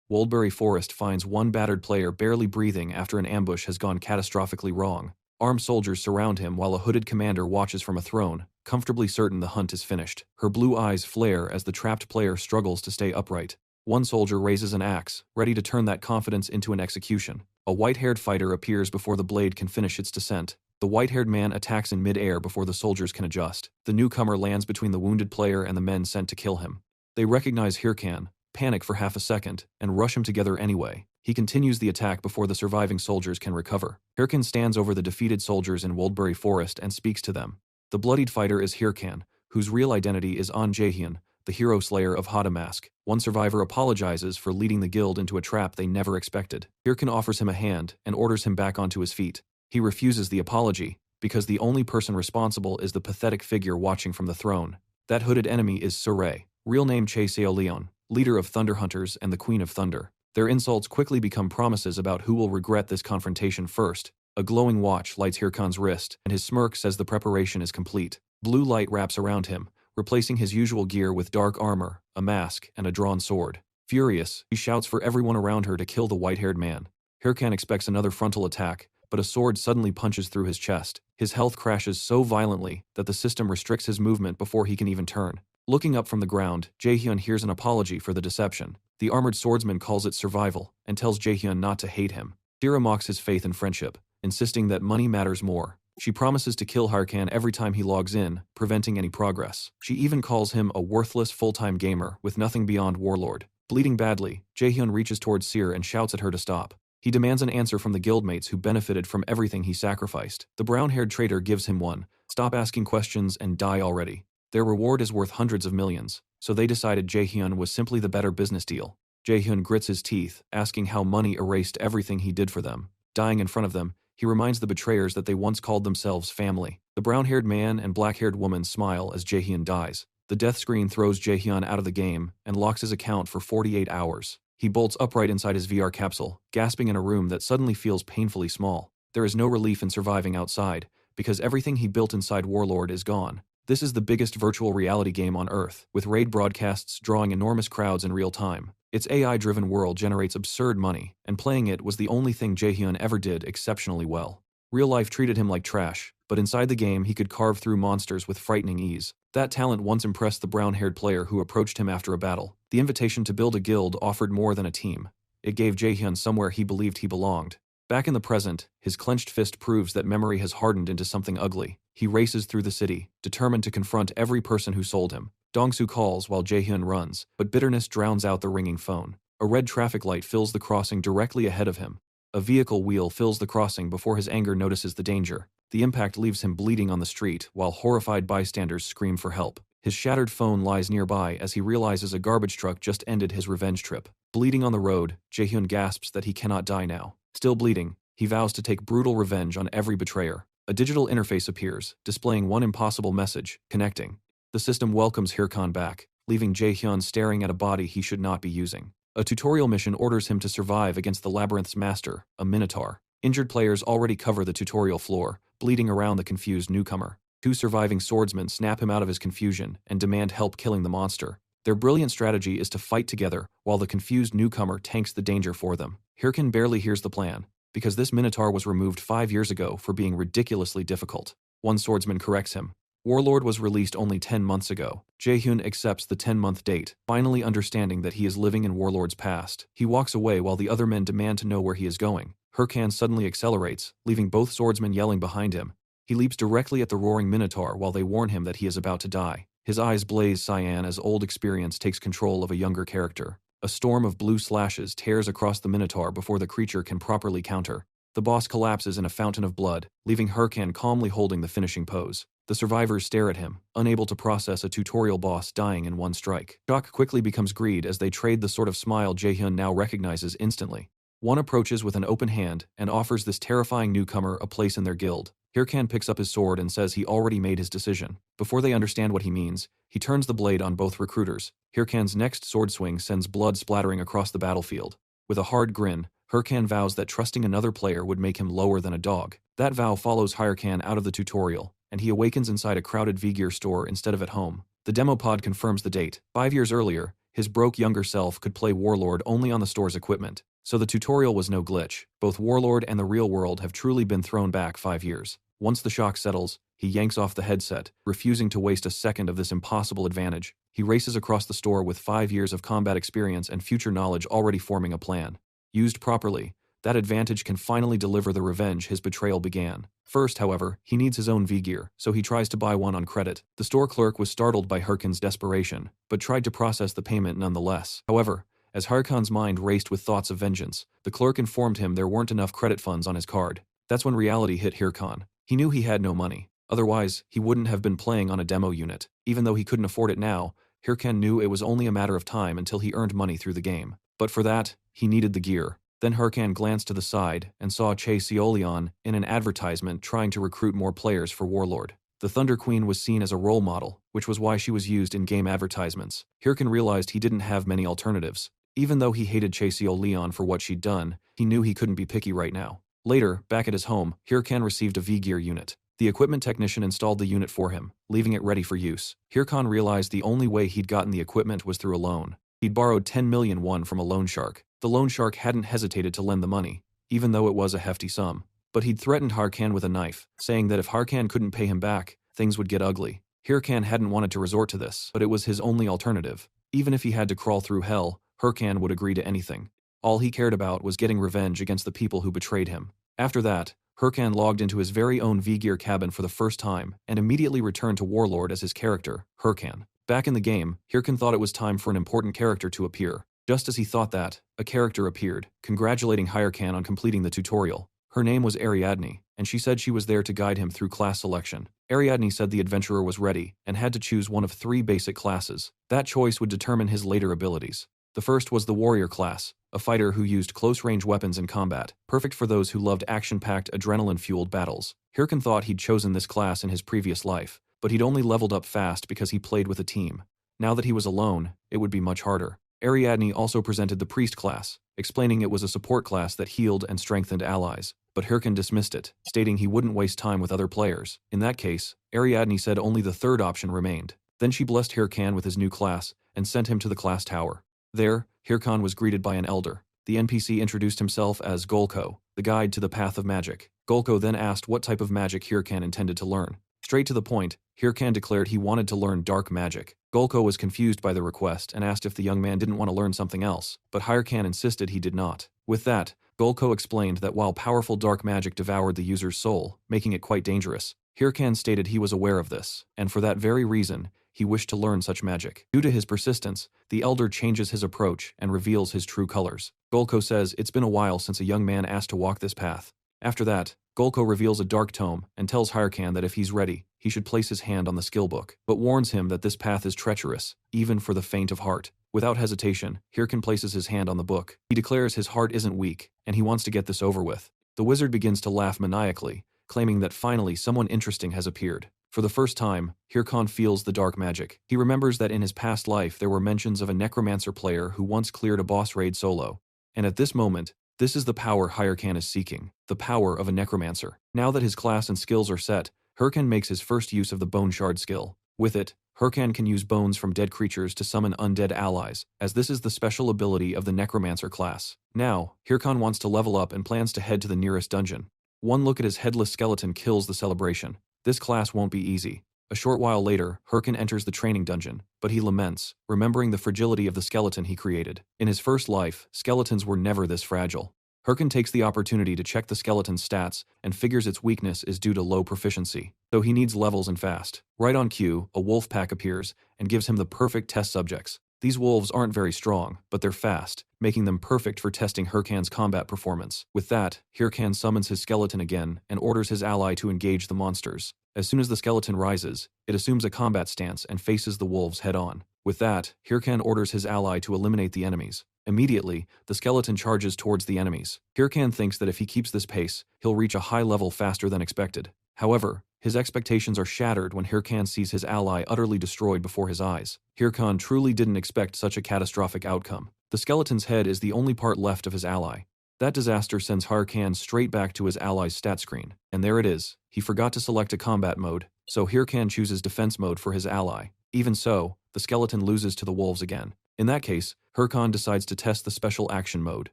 Woldbury Forest finds one battered player barely breathing after an ambush has gone catastrophically wrong. Armed soldiers surround him while a hooded commander watches from a throne, comfortably certain the hunt is finished. Her blue eyes flare as the trapped player struggles to stay upright. One soldier raises an axe, ready to turn that confidence into an execution. A white-haired fighter appears before the blade can finish its descent. The white-haired man attacks in mid-air before the soldiers can adjust. The newcomer lands between the wounded player and the men sent to kill him. They recognize Hirkan, panic for half a second, and rush him together anyway. He continues the attack before the surviving soldiers can recover. Hirkan stands over the defeated soldiers in Woldbury Forest and speaks to them. The bloodied fighter is Hirkan, whose real identity is An Jaehyun, the hero slayer of Hadamask. One survivor apologizes for leading the guild into a trap they never expected. Hirkan offers him a hand and orders him back onto his feet. He refuses the apology, because the only person responsible is the pathetic figure watching from the throne. That hooded enemy is Suray, real name Che Seoleon, leader of Thunder Hunters and the Queen of Thunder. Their insults quickly become promises about who will regret this confrontation first. A glowing watch lights Hirkan's wrist, and his smirk says the preparation is complete. Blue light wraps around him, replacing his usual gear with dark armor, a mask, and a drawn sword. Furious, he shouts for everyone around her to kill the white-haired man. Hirkan expects another frontal attack, but a sword suddenly punches through his chest. His health crashes so violently that the system restricts his movement before he can even turn. Looking up from the ground, Jaehyun hears an apology for the deception. The armored swordsman calls it survival, and tells Jaehyun not to hate him. Shira mocks his faith and friendship, insisting that money matters more. She promises to kill Hirkan every time he logs in, preventing any progress. She even calls him a worthless full-time gamer with nothing beyond warlord. Bleeding badly, Jaehyun reaches towards Seer and shouts at her to stop. He demands an answer from the guildmates who benefited from everything he sacrificed. The brown-haired traitor gives him one. Stop asking questions and die already. Their reward is worth hundreds of millions, so they decided Jaehyun was simply the better business deal. Jaehyun grits his teeth, asking how money erased everything he did for them. Dying in front of them, he reminds the betrayers that they once called themselves family. The brown-haired man and black-haired woman smile as Jaehyun dies. The death screen throws Jaehyun out of the game and locks his account for 48 hours. He bolts upright inside his VR capsule, gasping in a room that suddenly feels painfully small. There is no relief in surviving outside, because everything he built inside Warlord is gone. This is the biggest virtual reality game on Earth, with raid broadcasts drawing enormous crowds in real time. Its AI-driven world generates absurd money, and playing it was the only thing Jaehyun ever did exceptionally well. Real life treated him like trash, but inside the game he could carve through monsters with frightening ease. That talent once impressed the brown-haired player who approached him after a battle. The invitation to build a guild offered more than a team. It gave Jaehyun somewhere he believed he belonged. Back in the present, his clenched fist proves that memory has hardened into something ugly. He races through the city, determined to confront every person who sold him. Dongsu calls while Jaehyun runs, but bitterness drowns out the ringing phone. A red traffic light fills the crossing directly ahead of him. A vehicle wheel fills the crossing before his anger notices the danger. The impact leaves him bleeding on the street, while horrified bystanders scream for help. His shattered phone lies nearby as he realizes a garbage truck just ended his revenge trip. Bleeding on the road, Jaehyun gasps that he cannot die now. Still bleeding, he vows to take brutal revenge on every betrayer. A digital interface appears, displaying one impossible message: connecting. The system welcomes Hirkan back, leaving Jaehyun staring at a body he should not be using. A tutorial mission orders him to survive against the labyrinth's master, a minotaur. Injured players already cover the tutorial floor, bleeding around the confused newcomer. Two surviving swordsmen snap him out of his confusion and demand help killing the monster. Their brilliant strategy is to fight together while the confused newcomer tanks the danger for them. Hirkan barely hears the plan, because this minotaur was removed 5 years ago for being ridiculously difficult. One swordsman corrects him. Warlord was released only 10 months ago. Jaehyun accepts the 10-month date, finally understanding that he is living in Warlord's past. He walks away while the other men demand to know where he is going. Hirkan suddenly accelerates, leaving both swordsmen yelling behind him. He leaps directly at the roaring minotaur while they warn him that he is about to die. His eyes blaze cyan as old experience takes control of a younger character. A storm of blue slashes tears across the minotaur before the creature can properly counter. The boss collapses in a fountain of blood, leaving Hirkan calmly holding the finishing pose. The survivors stare at him, unable to process a tutorial boss dying in one strike. Shock quickly becomes greed as they trade the sort of smile Jaehyun now recognizes instantly. One approaches with an open hand and offers this terrifying newcomer a place in their guild. Hirkan picks up his sword and says he already made his decision. Before they understand what he means, he turns the blade on both recruiters. Hirkan's next sword swing sends blood splattering across the battlefield. With a hard grin, Hirkan vows that trusting another player would make him lower than a dog. That vow follows Hirkan out of the tutorial, and he awakens inside a crowded V-Gear store instead of at home. The demo pod confirms the date. 5 years earlier, His broke younger self could play Warlord only on the store's equipment, so the tutorial was no glitch. Both Warlord and the real world have truly been thrown back 5 years. Once the shock settles, he yanks off the headset, refusing to waste a second of this impossible advantage. He races across the store with 5 years of combat experience and future knowledge already forming a plan. Used properly, that advantage can finally deliver the revenge his betrayal began. First, however, he needs his own V-Gear, so he tries to buy one on credit. The store clerk was startled by Hyrkan's desperation, but tried to process the payment nonetheless. However, as Hyrkan's mind raced with thoughts of vengeance, the clerk informed him there weren't enough credit funds on his card. That's when reality hit Hyrkan. He knew he had no money. Otherwise, he wouldn't have been playing on a demo unit. Even though he couldn't afford it now, Hyrkan knew it was only a matter of time until he earned money through the game. But for that, he needed the gear. Then Hyrkan glanced to the side and saw Che Seolion in an advertisement trying to recruit more players for Warlord. The Thunder Queen was seen as a role model, which was why she was used in game advertisements. Hyrkan realized he didn't have many alternatives. Even though he hated Che Seolion for what she'd done, he knew he couldn't be picky right now. Later, back at his home, Hyrkan received a V-Gear unit. The equipment technician installed the unit for him, leaving it ready for use. Hyrkan realized the only way he'd gotten the equipment was through a loan. He'd borrowed 10 million won from a loan shark. The loan shark hadn't hesitated to lend the money, even though it was a hefty sum. But he'd threatened Hyrkan with a knife, saying that if Hyrkan couldn't pay him back, things would get ugly. Hyrkan hadn't wanted to resort to this, but it was his only alternative. Even if he had to crawl through hell, Hyrkan would agree to anything. All he cared about was getting revenge against the people who betrayed him. After that, Hyrkan logged into his very own V-Gear cabin for the first time and immediately returned to Warlord as his character, Hyrkan. Back in the game, Hyrkan thought it was time for an important character to appear. Just as he thought that, a character appeared, congratulating Hyrkan on completing the tutorial. Her name was Ariadne, and she said she was there to guide him through class selection. Ariadne said the adventurer was ready and had to choose one of 3 basic classes. That choice would determine his later abilities. The first was the warrior class, a fighter who used close-range weapons in combat, perfect for those who loved action-packed, adrenaline-fueled battles. Hyrkan thought he'd chosen this class in his previous life, but he'd only leveled up fast because he played with a team. Now that he was alone, it would be much harder. Ariadne also presented the priest class, explaining it was a support class that healed and strengthened allies, but Hyrkan dismissed it, stating he wouldn't waste time with other players. In that case, Ariadne said only the third option remained. Then she blessed Hyrkan with his new class and sent him to the class tower. There, Hyrkan was greeted by an elder. The NPC introduced himself as Golko, the guide to the path of magic. Golko then asked what type of magic Hyrkan intended to learn. Straight to the point, Hyrkan declared he wanted to learn dark magic. Golko was confused by the request and asked if the young man didn't want to learn something else, but Hyrkan insisted he did not. With that, Golko explained that while powerful dark magic devoured the user's soul, making it quite dangerous, Hyrkan stated he was aware of this, and for that very reason, he wished to learn such magic. Due to his persistence, the elder changes his approach and reveals his true colors. Golko says it's been a while since a young man asked to walk this path. After that, Golko reveals a dark tome and tells Hyrkan that if he's ready, he should place his hand on the skill book, but warns him that this path is treacherous, even for the faint of heart. Without hesitation, Hyrkan places his hand on the book. He declares his heart isn't weak, and he wants to get this over with. The wizard begins to laugh maniacally, claiming that finally someone interesting has appeared. For the first time, Hyrkan feels the dark magic. He remembers that in his past life there were mentions of a Necromancer player who once cleared a boss raid solo. And at this moment, this is the power Hyrkan is seeking, the power of a Necromancer. Now that his class and skills are set, Hyrkan makes his first use of the Bone Shard skill. With it, Hyrkan can use bones from dead creatures to summon undead allies, as this is the special ability of the Necromancer class. Now, Hyrkan wants to level up and plans to head to the nearest dungeon. One look at his headless skeleton kills the celebration. This class won't be easy. A short while later, Hyrkan enters the training dungeon, but he laments, remembering the fragility of the skeleton he created. In his first life, skeletons were never this fragile. Hyrkan takes the opportunity to check the skeleton's stats and figures its weakness is due to low proficiency, so he needs levels and fast. Right on cue, a wolf pack appears and gives him the perfect test subjects. These wolves aren't very strong, but they're fast, making them perfect for testing Hyrkan's combat performance. With that, Hyrkan summons his skeleton again and orders his ally to engage the monsters. As soon as the skeleton rises, it assumes a combat stance and faces the wolves head-on. With that, Hyrkan orders his ally to eliminate the enemies. Immediately, the skeleton charges towards the enemies. Hyrkan thinks that if he keeps this pace, he'll reach a high level faster than expected. However, his expectations are shattered when Hyrkan sees his ally utterly destroyed before his eyes. Hyrkan truly didn't expect such a catastrophic outcome. The skeleton's head is the only part left of his ally. That disaster sends Hyrkan straight back to his ally's stat screen. And there it is. He forgot to select a combat mode, so Hyrkan chooses defense mode for his ally. Even so, the skeleton loses to the wolves again. In that case, Hirkan decides to test the special action mode,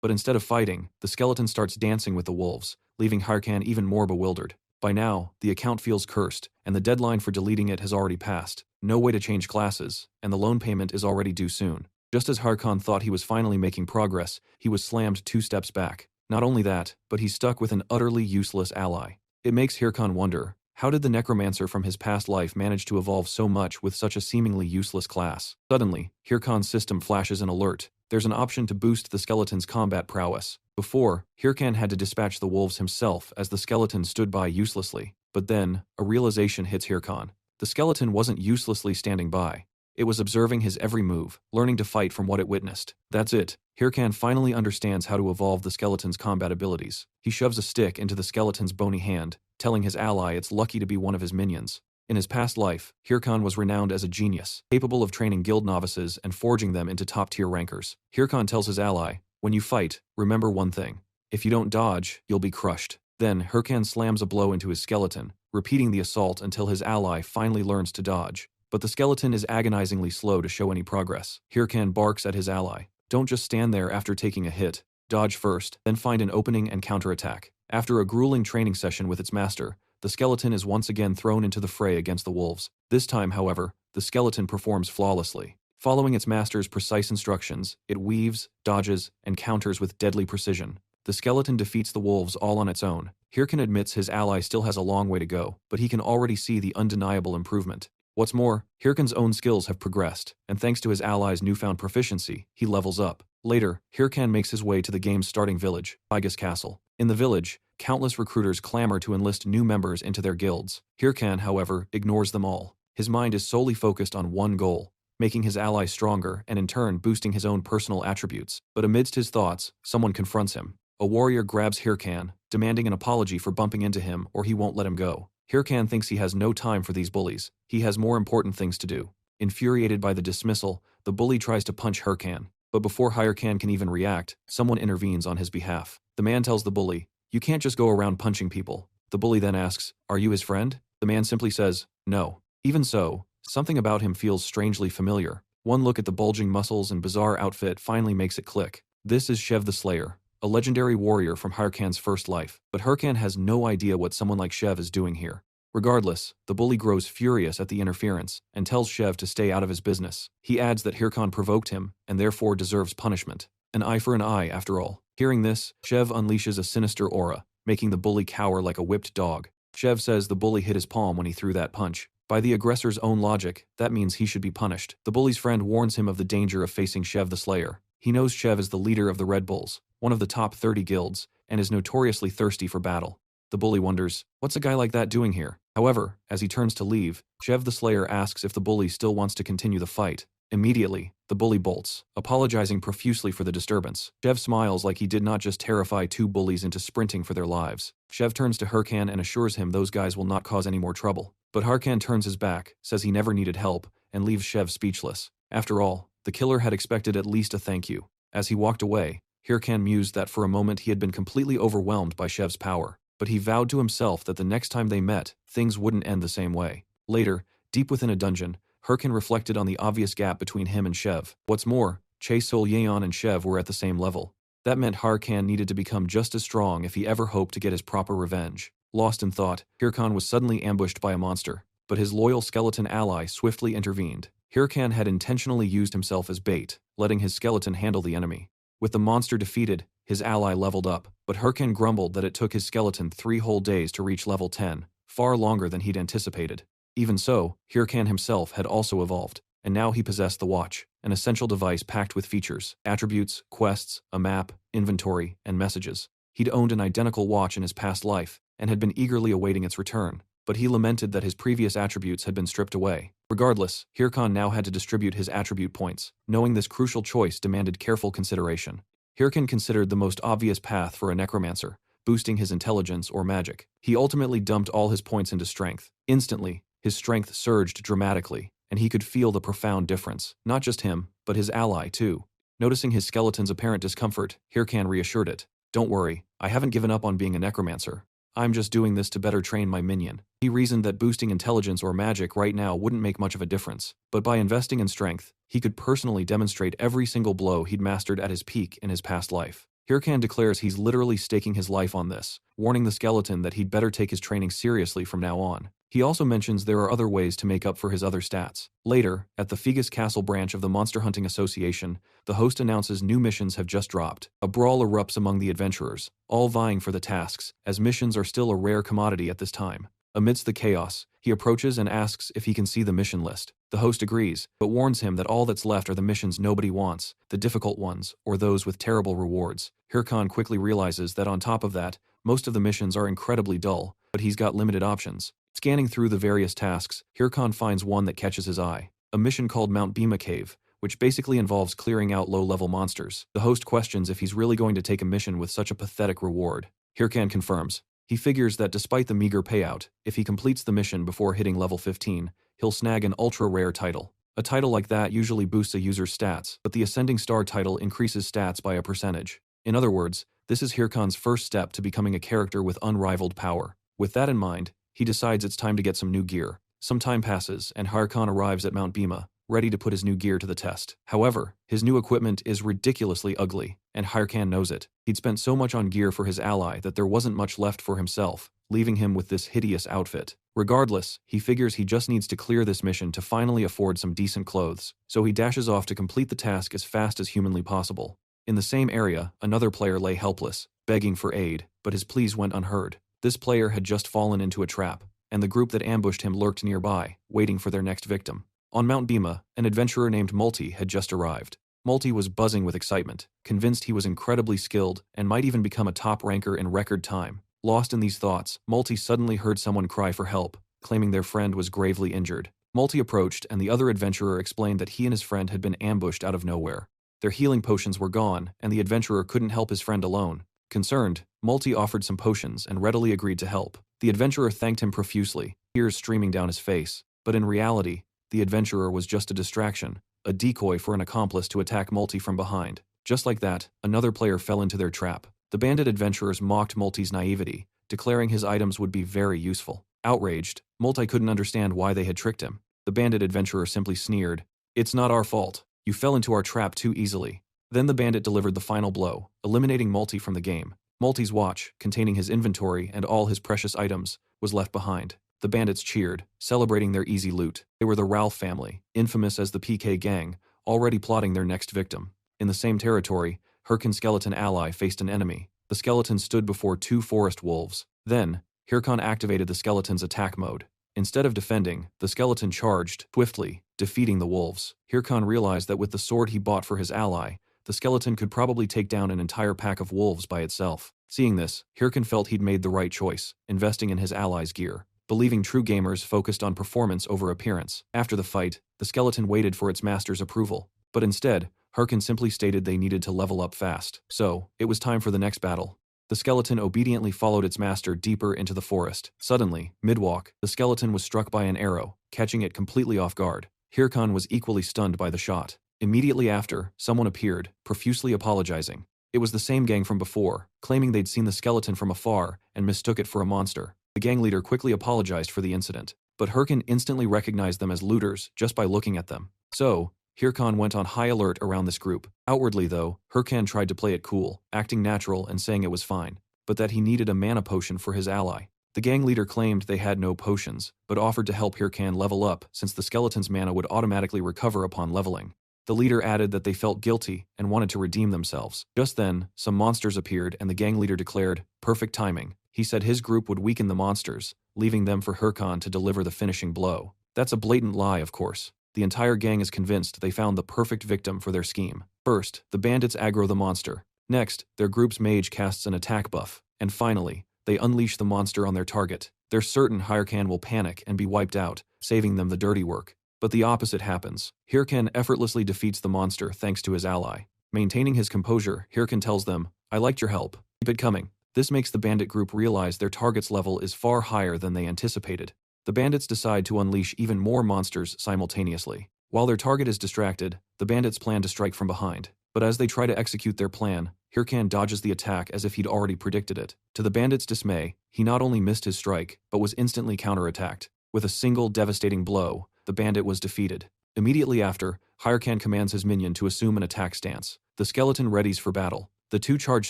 but instead of fighting, the skeleton starts dancing with the wolves, leaving Hirkan even more bewildered. By now, the account feels cursed, and the deadline for deleting it has already passed. No way to change classes, and the loan payment is already due soon. Just as Hirkan thought he was finally making progress, he was slammed 2 steps back. Not only that, but he's stuck with an utterly useless ally. It makes Hirkan wonder, how did the Necromancer from his past life manage to evolve so much with such a seemingly useless class? Suddenly, Hirkan's system flashes an alert. There's an option to boost the skeleton's combat prowess. Before, Hirkan had to dispatch the wolves himself as the skeleton stood by uselessly. But then, a realization hits Hirkan. The skeleton wasn't uselessly standing by. It was observing his every move, learning to fight from what it witnessed. That's it. Hirkan finally understands how to evolve the skeleton's combat abilities. He shoves a stick into the skeleton's bony hand, telling his ally it's lucky to be one of his minions. In his past life, Hirkan was renowned as a genius, capable of training guild novices and forging them into top-tier rankers. Hirkan tells his ally, when you fight, remember one thing. If you don't dodge, you'll be crushed. Then, Hirkan slams a blow into his skeleton, repeating the assault until his ally finally learns to dodge. But the skeleton is agonizingly slow to show any progress. Hirkan barks at his ally. Don't just stand there after taking a hit. Dodge first, then find an opening and counterattack. After a grueling training session with its master, the skeleton is once again thrown into the fray against the wolves. This time, however, the skeleton performs flawlessly. Following its master's precise instructions, it weaves, dodges, and counters with deadly precision. The skeleton defeats the wolves all on its own. Hirkan admits his ally still has a long way to go, but he can already see the undeniable improvement. What's more, Hirkan's own skills have progressed, and thanks to his ally's newfound proficiency, he levels up. Later, Hirkan makes his way to the game's starting village, Igus Castle. In the village, countless recruiters clamor to enlist new members into their guilds. Hirkan, however, ignores them all. His mind is solely focused on one goal, making his ally stronger and in turn boosting his own personal attributes. But amidst his thoughts, someone confronts him. A warrior grabs Hirkan, demanding an apology for bumping into him or he won't let him go. Hirkan thinks he has no time for these bullies. He has more important things to do. Infuriated by the dismissal, the bully tries to punch Hirkan. But before Hirkan can even react, someone intervenes on his behalf. The man tells the bully, "You can't just go around punching people." The bully then asks, "Are you his friend?" The man simply says, "No." Even so, something about him feels strangely familiar. One look at the bulging muscles and bizarre outfit finally makes it click. This is Shev the Slayer, a legendary warrior from Hirkan's first life. But Hirkan has no idea what someone like Shev is doing here. Regardless, the bully grows furious at the interference and tells Shev to stay out of his business. He adds that Hirkan provoked him and therefore deserves punishment. An eye for an eye, after all. Hearing this, Shev unleashes a sinister aura, making the bully cower like a whipped dog. Shev says the bully hit his palm when he threw that punch. By the aggressor's own logic, that means he should be punished. The bully's friend warns him of the danger of facing Shev the Slayer. He knows Shev is the leader of the Red Bulls, one of the top 30 guilds, and is notoriously thirsty for battle. The bully wonders, what's a guy like that doing here? However, as he turns to leave, Shev the Slayer asks if the bully still wants to continue the fight. Immediately, the bully bolts, apologizing profusely for the disturbance. Shev smiles like he did not just terrify 2 bullies into sprinting for their lives. Shev turns to Hirkan and assures him those guys will not cause any more trouble. But Hirkan turns his back, says he never needed help, and leaves Shev speechless. After all, the killer had expected at least a thank you. As he walked away, Hirkan mused that for a moment he had been completely overwhelmed by Shev's power. But he vowed to himself that the next time they met, things wouldn't end the same way. Later, deep within a dungeon, Hirkan reflected on the obvious gap between him and Shev. What's more, Che Sol Yeon and Shev were at the same level. That meant Hirkan needed to become just as strong if he ever hoped to get his proper revenge. Lost in thought, Hirkan was suddenly ambushed by a monster, but his loyal skeleton ally swiftly intervened. Hirkan had intentionally used himself as bait, letting his skeleton handle the enemy. With the monster defeated, his ally leveled up, but Hirkan grumbled that it took his skeleton 3 whole days to reach level 10, far longer than he'd anticipated. Even so, Hirkan himself had also evolved, and now he possessed the watch, an essential device packed with features, attributes, quests, a map, inventory, and messages. He'd owned an identical watch in his past life, and had been eagerly awaiting its return, but he lamented that his previous attributes had been stripped away. Regardless, Hirkan now had to distribute his attribute points, knowing this crucial choice demanded careful consideration. Hirkan considered the most obvious path for a necromancer, boosting his intelligence or magic. He ultimately dumped all his points into strength. Instantly, his strength surged dramatically, and he could feel the profound difference. Not just him, but his ally too. Noticing his skeleton's apparent discomfort, Hirkan reassured it. "Don't worry, I haven't given up on being a necromancer. I'm just doing this to better train my minion." He reasoned that boosting intelligence or magic right now wouldn't make much of a difference, but by investing in strength, he could personally demonstrate every single blow he'd mastered at his peak in his past life. Hirkan declares he's literally staking his life on this, warning the skeleton that he'd better take his training seriously from now on. He also mentions there are other ways to make up for his other stats. Later, at the Fegus Castle branch of the Monster Hunting Association, the host announces new missions have just dropped. A brawl erupts among the adventurers, all vying for the tasks, as missions are still a rare commodity at this time. Amidst the chaos, he approaches and asks if he can see the mission list. The host agrees, but warns him that all that's left are the missions nobody wants, the difficult ones, or those with terrible rewards. Hirkan quickly realizes that on top of that, most of the missions are incredibly dull, but he's got limited options. Scanning through the various tasks, Hirkan finds one that catches his eye. A mission called Mount Bima Cave, which basically involves clearing out low-level monsters. The host questions if he's really going to take a mission with such a pathetic reward. Hirkan confirms. He figures that despite the meager payout, if he completes the mission before hitting level 15, he'll snag an ultra-rare title. A title like that usually boosts a user's stats, but the Ascending Star title increases stats by a percentage. In other words, this is Hirkan's first step to becoming a character with unrivaled power. With that in mind, he decides it's time to get some new gear. Some time passes, and Hirkan arrives at Mount Bima, ready to put his new gear to the test. However, his new equipment is ridiculously ugly, and Hirkan knows it. He'd spent so much on gear for his ally that there wasn't much left for himself, leaving him with this hideous outfit. Regardless, he figures he just needs to clear this mission to finally afford some decent clothes, so he dashes off to complete the task as fast as humanly possible. In the same area, another player lay helpless, begging for aid, but his pleas went unheard. This player had just fallen into a trap, and the group that ambushed him lurked nearby, waiting for their next victim. On Mount Bima, an adventurer named Multi had just arrived. Multi was buzzing with excitement, convinced he was incredibly skilled and might even become a top ranker in record time. Lost in these thoughts, Multi suddenly heard someone cry for help, claiming their friend was gravely injured. Multi approached, and the other adventurer explained that he and his friend had been ambushed out of nowhere. Their healing potions were gone, and the adventurer couldn't help his friend alone. Concerned, Multi offered some potions and readily agreed to help. The adventurer thanked him profusely, tears streaming down his face. But in reality, the adventurer was just a distraction, a decoy for an accomplice to attack Multi from behind. Just like that, another player fell into their trap. The bandit adventurers mocked Multi's naivety, declaring his items would be very useful. Outraged, Multi couldn't understand why they had tricked him. The bandit adventurer simply sneered, "It's not our fault. You fell into our trap too easily." Then the bandit delivered the final blow, eliminating Multi from the game. Multi's watch, containing his inventory and all his precious items, was left behind. The bandits cheered, celebrating their easy loot. They were the Ralph family, infamous as the PK gang, already plotting their next victim. In the same territory, Hirkan's skeleton ally faced an enemy. The skeleton stood before two forest wolves. Then, Hirkan activated the skeleton's attack mode. Instead of defending, the skeleton charged, swiftly, defeating the wolves. Hirkan realized that with the sword he bought for his ally, the skeleton could probably take down an entire pack of wolves by itself. Seeing this, Hirkan felt he'd made the right choice, investing in his ally's gear. Believing true gamers focused on performance over appearance. After the fight, the skeleton waited for its master's approval. But instead, Hirkan simply stated they needed to level up fast. So, it was time for the next battle. The skeleton obediently followed its master deeper into the forest. Suddenly, mid-walk, the skeleton was struck by an arrow, catching it completely off guard. Hirkan was equally stunned by the shot. Immediately after, someone appeared, profusely apologizing. It was the same gang from before, claiming they'd seen the skeleton from afar and mistook it for a monster. The gang leader quickly apologized for the incident, but Hirkan instantly recognized them as looters just by looking at them. So, Hirkan went on high alert around this group. Outwardly though, Hirkan tried to play it cool, acting natural and saying it was fine, but that he needed a mana potion for his ally. The gang leader claimed they had no potions, but offered to help Hirkan level up since the skeleton's mana would automatically recover upon leveling. The leader added that they felt guilty and wanted to redeem themselves. Just then, some monsters appeared and the gang leader declared, "Perfect timing." He said his group would weaken the monsters, leaving them for Hirkan to deliver the finishing blow. That's a blatant lie, of course. The entire gang is convinced they found the perfect victim for their scheme. First, the bandits aggro the monster. Next, their group's mage casts an attack buff. And finally, they unleash the monster on their target. They're certain Hirkan will panic and be wiped out, saving them the dirty work. But the opposite happens. Hirkan effortlessly defeats the monster thanks to his ally. Maintaining his composure, Hirkan tells them, "I liked your help. Keep it coming." This makes the bandit group realize their target's level is far higher than they anticipated. The bandits decide to unleash even more monsters simultaneously. While their target is distracted, the bandits plan to strike from behind. But as they try to execute their plan, Hirkan dodges the attack as if he'd already predicted it. To the bandits' dismay, he not only missed his strike, but was instantly counterattacked. With a single devastating blow, the bandit was defeated. Immediately after, Hirkan commands his minion to assume an attack stance. The skeleton readies for battle. The two charge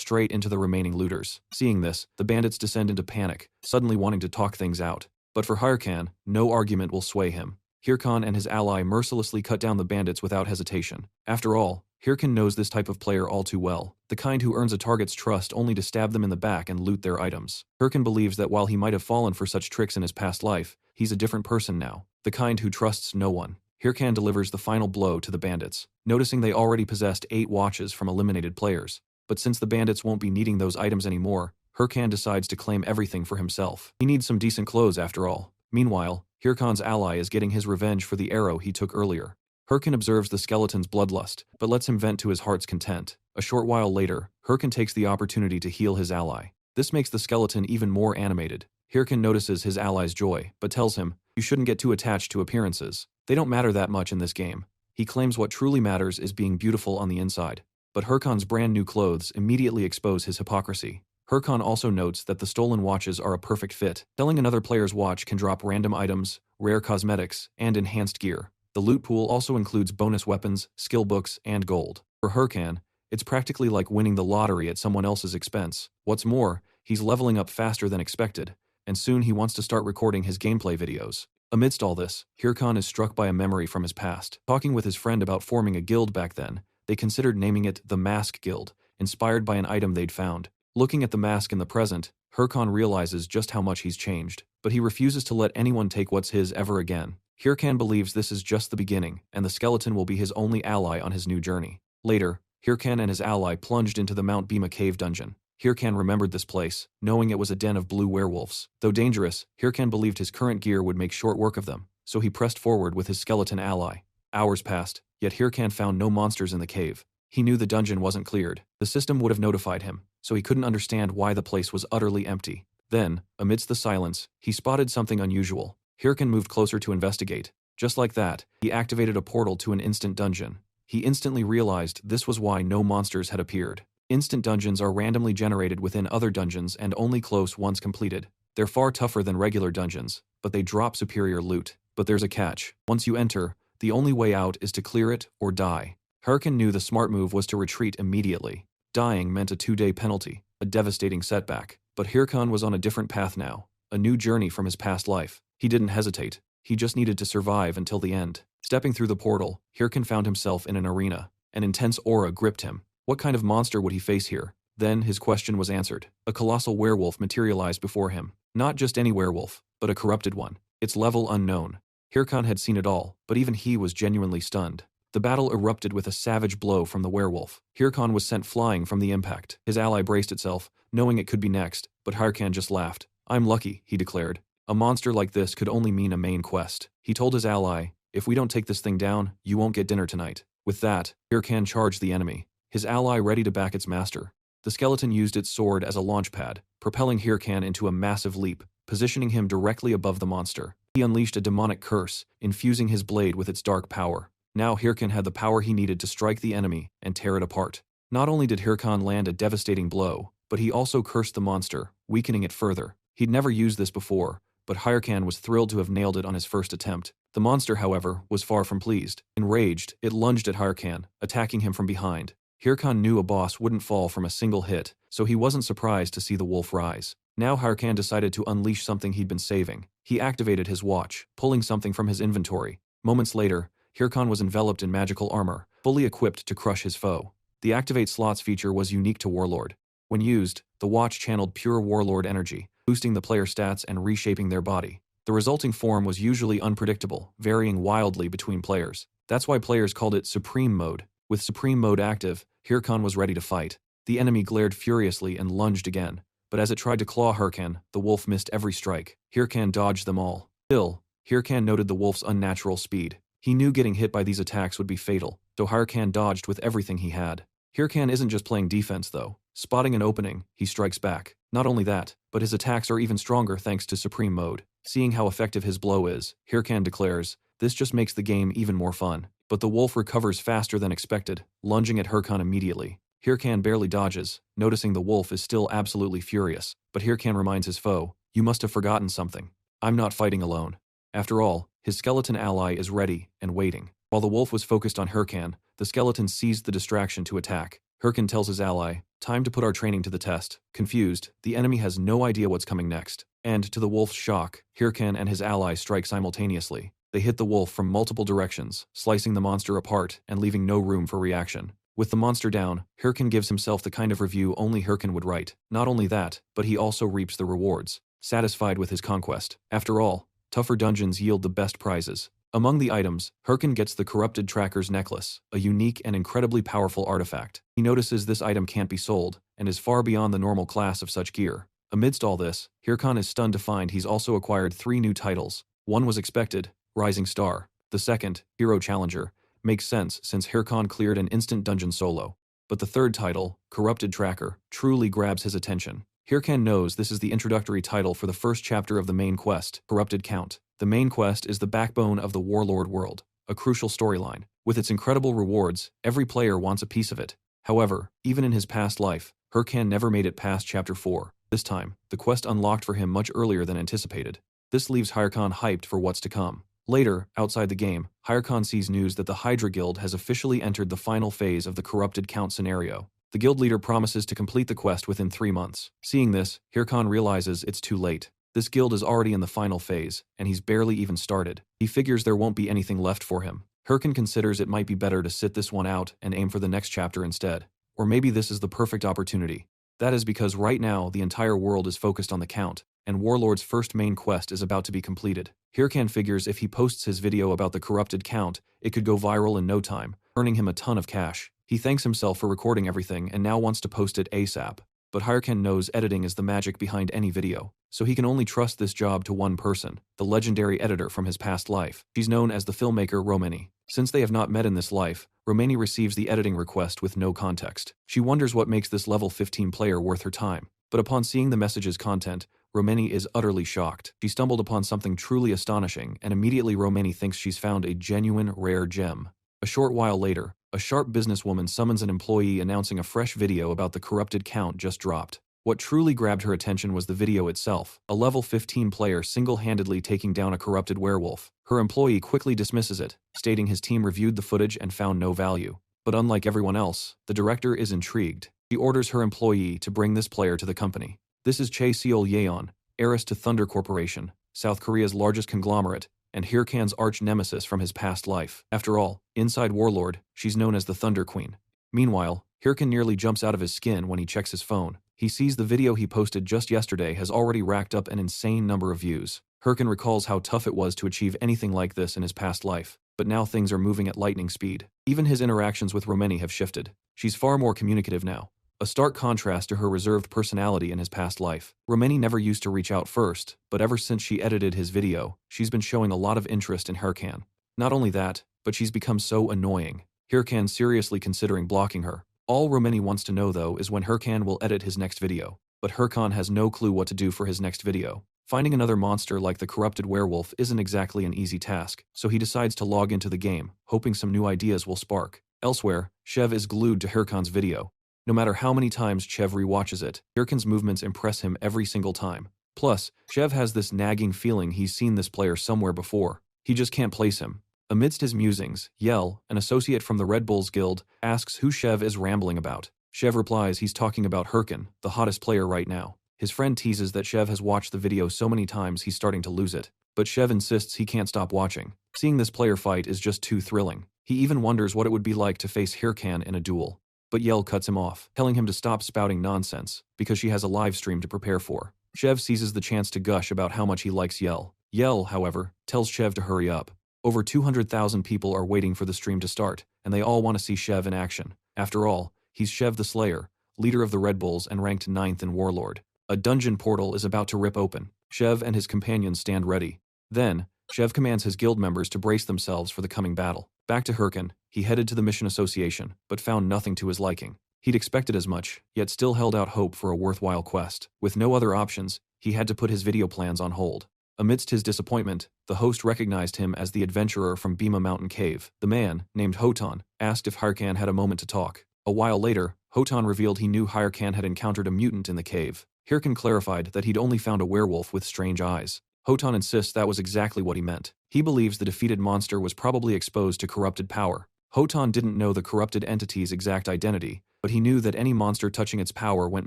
straight into the remaining looters. Seeing this, the bandits descend into panic, suddenly wanting to talk things out. But for Hirkan, no argument will sway him. Hirkan and his ally mercilessly cut down the bandits without hesitation. After all, Hirkan knows this type of player all too well, the kind who earns a target's trust only to stab them in the back and loot their items. Hirkan believes that while he might have fallen for such tricks in his past life, he's a different person now, the kind who trusts no one. Hirkan delivers the final blow to the bandits, noticing they already possessed 8 watches from eliminated players. But since the bandits won't be needing those items anymore, Hirkan decides to claim everything for himself. He needs some decent clothes after all. Meanwhile, Hirkan's ally is getting his revenge for the arrow he took earlier. Hirkan observes the skeleton's bloodlust, but lets him vent to his heart's content. A short while later, Hirkan takes the opportunity to heal his ally. This makes the skeleton even more animated. Hirkan notices his ally's joy, but tells him, "You shouldn't get too attached to appearances. They don't matter that much in this game." He claims what truly matters is being beautiful on the inside. But Hirkan's brand new clothes immediately expose his hypocrisy. Hirkan also notes that the stolen watches are a perfect fit. Selling another player's watch can drop random items, rare cosmetics, and enhanced gear. The loot pool also includes bonus weapons, skill books, and gold. For Hirkan, it's practically like winning the lottery at someone else's expense. What's more, he's leveling up faster than expected, and soon he wants to start recording his gameplay videos. Amidst all this, Hirkan is struck by a memory from his past. Talking with his friend about forming a guild back then, they considered naming it the Mask Guild, inspired by an item they'd found. Looking at the mask in the present, Hirkan realizes just how much he's changed, but he refuses to let anyone take what's his ever again. Hirkan believes this is just the beginning, and the skeleton will be his only ally on his new journey. Later, Hirkan and his ally plunged into the Mount Bhima cave dungeon. Hirkan remembered this place, knowing it was a den of blue werewolves. Though dangerous, Hirkan believed his current gear would make short work of them, so he pressed forward with his skeleton ally. Hours passed, yet Hirkan found no monsters in the cave. He knew the dungeon wasn't cleared. The system would have notified him, so he couldn't understand why the place was utterly empty. Then, amidst the silence, he spotted something unusual. Hirkan moved closer to investigate. Just like that, he activated a portal to an instant dungeon. He instantly realized this was why no monsters had appeared. Instant dungeons are randomly generated within other dungeons and only close once completed. They're far tougher than regular dungeons, but they drop superior loot. But there's a catch. Once you enter, the only way out is to clear it or die. Hirkan knew the smart move was to retreat immediately. Dying meant a 2-day penalty, a devastating setback. But Hirkan was on a different path now, a new journey from his past life. He didn't hesitate. He just needed to survive until the end. Stepping through the portal, Hirkan found himself in an arena. An intense aura gripped him. What kind of monster would he face here? Then his question was answered. A colossal werewolf materialized before him. Not just any werewolf, but a corrupted one. Its level unknown. Hirkan had seen it all, but even he was genuinely stunned. The battle erupted with a savage blow from the werewolf. Hirkan was sent flying from the impact. His ally braced itself, knowing it could be next, but Hirkan just laughed. "I'm lucky," he declared. "A monster like this could only mean a main quest." He told his ally, "If we don't take this thing down, you won't get dinner tonight." With that, Hirkan charged the enemy, his ally ready to back its master. The skeleton used its sword as a launch pad, propelling Hirkan into a massive leap, positioning him directly above the monster. He unleashed a demonic curse, infusing his blade with its dark power. Now Hirkan had the power he needed to strike the enemy and tear it apart. Not only did Hirkan land a devastating blow, but he also cursed the monster, weakening it further. He'd never used this before, but Hirkan was thrilled to have nailed it on his first attempt. The monster, however, was far from pleased. Enraged, it lunged at Hirkan, attacking him from behind. Hirkan knew a boss wouldn't fall from a single hit, so he wasn't surprised to see the wolf rise. Now Hirkan decided to unleash something he'd been saving. He activated his watch, pulling something from his inventory. Moments later, Hirkan was enveloped in magical armor, fully equipped to crush his foe. The Activate Slots feature was unique to Warlord. When used, the watch channeled pure Warlord energy, boosting the player stats and reshaping their body. The resulting form was usually unpredictable, varying wildly between players. That's why players called it Supreme Mode. With Supreme Mode active, Hirkan was ready to fight. The enemy glared furiously and lunged again, but as it tried to claw Hirkan, the wolf missed every strike. Hirkan dodged them all. Still, Hirkan noted the wolf's unnatural speed. He knew getting hit by these attacks would be fatal, so Hirkan dodged with everything he had. Hirkan isn't just playing defense though. Spotting an opening, he strikes back. Not only that, but his attacks are even stronger thanks to Supreme Mode. Seeing how effective his blow is, Hirkan declares, "This just makes the game even more fun." But the wolf recovers faster than expected, lunging at Hirkan immediately. Hirkan barely dodges, noticing the wolf is still absolutely furious, but Hirkan reminds his foe, "You must have forgotten something. I'm not fighting alone." After all, his skeleton ally is ready and waiting. While the wolf was focused on Hirkan, the skeleton seized the distraction to attack. Hirkan tells his ally, "Time to put our training to the test." Confused, the enemy has no idea what's coming next. And to the wolf's shock, Hirkan and his ally strike simultaneously. They hit the wolf from multiple directions, slicing the monster apart and leaving no room for reaction. With the monster down, Hirkan gives himself the kind of review only Hirkan would write. Not only that, but he also reaps the rewards, satisfied with his conquest. After all, tougher dungeons yield the best prizes. Among the items, Hirkan gets the Corrupted Tracker's necklace, a unique and incredibly powerful artifact. He notices this item can't be sold, and is far beyond the normal class of such gear. Amidst all this, Hirkan is stunned to find he's also acquired 3 new titles. One was expected, Rising Star. The second, Hero Challenger, makes sense since Hirkan cleared an instant dungeon solo. But the third title, Corrupted Tracker, truly grabs his attention. Hirkan knows this is the introductory title for the first chapter of the main quest, Corrupted Count. The main quest is the backbone of the Warlord world, a crucial storyline. With its incredible rewards, every player wants a piece of it. However, even in his past life, Hirkan never made it past Chapter 4. This time, the quest unlocked for him much earlier than anticipated. This leaves Hirkan hyped for what's to come. Later, outside the game, Hirkan sees news that the Hydra Guild has officially entered the final phase of the Corrupted Count scenario. The guild leader promises to complete the quest within 3 months. Seeing this, Hirkan realizes it's too late. This guild is already in the final phase, and he's barely even started. He figures there won't be anything left for him. Hirkan considers it might be better to sit this one out and aim for the next chapter instead. Or maybe this is the perfect opportunity. That is because right now the entire world is focused on the Count, and Warlord's first main quest is about to be completed. Hirkan figures if he posts his video about the Corrupted Count, it could go viral in no time, earning him a ton of cash. He thanks himself for recording everything and now wants to post it ASAP. But Hirkan knows editing is the magic behind any video, so he can only trust this job to one person, the legendary editor from his past life. She's known as the filmmaker Romani. Since they have not met in this life, Romani receives the editing request with no context. She wonders what makes this level 15 player worth her time. But upon seeing the message's content, Romani is utterly shocked. She stumbled upon something truly astonishing, and immediately Romani thinks she's found a genuine, rare gem. A short while later, a sharp businesswoman summons an employee announcing a fresh video about the Corrupted Count just dropped. What truly grabbed her attention was the video itself, a level 15 player single-handedly taking down a corrupted werewolf. Her employee quickly dismisses it, stating his team reviewed the footage and found no value. But unlike everyone else, the director is intrigued. She orders her employee to bring this player to the company. This is Chae Seol-yeon, heiress to Thunder Corporation, South Korea's largest conglomerate, and Hirkan's arch-nemesis from his past life. After all, inside Warlord, she's known as the Thunder Queen. Meanwhile, Hirkan nearly jumps out of his skin when he checks his phone. He sees the video he posted just yesterday has already racked up an insane number of views. Hirkan recalls how tough it was to achieve anything like this in his past life, but now things are moving at lightning speed. Even his interactions with Romani have shifted. She's far more communicative now, a stark contrast to her reserved personality in his past life. Romani never used to reach out first, but ever since she edited his video, she's been showing a lot of interest in Hirkan. Not only that, but she's become so annoying. Hirkan's seriously considering blocking her. All Romani wants to know though is when Hirkan will edit his next video. But Hirkan has no clue what to do for his next video. Finding another monster like the corrupted werewolf isn't exactly an easy task, so he decides to log into the game, hoping some new ideas will spark. Elsewhere, Chev is glued to Hirkan's video. No matter how many times Chev rewatches it, Hirkan's movements impress him every single time. Plus, Chev has this nagging feeling he's seen this player somewhere before. He just can't place him. Amidst his musings, Yell, an associate from the Red Bulls Guild, asks who Chev is rambling about. Chev replies he's talking about Hirkan, the hottest player right now. His friend teases that Chev has watched the video so many times he's starting to lose it. But Chev insists he can't stop watching. Seeing this player fight is just too thrilling. He even wonders what it would be like to face Hirkan in a duel. But Yell cuts him off, telling him to stop spouting nonsense, because she has a live stream to prepare for. Chev seizes the chance to gush about how much he likes Yell. Yell, however, tells Chev to hurry up. Over 200,000 people are waiting for the stream to start, and they all want to see Chev in action. After all, he's Chev the Slayer, leader of the Red Bulls and ranked 9th in Warlord. A dungeon portal is about to rip open. Chev and his companions stand ready. Then, Chev commands his guild members to brace themselves for the coming battle. Back to Hirkan, he headed to the mission association, but found nothing to his liking. He'd expected as much, yet still held out hope for a worthwhile quest. With no other options, he had to put his video plans on hold. Amidst his disappointment, the host recognized him as the adventurer from Bima Mountain Cave. The man, named Hotan, asked if Hirkan had a moment to talk. A while later, Hotan revealed he knew Hirkan had encountered a mutant in the cave. Hirkan clarified that he'd only found a werewolf with strange eyes. Hotan insists that was exactly what he meant. He believes the defeated monster was probably exposed to corrupted power. Hotan didn't know the corrupted entity's exact identity, but he knew that any monster touching its power went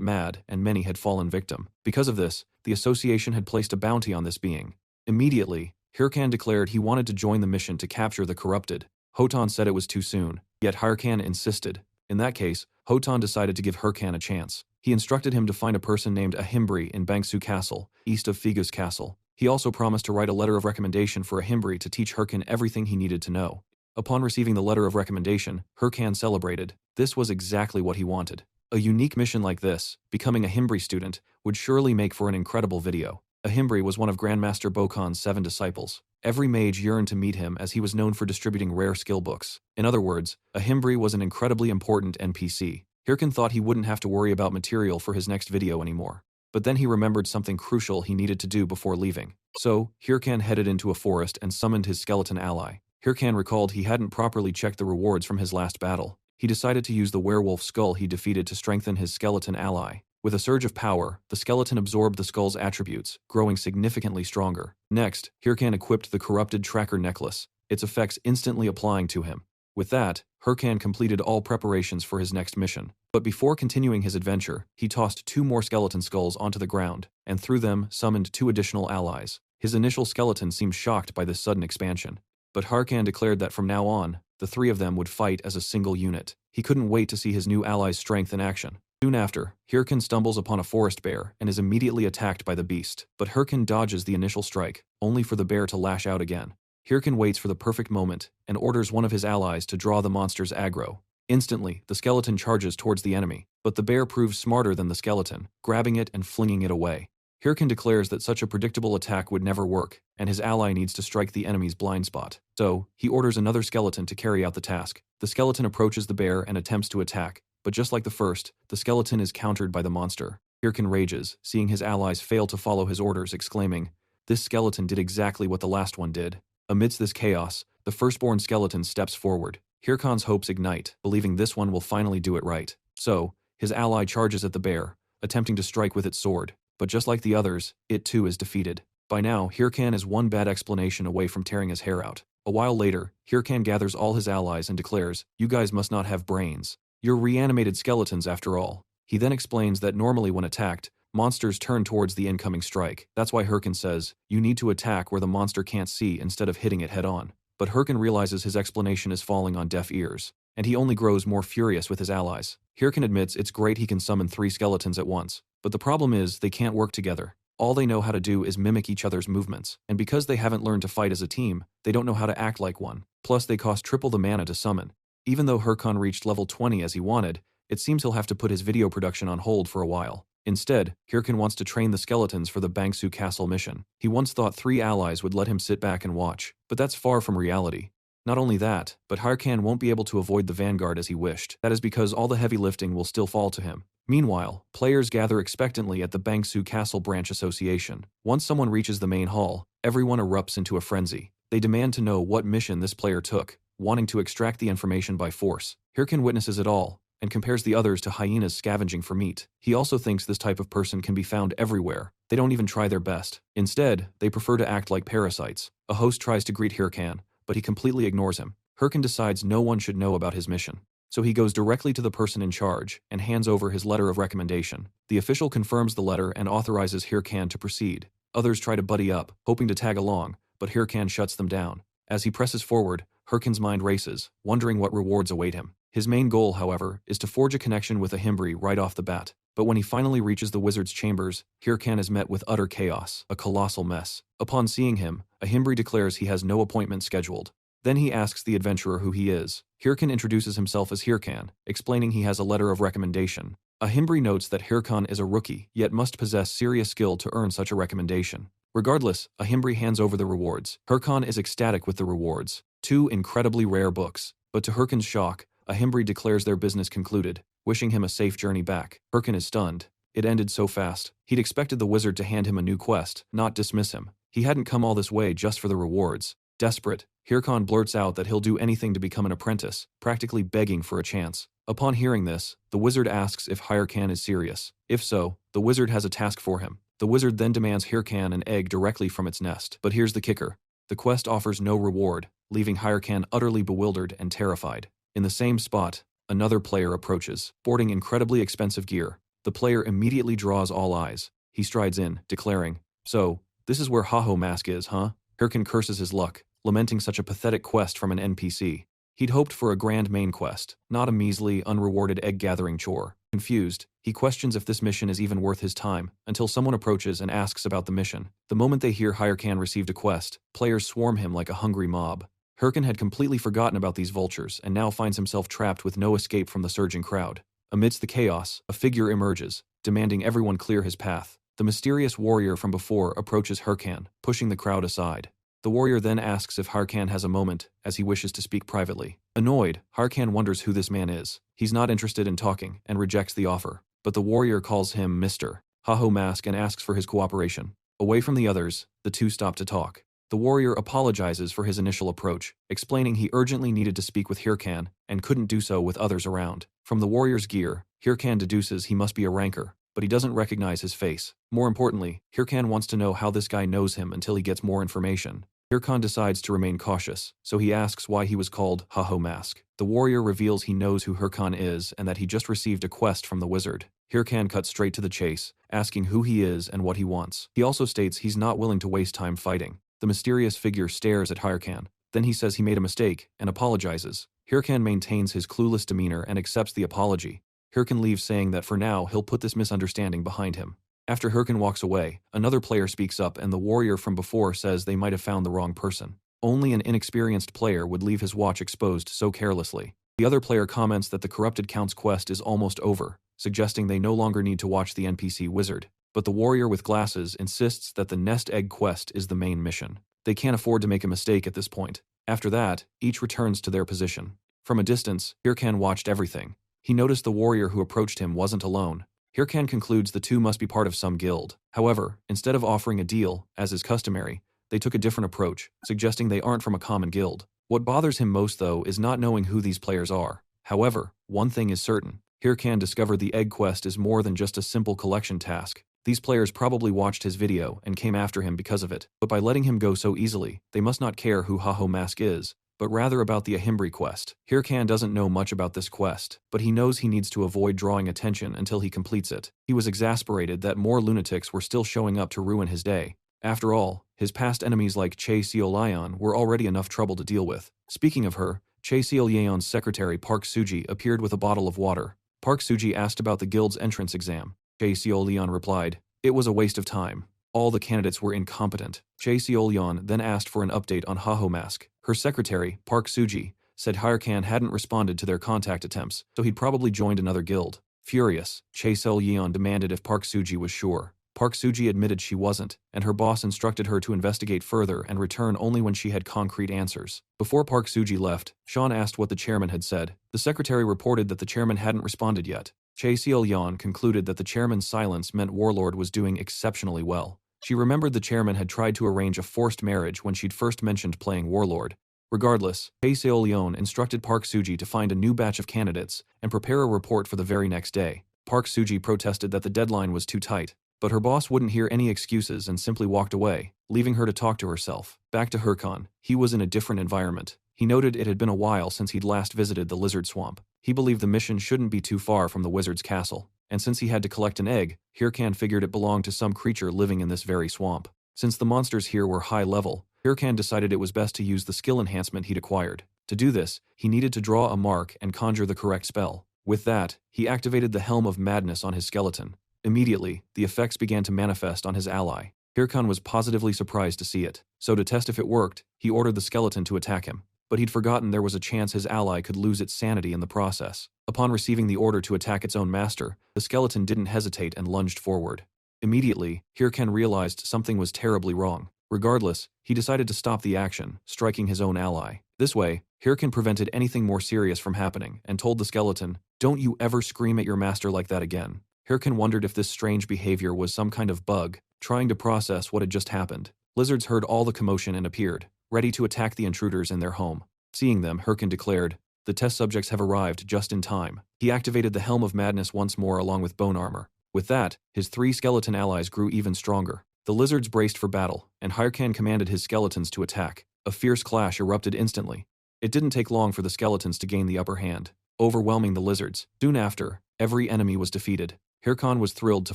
mad and many had fallen victim. Because of this, the association had placed a bounty on this being. Immediately, Hirkan declared he wanted to join the mission to capture the corrupted. Hotan said it was too soon, yet Hirkan insisted. In that case, Hotan decided to give Hirkan a chance. He instructed him to find a person named Ahimbri in Bangsu Castle, east of Figus Castle. He also promised to write a letter of recommendation for Ahimbri to teach Hirkan everything he needed to know. Upon receiving the letter of recommendation, Hirkan celebrated. This was exactly what he wanted. A unique mission like this, becoming a Ahimbri student, would surely make for an incredible video. Ahimbri was one of Grandmaster Bokan's 7 disciples. Every mage yearned to meet him as he was known for distributing rare skill books. In other words, Ahimbri was an incredibly important NPC. Hirkan thought he wouldn't have to worry about material for his next video anymore. But then he remembered something crucial he needed to do before leaving. So, Hirkan headed into a forest and summoned his skeleton ally. Hirkan recalled he hadn't properly checked the rewards from his last battle. He decided to use the werewolf skull he defeated to strengthen his skeleton ally. With a surge of power, the skeleton absorbed the skull's attributes, growing significantly stronger. Next, Hirkan equipped the corrupted tracker necklace, its effects instantly applying to him. With that, Hirkan completed all preparations for his next mission. But before continuing his adventure, he tossed 2 more skeleton skulls onto the ground, and through them summoned 2 additional allies. His initial skeleton seemed shocked by this sudden expansion. But Hirkan declared that from now on, the 3 of them would fight as a single unit. He couldn't wait to see his new ally's strength in action. Soon after, Hirkan stumbles upon a forest bear and is immediately attacked by the beast. But Hirkan dodges the initial strike, only for the bear to lash out again. Hirkan waits for the perfect moment and orders one of his allies to draw the monster's aggro. Instantly, the skeleton charges towards the enemy, but the bear proves smarter than the skeleton, grabbing it and flinging it away. Hirkan declares that such a predictable attack would never work, and his ally needs to strike the enemy's blind spot. So, he orders another skeleton to carry out the task. The skeleton approaches the bear and attempts to attack, but just like the first, the skeleton is countered by the monster. Hirkan rages, seeing his allies fail to follow his orders, exclaiming, "This skeleton did exactly what the last one did." Amidst this chaos, the firstborn skeleton steps forward. Hirkan's hopes ignite, believing this one will finally do it right. So, his ally charges at the bear, attempting to strike with its sword. But just like the others, it too is defeated. By now, Hirkan is one bad explanation away from tearing his hair out. A while later, Hirkan gathers all his allies and declares, "You guys must not have brains. You're reanimated skeletons after all." He then explains that normally when attacked, monsters turn towards the incoming strike. That's why Hirkan says, you need to attack where the monster can't see instead of hitting it head-on. But Hirkan realizes his explanation is falling on deaf ears, and he only grows more furious with his allies. Hirkan admits it's great he can summon 3 skeletons at once, but the problem is they can't work together. All they know how to do is mimic each other's movements, and because they haven't learned to fight as a team, they don't know how to act like one. Plus, they cost triple the mana to summon. Even though Hirkan reached level 20 as he wanted, it seems he'll have to put his video production on hold for a while. Instead, Hirkan wants to train the skeletons for the Bangsu Castle mission. He once thought 3 allies would let him sit back and watch, but that's far from reality. Not only that, but Hirkan won't be able to avoid the vanguard as he wished. That is because all the heavy lifting will still fall to him. Meanwhile, players gather expectantly at the Bangsu Castle Branch Association. Once someone reaches the main hall, everyone erupts into a frenzy. They demand to know what mission this player took, wanting to extract the information by force. Hirkan witnesses it all, and compares the others to hyenas scavenging for meat. He also thinks this type of person can be found everywhere. They don't even try their best. Instead, they prefer to act like parasites. A host tries to greet Hirkan, but he completely ignores him. Hirkan decides no one should know about his mission. So he goes directly to the person in charge and hands over his letter of recommendation. The official confirms the letter and authorizes Hirkan to proceed. Others try to buddy up, hoping to tag along, but Hirkan shuts them down. As he presses forward, Hirkan's mind races, wondering what rewards await him. His main goal, however, is to forge a connection with Ahimbri right off the bat. But when he finally reaches the wizard's chambers, Hirkan is met with utter chaos, a colossal mess. Upon seeing him, Ahimbri declares he has no appointment scheduled. Then he asks the adventurer who he is. Hirkan introduces himself as Hirkan, explaining he has a letter of recommendation. Ahimbri notes that Hirkan is a rookie, yet must possess serious skill to earn such a recommendation. Regardless, Ahimbri hands over the rewards. Hirkan is ecstatic with the rewards. 2 incredibly rare books. But to Hirkan's shock, Ahimbri declares their business concluded, wishing him a safe journey back. Hirkan is stunned. It ended so fast. He'd expected the wizard to hand him a new quest, not dismiss him. He hadn't come all this way just for the rewards. Desperate, Hirkan blurts out that he'll do anything to become an apprentice, practically begging for a chance. Upon hearing this, the wizard asks if Hirkan is serious. If so, the wizard has a task for him. The wizard then demands Hirkan an egg directly from its nest. But here's the kicker. The quest offers no reward, leaving Hirkan utterly bewildered and terrified. In the same spot, another player approaches, sporting incredibly expensive gear. The player immediately draws all eyes. He strides in, declaring, "So, this is where Haho Mask is, huh?" Hirkan curses his luck, lamenting such a pathetic quest from an NPC. He'd hoped for a grand main quest, not a measly, unrewarded egg-gathering chore. Confused, he questions if this mission is even worth his time, until someone approaches and asks about the mission. The moment they hear Hirkan received a quest, players swarm him like a hungry mob. Hirkan had completely forgotten about these vultures and now finds himself trapped with no escape from the surging crowd. Amidst the chaos, a figure emerges, demanding everyone clear his path. The mysterious warrior from before approaches Hirkan, pushing the crowd aside. The warrior then asks if Hirkan has a moment, as he wishes to speak privately. Annoyed, Hirkan wonders who this man is. He's not interested in talking, and rejects the offer. But the warrior calls him Mr. Haho Mask and asks for his cooperation. Away from the others, the two stop to talk. The warrior apologizes for his initial approach, explaining he urgently needed to speak with Hirkan, and couldn't do so with others around. From the warrior's gear, Hirkan deduces he must be a ranker, but he doesn't recognize his face. More importantly, Hirkan wants to know how this guy knows him until he gets more information. Hirkan decides to remain cautious, so he asks why he was called Haho Mask. The warrior reveals he knows who Hirkan is and that he just received a quest from the wizard. Hirkan cuts straight to the chase, asking who he is and what he wants. He also states he's not willing to waste time fighting. The mysterious figure stares at Hirkan. Then he says he made a mistake and apologizes. Hirkan maintains his clueless demeanor and accepts the apology. Hirkan leaves saying that for now he'll put this misunderstanding behind him. After Hirkan walks away, another player speaks up and the warrior from before says they might have found the wrong person. Only an inexperienced player would leave his watch exposed so carelessly. The other player comments that the Corrupted Count's quest is almost over, suggesting they no longer need to watch the NPC wizard. But the warrior with glasses insists that the Nest Egg quest is the main mission. They can't afford to make a mistake at this point. After that, each returns to their position. From a distance, Hirkan watched everything. He noticed the warrior who approached him wasn't alone. Hirkan concludes the two must be part of some guild. However, instead of offering a deal, as is customary, they took a different approach, suggesting they aren't from a common guild. What bothers him most, though, is not knowing who these players are. However, one thing is certain. Hirkan discovered the egg quest is more than just a simple collection task. These players probably watched his video and came after him because of it, but by letting him go so easily, they must not care who Haho Mask is, but rather about the Ahimbri quest. Hirkan doesn't know much about this quest, but he knows he needs to avoid drawing attention until he completes it. He was exasperated that more lunatics were still showing up to ruin his day. After all, his past enemies like Che Seol-Yeon were already enough trouble to deal with. Speaking of her, Che Seol-Yeon's secretary Park Suji appeared with a bottle of water. Park Suji asked about the guild's entrance exam. Che Seol-Yeon replied, "It was a waste of time. All the candidates were incompetent." Che Seol-Yeon then asked for an update on Haho Mask. Her secretary, Park Suji, said Hirkan hadn't responded to their contact attempts, so he'd probably joined another guild. Furious, Che Seol-Yeon demanded if Park Suji was sure. Park Suji admitted she wasn't, and her boss instructed her to investigate further and return only when she had concrete answers. Before Park Suji left, Sean asked what the chairman had said. The secretary reported that the chairman hadn't responded yet. Che Seol-Yeon concluded that the chairman's silence meant Warlord was doing exceptionally well. She remembered the chairman had tried to arrange a forced marriage when she'd first mentioned playing Warlord. Regardless, Che Seol-Yeon instructed Park Suji to find a new batch of candidates and prepare a report for the very next day. Park Suji protested that the deadline was too tight, but her boss wouldn't hear any excuses and simply walked away, leaving her to talk to herself. Back to Hirkan, he was in a different environment. He noted it had been a while since he'd last visited the lizard swamp. He believed the mission shouldn't be too far from the wizard's castle, and since he had to collect an egg, Hirkan figured it belonged to some creature living in this very swamp. Since the monsters here were high level, Hirkan decided it was best to use the skill enhancement he'd acquired. To do this, he needed to draw a mark and conjure the correct spell. With that, he activated the Helm of Madness on his skeleton. Immediately, the effects began to manifest on his ally. Hirkan was positively surprised to see it, so to test if it worked, he ordered the skeleton to attack him. But he'd forgotten there was a chance his ally could lose its sanity in the process. Upon receiving the order to attack its own master, the skeleton didn't hesitate and lunged forward. Immediately, Hirkan realized something was terribly wrong. Regardless, he decided to stop the action, striking his own ally. This way, Hirkan prevented anything more serious from happening and told the skeleton, "Don't you ever scream at your master like that again." Hirkan wondered if this strange behavior was some kind of bug, trying to process what had just happened. Lizards heard all the commotion and appeared, ready to attack the intruders in their home. Seeing them, Hirkan declared, "The test subjects have arrived just in time." He activated the Helm of Madness once more along with bone armor. With that, his 3 skeleton allies grew even stronger. The lizards braced for battle, and Hirkan commanded his skeletons to attack. A fierce clash erupted instantly. It didn't take long for the skeletons to gain the upper hand, overwhelming the lizards. Soon after, every enemy was defeated. Hirkan was thrilled to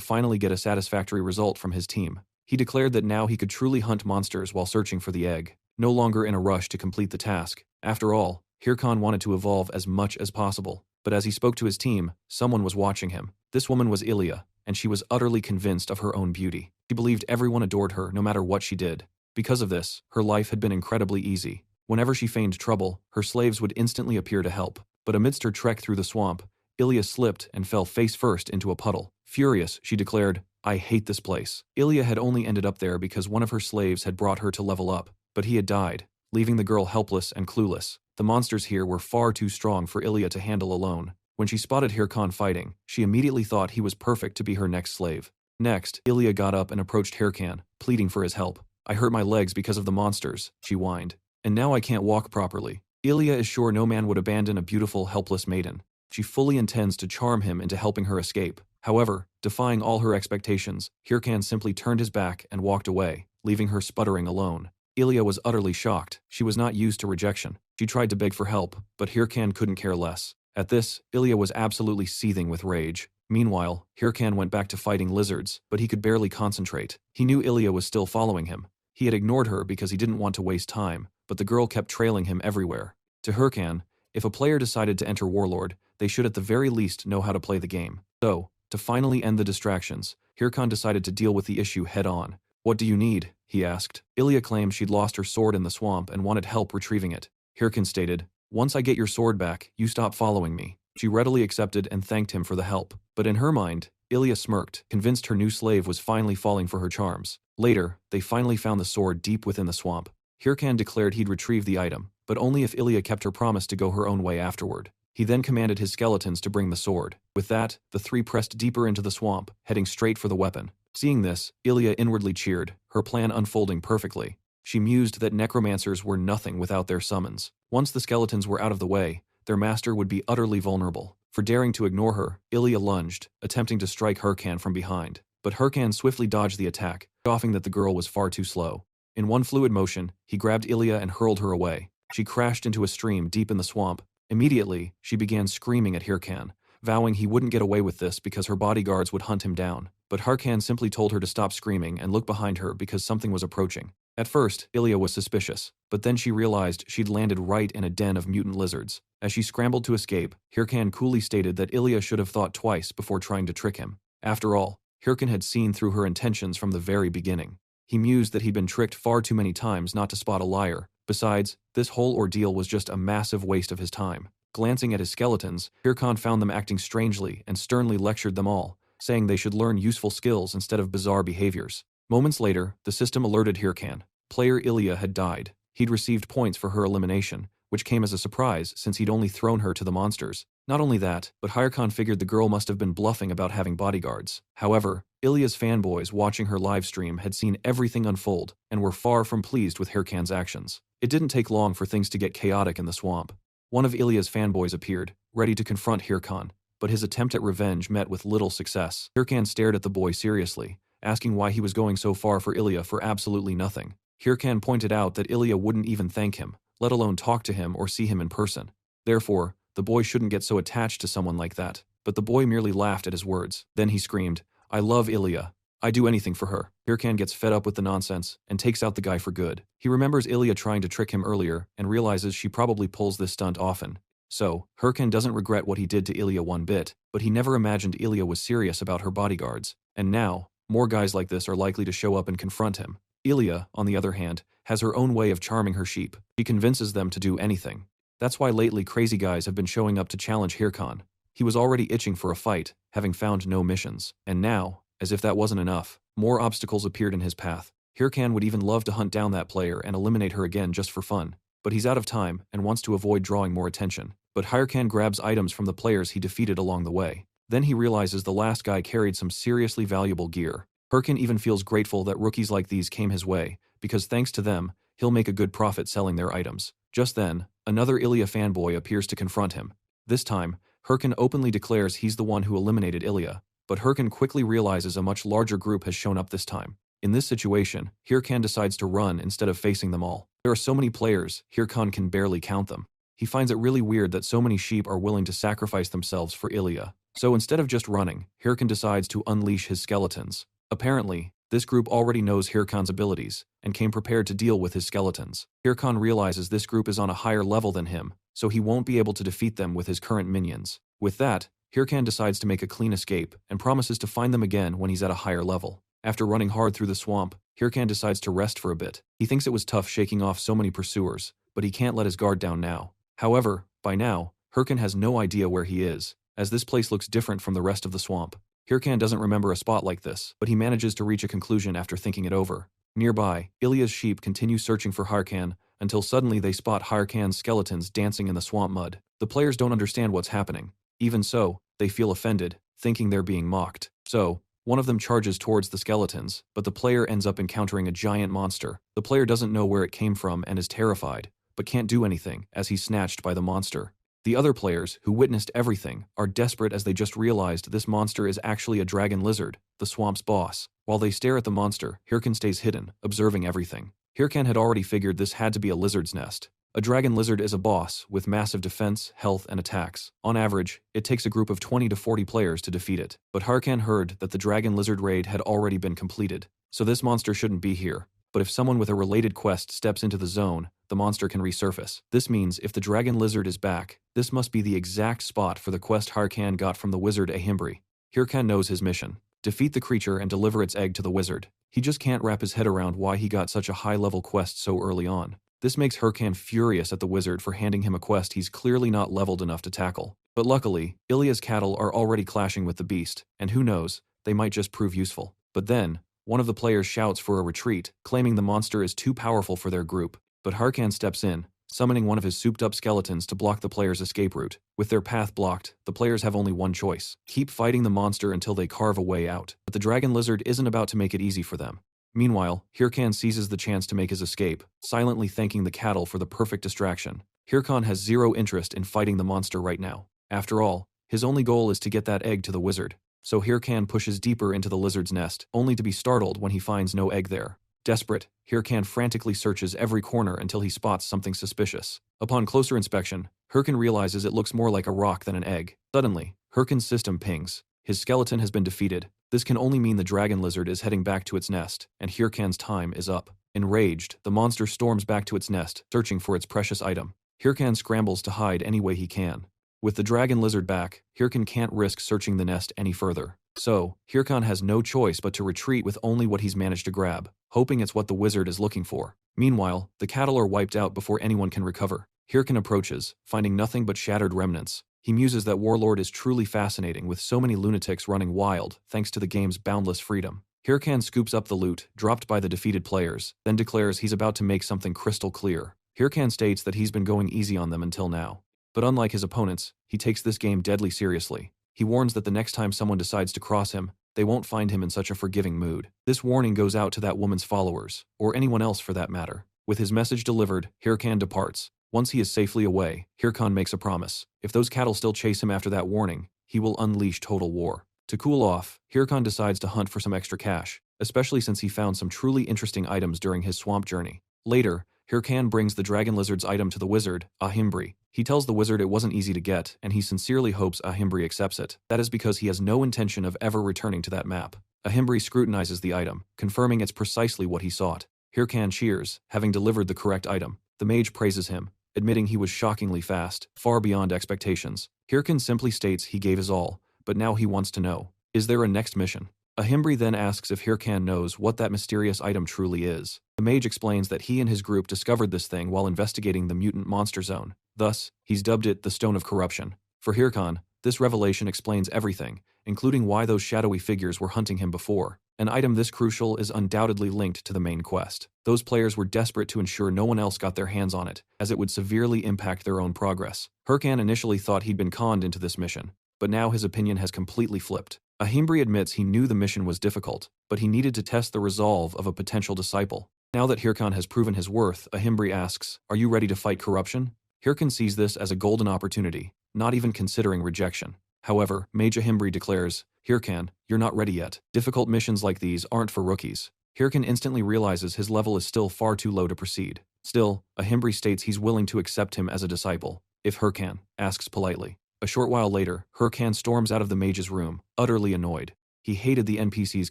finally get a satisfactory result from his team. He declared that now he could truly hunt monsters while searching for the egg, no longer in a rush to complete the task. After all, Hirkan wanted to evolve as much as possible. But as he spoke to his team, someone was watching him. This woman was Ilya, and she was utterly convinced of her own beauty. She believed everyone adored her no matter what she did. Because of this, her life had been incredibly easy. Whenever she feigned trouble, her slaves would instantly appear to help. But amidst her trek through the swamp, Ilya slipped and fell face first into a puddle. Furious, she declared, "I hate this place." Ilya had only ended up there because one of her slaves had brought her to level up, but he had died, leaving the girl helpless and clueless. The monsters here were far too strong for Ilya to handle alone. When she spotted Hirkan fighting, she immediately thought he was perfect to be her next slave. Next, Ilya got up and approached Hirkan, pleading for his help. "I hurt my legs because of the monsters," she whined. "And now I can't walk properly." Ilya is sure no man would abandon a beautiful, helpless maiden. She fully intends to charm him into helping her escape. However, defying all her expectations, Hirkan simply turned his back and walked away, leaving her sputtering alone. Ilya was utterly shocked. She was not used to rejection. She tried to beg for help, but Hirkan couldn't care less. At this, Ilya was absolutely seething with rage. Meanwhile, Hirkan went back to fighting lizards, but he could barely concentrate. He knew Ilya was still following him. He had ignored her because he didn't want to waste time, but the girl kept trailing him everywhere. To Hirkan, if a player decided to enter Warlord, they should at the very least know how to play the game. So, to finally end the distractions, Hirkan decided to deal with the issue head-on. "What do you need?" he asked. Ilya claimed she'd lost her sword in the swamp and wanted help retrieving it. Hirkan stated, "Once I get your sword back, you stop following me." She readily accepted and thanked him for the help. But in her mind, Ilya smirked, convinced her new slave was finally falling for her charms. Later, they finally found the sword deep within the swamp. Hirkan declared he'd retrieve the item, but only if Ilya kept her promise to go her own way afterward. He then commanded his skeletons to bring the sword. With that, the 3 pressed deeper into the swamp, heading straight for the weapon. Seeing this, Ilya inwardly cheered, her plan unfolding perfectly. She mused that necromancers were nothing without their summons. Once the skeletons were out of the way, their master would be utterly vulnerable. For daring to ignore her, Ilya lunged, attempting to strike Hirkan from behind. But Hirkan swiftly dodged the attack, scoffing that the girl was far too slow. In one fluid motion, he grabbed Ilya and hurled her away. She crashed into a stream deep in the swamp. Immediately, she began screaming at Hirkan, vowing he wouldn't get away with this because her bodyguards would hunt him down. But Hirkan simply told her to stop screaming and look behind her because something was approaching. At first, Ilya was suspicious, but then she realized she'd landed right in a den of mutant lizards. As she scrambled to escape, Hirkan coolly stated that Ilya should have thought twice before trying to trick him. After all, Hirkan had seen through her intentions from the very beginning. He mused that he'd been tricked far too many times not to spot a liar. Besides, this whole ordeal was just a massive waste of his time. Glancing at his skeletons, Hirkan found them acting strangely and sternly lectured them all, saying they should learn useful skills instead of bizarre behaviors. Moments later, the system alerted Hirkan. Player Ilya had died. He'd received points for her elimination, which came as a surprise since he'd only thrown her to the monsters. Not only that, but Hirkan figured the girl must have been bluffing about having bodyguards. However, Ilya's fanboys watching her livestream had seen everything unfold and were far from pleased with Hirkan's actions. It didn't take long for things to get chaotic in the swamp. One of Ilya's fanboys appeared, ready to confront Hirkan, but his attempt at revenge met with little success. Hirkan stared at the boy seriously, asking why he was going so far for Ilya for absolutely nothing. Hirkan pointed out that Ilya wouldn't even thank him, let alone talk to him or see him in person. Therefore, the boy shouldn't get so attached to someone like that. But the boy merely laughed at his words. Then he screamed, "I love Ilya. I'd do anything for her." Hirkan gets fed up with the nonsense and takes out the guy for good. He remembers Ilya trying to trick him earlier and realizes she probably pulls this stunt often. So, Hirkan doesn't regret what he did to Ilya one bit, but he never imagined Ilya was serious about her bodyguards. And now, more guys like this are likely to show up and confront him. Ilya, on the other hand, has her own way of charming her sheep. She convinces them to do anything. That's why lately crazy guys have been showing up to challenge Hirkan. He was already itching for a fight, having found no missions. And now, as if that wasn't enough, more obstacles appeared in his path. Hirkan would even love to hunt down that player and eliminate her again just for fun. But he's out of time and wants to avoid drawing more attention. But Hirkan grabs items from the players he defeated along the way. Then he realizes the last guy carried some seriously valuable gear. Hirkan even feels grateful that rookies like these came his way, because thanks to them, he'll make a good profit selling their items. Just then, another Ilya fanboy appears to confront him. This time, Hirkan openly declares he's the one who eliminated Ilya, but Hirkan quickly realizes a much larger group has shown up this time. In this situation, Hirkan decides to run instead of facing them all. There are so many players, Hirkan can barely count them. He finds it really weird that so many sheep are willing to sacrifice themselves for Ilya. So instead of just running, Hirkan decides to unleash his skeletons. Apparently, this group already knows Hirkan's abilities, and came prepared to deal with his skeletons. Hirkan realizes this group is on a higher level than him, so he won't be able to defeat them with his current minions. With that, Hirkan decides to make a clean escape, and promises to find them again when he's at a higher level. After running hard through the swamp, Hirkan decides to rest for a bit. He thinks it was tough shaking off so many pursuers, but he can't let his guard down now. However, by now, Hirkan has no idea where he is, as this place looks different from the rest of the swamp. Hirkan doesn't remember a spot like this, but he manages to reach a conclusion after thinking it over. Nearby, Ilya's sheep continue searching for Hirkan, until suddenly they spot Hirkan's skeletons dancing in the swamp mud. The players don't understand what's happening. Even so, they feel offended, thinking they're being mocked. So, one of them charges towards the skeletons, but the player ends up encountering a giant monster. The player doesn't know where it came from and is terrified, but can't do anything as he's snatched by the monster. The other players, who witnessed everything, are desperate as they just realized this monster is actually a dragon lizard, the swamp's boss. While they stare at the monster, Hirkan stays hidden, observing everything. Hirkan had already figured this had to be a lizard's nest. A dragon lizard is a boss, with massive defense, health, and attacks. On average, it takes a group of 20 to 40 players to defeat it. But Hirkan heard that the dragon lizard raid had already been completed, so this monster shouldn't be here. But if someone with a related quest steps into the zone, the monster can resurface. This means if the dragon lizard is back, this must be the exact spot for the quest Hirkan got from the wizard Ahimbri. Hirkan knows his mission: defeat the creature and deliver its egg to the wizard. He just can't wrap his head around why he got such a high-level quest so early on. This makes Hirkan furious at the wizard for handing him a quest he's clearly not leveled enough to tackle. But luckily, Ilya's cattle are already clashing with the beast, and who knows, they might just prove useful. But then, one of the players shouts for a retreat, claiming the monster is too powerful for their group. But Hirkan steps in, summoning one of his souped-up skeletons to block the player's escape route. With their path blocked, the players have only one choice: keep fighting the monster until they carve a way out. But the dragon lizard isn't about to make it easy for them. Meanwhile, Hirkan seizes the chance to make his escape, silently thanking the cattle for the perfect distraction. Hirkan has zero interest in fighting the monster right now. After all, his only goal is to get that egg to the wizard. So Hirkan pushes deeper into the lizard's nest, only to be startled when he finds no egg there. Desperate, Hirkan frantically searches every corner until he spots something suspicious. Upon closer inspection, Hirkan realizes it looks more like a rock than an egg. Suddenly, Hirkan's system pings. His skeleton has been defeated. This can only mean the dragon lizard is heading back to its nest, and Hirkan's time is up. Enraged, the monster storms back to its nest, searching for its precious item. Hirkan scrambles to hide any way he can. With the dragon lizard back, Hirkan can't risk searching the nest any further. So, Hirkan has no choice but to retreat with only what he's managed to grab, hoping it's what the wizard is looking for. Meanwhile, the cattle are wiped out before anyone can recover. Hirkan approaches, finding nothing but shattered remnants. He muses that Warlord is truly fascinating with so many lunatics running wild thanks to the game's boundless freedom. Hirkan scoops up the loot dropped by the defeated players, then declares he's about to make something crystal clear. Hirkan states that he's been going easy on them until now. But unlike his opponents, he takes this game deadly seriously. He warns that the next time someone decides to cross him, they won't find him in such a forgiving mood. This warning goes out to that woman's followers, or anyone else for that matter. With his message delivered, Hirkan departs. Once he is safely away, Hirkan makes a promise. If those cattle still chase him after that warning, he will unleash total war. To cool off, Hirkan decides to hunt for some extra cash, especially since he found some truly interesting items during his swamp journey. Later, Hirkan brings the dragon lizard's item to the wizard, Ahimbri. He tells the wizard it wasn't easy to get, and he sincerely hopes Ahimbri accepts it. That is because he has no intention of ever returning to that map. Ahimbri scrutinizes the item, confirming it's precisely what he sought. Hirkan cheers, having delivered the correct item. The mage praises him, admitting he was shockingly fast, far beyond expectations. Hirkan simply states he gave his all, but now he wants to know, is there a next mission? Ahimbri then asks if Hirkan knows what that mysterious item truly is. The mage explains that he and his group discovered this thing while investigating the mutant monster zone. Thus, he's dubbed it the Stone of Corruption. For Hirkan, this revelation explains everything, including why those shadowy figures were hunting him before. An item this crucial is undoubtedly linked to the main quest. Those players were desperate to ensure no one else got their hands on it, as it would severely impact their own progress. Hirkan initially thought he'd been conned into this mission, but now his opinion has completely flipped. Ahimbri admits he knew the mission was difficult, but he needed to test the resolve of a potential disciple. Now that Hirkan has proven his worth, Ahimbri asks, "Are you ready to fight corruption?" Hirkan sees this as a golden opportunity, not even considering rejection. However, Mage Ahimbri declares, "Hirkan, you're not ready yet. Difficult missions like these aren't for rookies." Hirkan instantly realizes his level is still far too low to proceed. Still, Ahimbri states he's willing to accept him as a disciple, if Hirkan asks politely. A short while later, Hirkan storms out of the mage's room, utterly annoyed. He hated the NPC's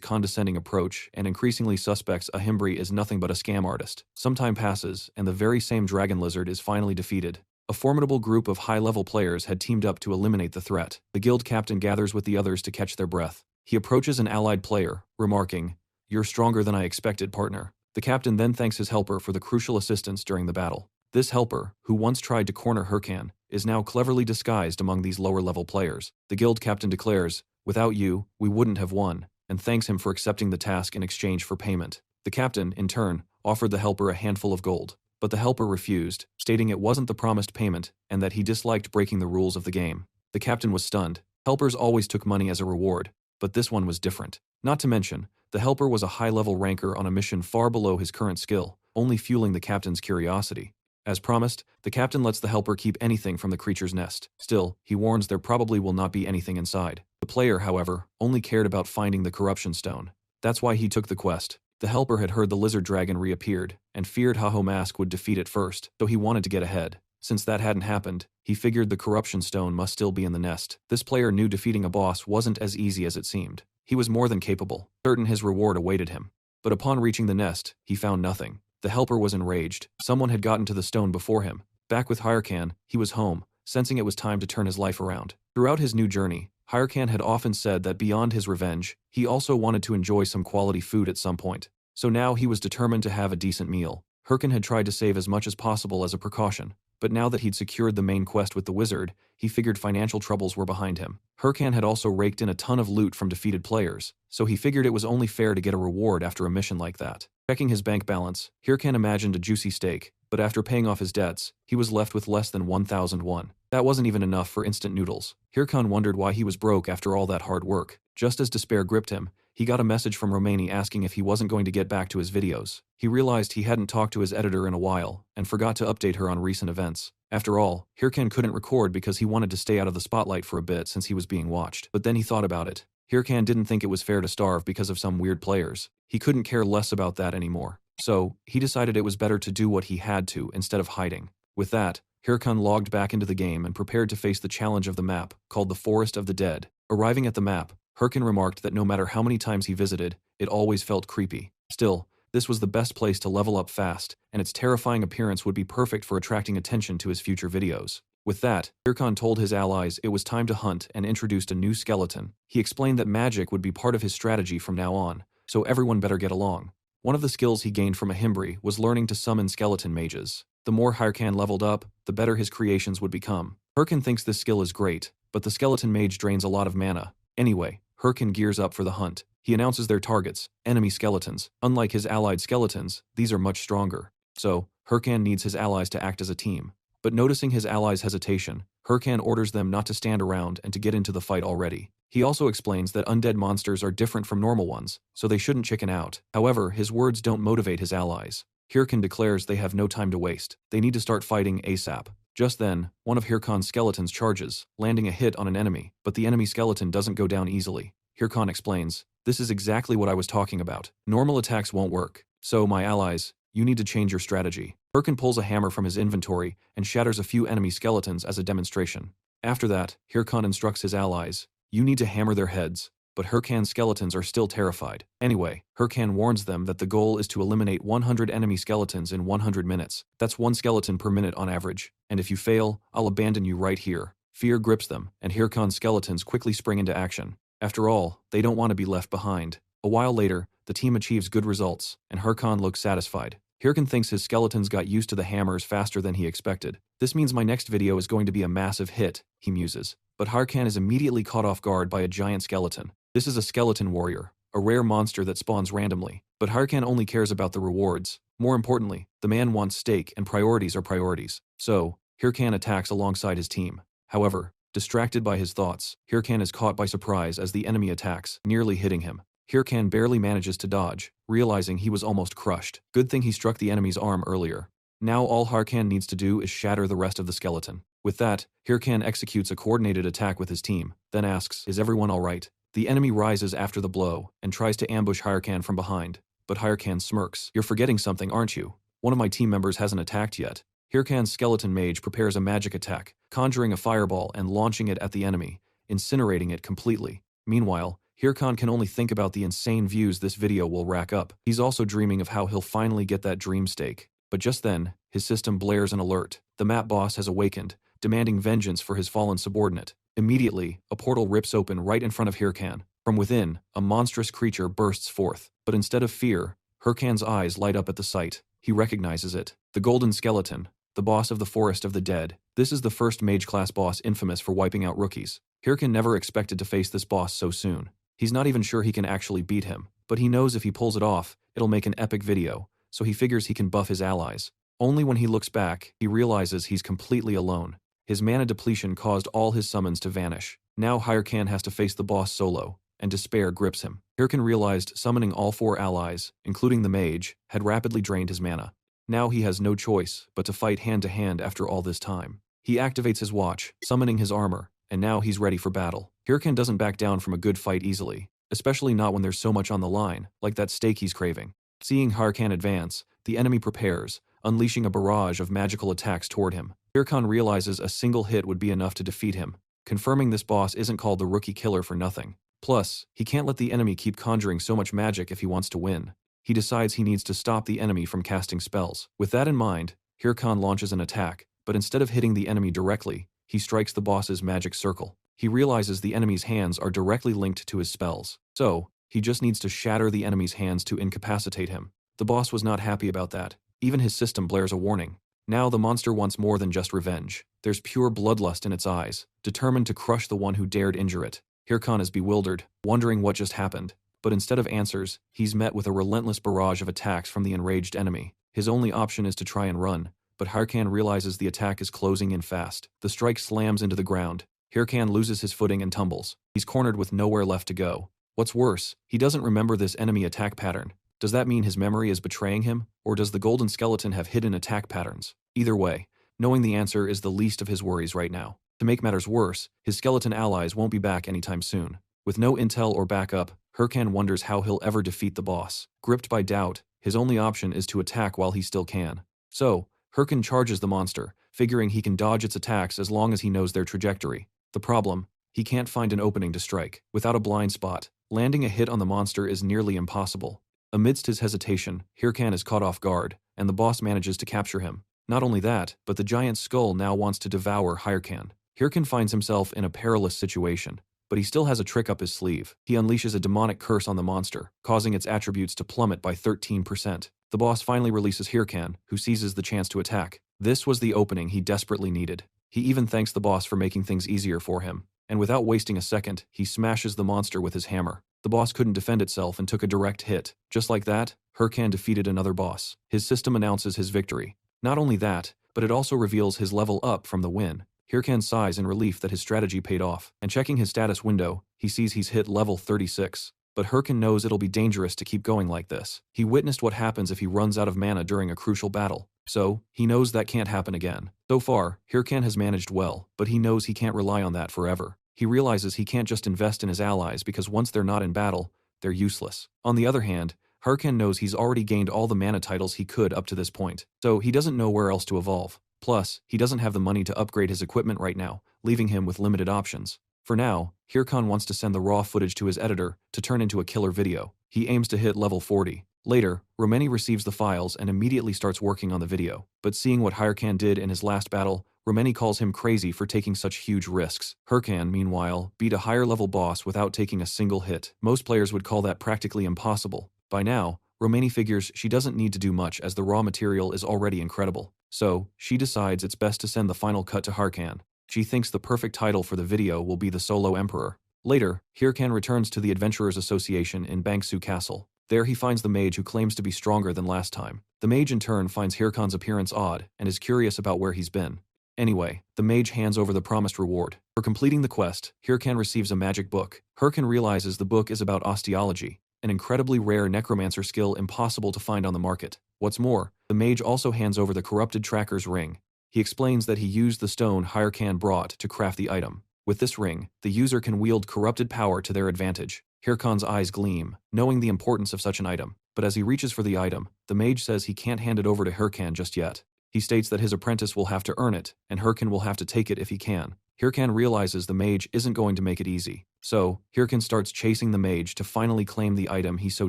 condescending approach and increasingly suspects Ahimbri is nothing but a scam artist. Some time passes, and the very same dragon lizard is finally defeated. A formidable group of high-level players had teamed up to eliminate the threat. The guild captain gathers with the others to catch their breath. He approaches an allied player, remarking, "You're stronger than I expected, partner." The captain then thanks his helper for the crucial assistance during the battle. This helper, who once tried to corner Hirkan, is now cleverly disguised among these lower-level players. The guild captain declares, "Without you, we wouldn't have won," and thanks him for accepting the task in exchange for payment. The captain, in turn, offered the helper a handful of gold, but the helper refused, stating it wasn't the promised payment and that he disliked breaking the rules of the game. The captain was stunned. Helpers always took money as a reward, but this one was different. Not to mention, the helper was a high-level ranker on a mission far below his current skill, only fueling the captain's curiosity. As promised, the captain lets the helper keep anything from the creature's nest. Still, he warns there probably will not be anything inside. The player, however, only cared about finding the corruption stone. That's why he took the quest. The helper had heard the lizard dragon reappeared, and feared Haho Mask would defeat it first, so he wanted to get ahead. Since that hadn't happened, he figured the corruption stone must still be in the nest. This player knew defeating a boss wasn't as easy as it seemed. He was more than capable, certain his reward awaited him. But upon reaching the nest, he found nothing. The helper was enraged. Someone had gotten to the stone before him. Back with Hirkan, he was home, sensing it was time to turn his life around. Throughout his new journey, Hirkan had often said that beyond his revenge, he also wanted to enjoy some quality food at some point. So now he was determined to have a decent meal. Hirkan had tried to save as much as possible as a precaution, but now that he'd secured the main quest with the wizard, he figured financial troubles were behind him. Hirkan had also raked in a ton of loot from defeated players, so he figured it was only fair to get a reward after a mission like that. Checking his bank balance, Hirkan imagined a juicy steak, but after paying off his debts, he was left with less than 1,001. That wasn't even enough for instant noodles. Hirkan wondered why he was broke after all that hard work. Just as despair gripped him, he got a message from Romani asking if he wasn't going to get back to his videos. He realized he hadn't talked to his editor in a while, and forgot to update her on recent events. After all, Hirkan couldn't record because he wanted to stay out of the spotlight for a bit since he was being watched. But then he thought about it. Hirkan didn't think it was fair to starve because of some weird players. He couldn't care less about that anymore. So, he decided it was better to do what he had to instead of hiding. With that, Hirkan logged back into the game and prepared to face the challenge of the map, called the Forest of the Dead. Arriving at the map, Hirkan remarked that no matter how many times he visited, it always felt creepy. Still, this was the best place to level up fast, and its terrifying appearance would be perfect for attracting attention to his future videos. With that, Hirkan told his allies it was time to hunt and introduced a new skeleton. He explained that magic would be part of his strategy from now on, so everyone better get along. One of the skills he gained from Ahimbri was learning to summon skeleton mages. The more Hirkan leveled up, the better his creations would become. Hirkan thinks this skill is great, but the skeleton mage drains a lot of mana. Anyway, Hirkan gears up for the hunt. He announces their targets, enemy skeletons. Unlike his allied skeletons, these are much stronger. So, Hirkan needs his allies to act as a team. But noticing his allies' hesitation, Hirkan orders them not to stand around and to get into the fight already. He also explains that undead monsters are different from normal ones, so they shouldn't chicken out. However, his words don't motivate his allies. Hirkan declares they have no time to waste. They need to start fighting ASAP. Just then, one of Hirkan's skeletons charges, landing a hit on an enemy, but the enemy skeleton doesn't go down easily. Hirkan explains, "This is exactly what I was talking about. Normal attacks won't work. So, my allies, you need to change your strategy." Hirkan pulls a hammer from his inventory and shatters a few enemy skeletons as a demonstration. After that, Hirkan instructs his allies, "You need to hammer their heads." But Hirkan's skeletons are still terrified. Anyway, Hirkan warns them that the goal is to eliminate 100 enemy skeletons in 100 minutes. That's 1 skeleton per minute on average. And if you fail, I'll abandon you right here. Fear grips them, and Hirkan's skeletons quickly spring into action. After all, they don't want to be left behind. A while later, the team achieves good results, and Hirkan looks satisfied. Hirkan thinks his skeletons got used to the hammers faster than he expected. "This means my next video is going to be a massive hit," he muses. But Hirkan is immediately caught off guard by a giant skeleton. This is a skeleton warrior, a rare monster that spawns randomly. But Hirkan only cares about the rewards. More importantly, the man wants steak and priorities are priorities. So, Hirkan attacks alongside his team. However, distracted by his thoughts, Hirkan is caught by surprise as the enemy attacks, nearly hitting him. Hirkan barely manages to dodge, realizing he was almost crushed. Good thing he struck the enemy's arm earlier. Now all Hirkan needs to do is shatter the rest of the skeleton. With that, Hirkan executes a coordinated attack with his team, then asks, "Is everyone alright?" The enemy rises after the blow, and tries to ambush Hirkan from behind, but Hirkan smirks. "You're forgetting something, aren't you? One of my team members hasn't attacked yet." Hirkan's skeleton mage prepares a magic attack, conjuring a fireball and launching it at the enemy, incinerating it completely. Meanwhile, Hirkan can only think about the insane views this video will rack up. He's also dreaming of how he'll finally get that dream steak. But just then, his system blares an alert. The map boss has awakened, demanding vengeance for his fallen subordinate. Immediately, a portal rips open right in front of Hirkan. From within, a monstrous creature bursts forth. But instead of fear, Hirkan's eyes light up at the sight. He recognizes it. The Golden Skeleton, the boss of the Forest of the Dead. This is the first mage-class boss infamous for wiping out rookies. Hirkan never expected to face this boss so soon. He's not even sure he can actually beat him, but he knows if he pulls it off, it'll make an epic video, so he figures he can buff his allies. Only when he looks back, he realizes he's completely alone. His mana depletion caused all his summons to vanish. Now Hirkan has to face the boss solo, and despair grips him. Hirkan realized summoning all 4 allies, including the mage, had rapidly drained his mana. Now he has no choice but to fight hand-to-hand after all this time. He activates his watch, summoning his armor, and now he's ready for battle. Hirkan doesn't back down from a good fight easily, especially not when there's so much on the line, like that steak he's craving. Seeing Hirkan advance, the enemy prepares, unleashing a barrage of magical attacks toward him. Hirkan realizes a single hit would be enough to defeat him, confirming this boss isn't called the Rookie Killer for nothing. Plus, he can't let the enemy keep conjuring so much magic if he wants to win. He decides he needs to stop the enemy from casting spells. With that in mind, Hirkan launches an attack, but instead of hitting the enemy directly, he strikes the boss's magic circle. He realizes the enemy's hands are directly linked to his spells, so he just needs to shatter the enemy's hands to incapacitate him. The boss was not happy about that. Even his system blares a warning. Now the monster wants more than just revenge. There's pure bloodlust in its eyes, determined to crush the one who dared injure it. Hirkan is bewildered, wondering what just happened, but instead of answers, he's met with a relentless barrage of attacks from the enraged enemy. His only option is to try and run, but Hirkan realizes the attack is closing in fast. The strike slams into the ground. Hirkan loses his footing and tumbles. He's cornered with nowhere left to go. What's worse, he doesn't remember this enemy attack pattern. Does that mean his memory is betraying him, or does the Golden Skeleton have hidden attack patterns? Either way, knowing the answer is the least of his worries right now. To make matters worse, his skeleton allies won't be back anytime soon. With no intel or backup, Hirkan wonders how he'll ever defeat the boss. Gripped by doubt, his only option is to attack while he still can. So, Hirkan charges the monster, figuring he can dodge its attacks as long as he knows their trajectory. The problem? He can't find an opening to strike. Without a blind spot, landing a hit on the monster is nearly impossible. Amidst his hesitation, Hirkan is caught off guard, and the boss manages to capture him. Not only that, but the giant skull now wants to devour Hirkan. Hirkan finds himself in a perilous situation, but he still has a trick up his sleeve. He unleashes a demonic curse on the monster, causing its attributes to plummet by 13%. The boss finally releases Hirkan, who seizes the chance to attack. This was the opening he desperately needed. He even thanks the boss for making things easier for him, and without wasting a second, he smashes the monster with his hammer. The boss couldn't defend itself and took a direct hit. Just like that, Hirkan defeated another boss. His system announces his victory. Not only that, but it also reveals his level up from the win. Hirkan sighs in relief that his strategy paid off, and checking his status window, he sees he's hit level 36. But Hirkan knows it'll be dangerous to keep going like this. He witnessed what happens if he runs out of mana during a crucial battle, so he knows that can't happen again. So far, Hirkan has managed well, but he knows he can't rely on that forever. He realizes he can't just invest in his allies because once they're not in battle, they're useless. On the other hand, Hirkan knows he's already gained all the mana titles he could up to this point, so he doesn't know where else to evolve. Plus, he doesn't have the money to upgrade his equipment right now, leaving him with limited options. For now, Hirkan wants to send the raw footage to his editor to turn into a killer video. He aims to hit level 40. Later, Romeni receives the files and immediately starts working on the video. But seeing what Hirkan did in his last battle, Romeni calls him crazy for taking such huge risks. Hirkan, meanwhile, beat a higher-level boss without taking a single hit. Most players would call that practically impossible. By now, Romeni figures she doesn't need to do much as the raw material is already incredible. So, she decides it's best to send the final cut to Hirkan. She thinks the perfect title for the video will be The Solo Emperor. Later, Hirkan returns to the Adventurers Association in Bangsu Castle. There he finds the mage who claims to be stronger than last time. The mage in turn finds Hirkan's appearance odd and is curious about where he's been. Anyway, the mage hands over the promised reward. For completing the quest, Hirkan receives a magic book. Hirkan realizes the book is about osteology, an incredibly rare necromancer skill impossible to find on the market. What's more, the mage also hands over the corrupted tracker's ring. He explains that he used the stone Hirkan brought to craft the item. With this ring, the user can wield corrupted power to their advantage. Hirkan's eyes gleam, knowing the importance of such an item. But as he reaches for the item, the mage says he can't hand it over to Hirkan just yet. He states that his apprentice will have to earn it, and Hirkan will have to take it if he can. Hirkan realizes the mage isn't going to make it easy. So, Hirkan starts chasing the mage to finally claim the item he so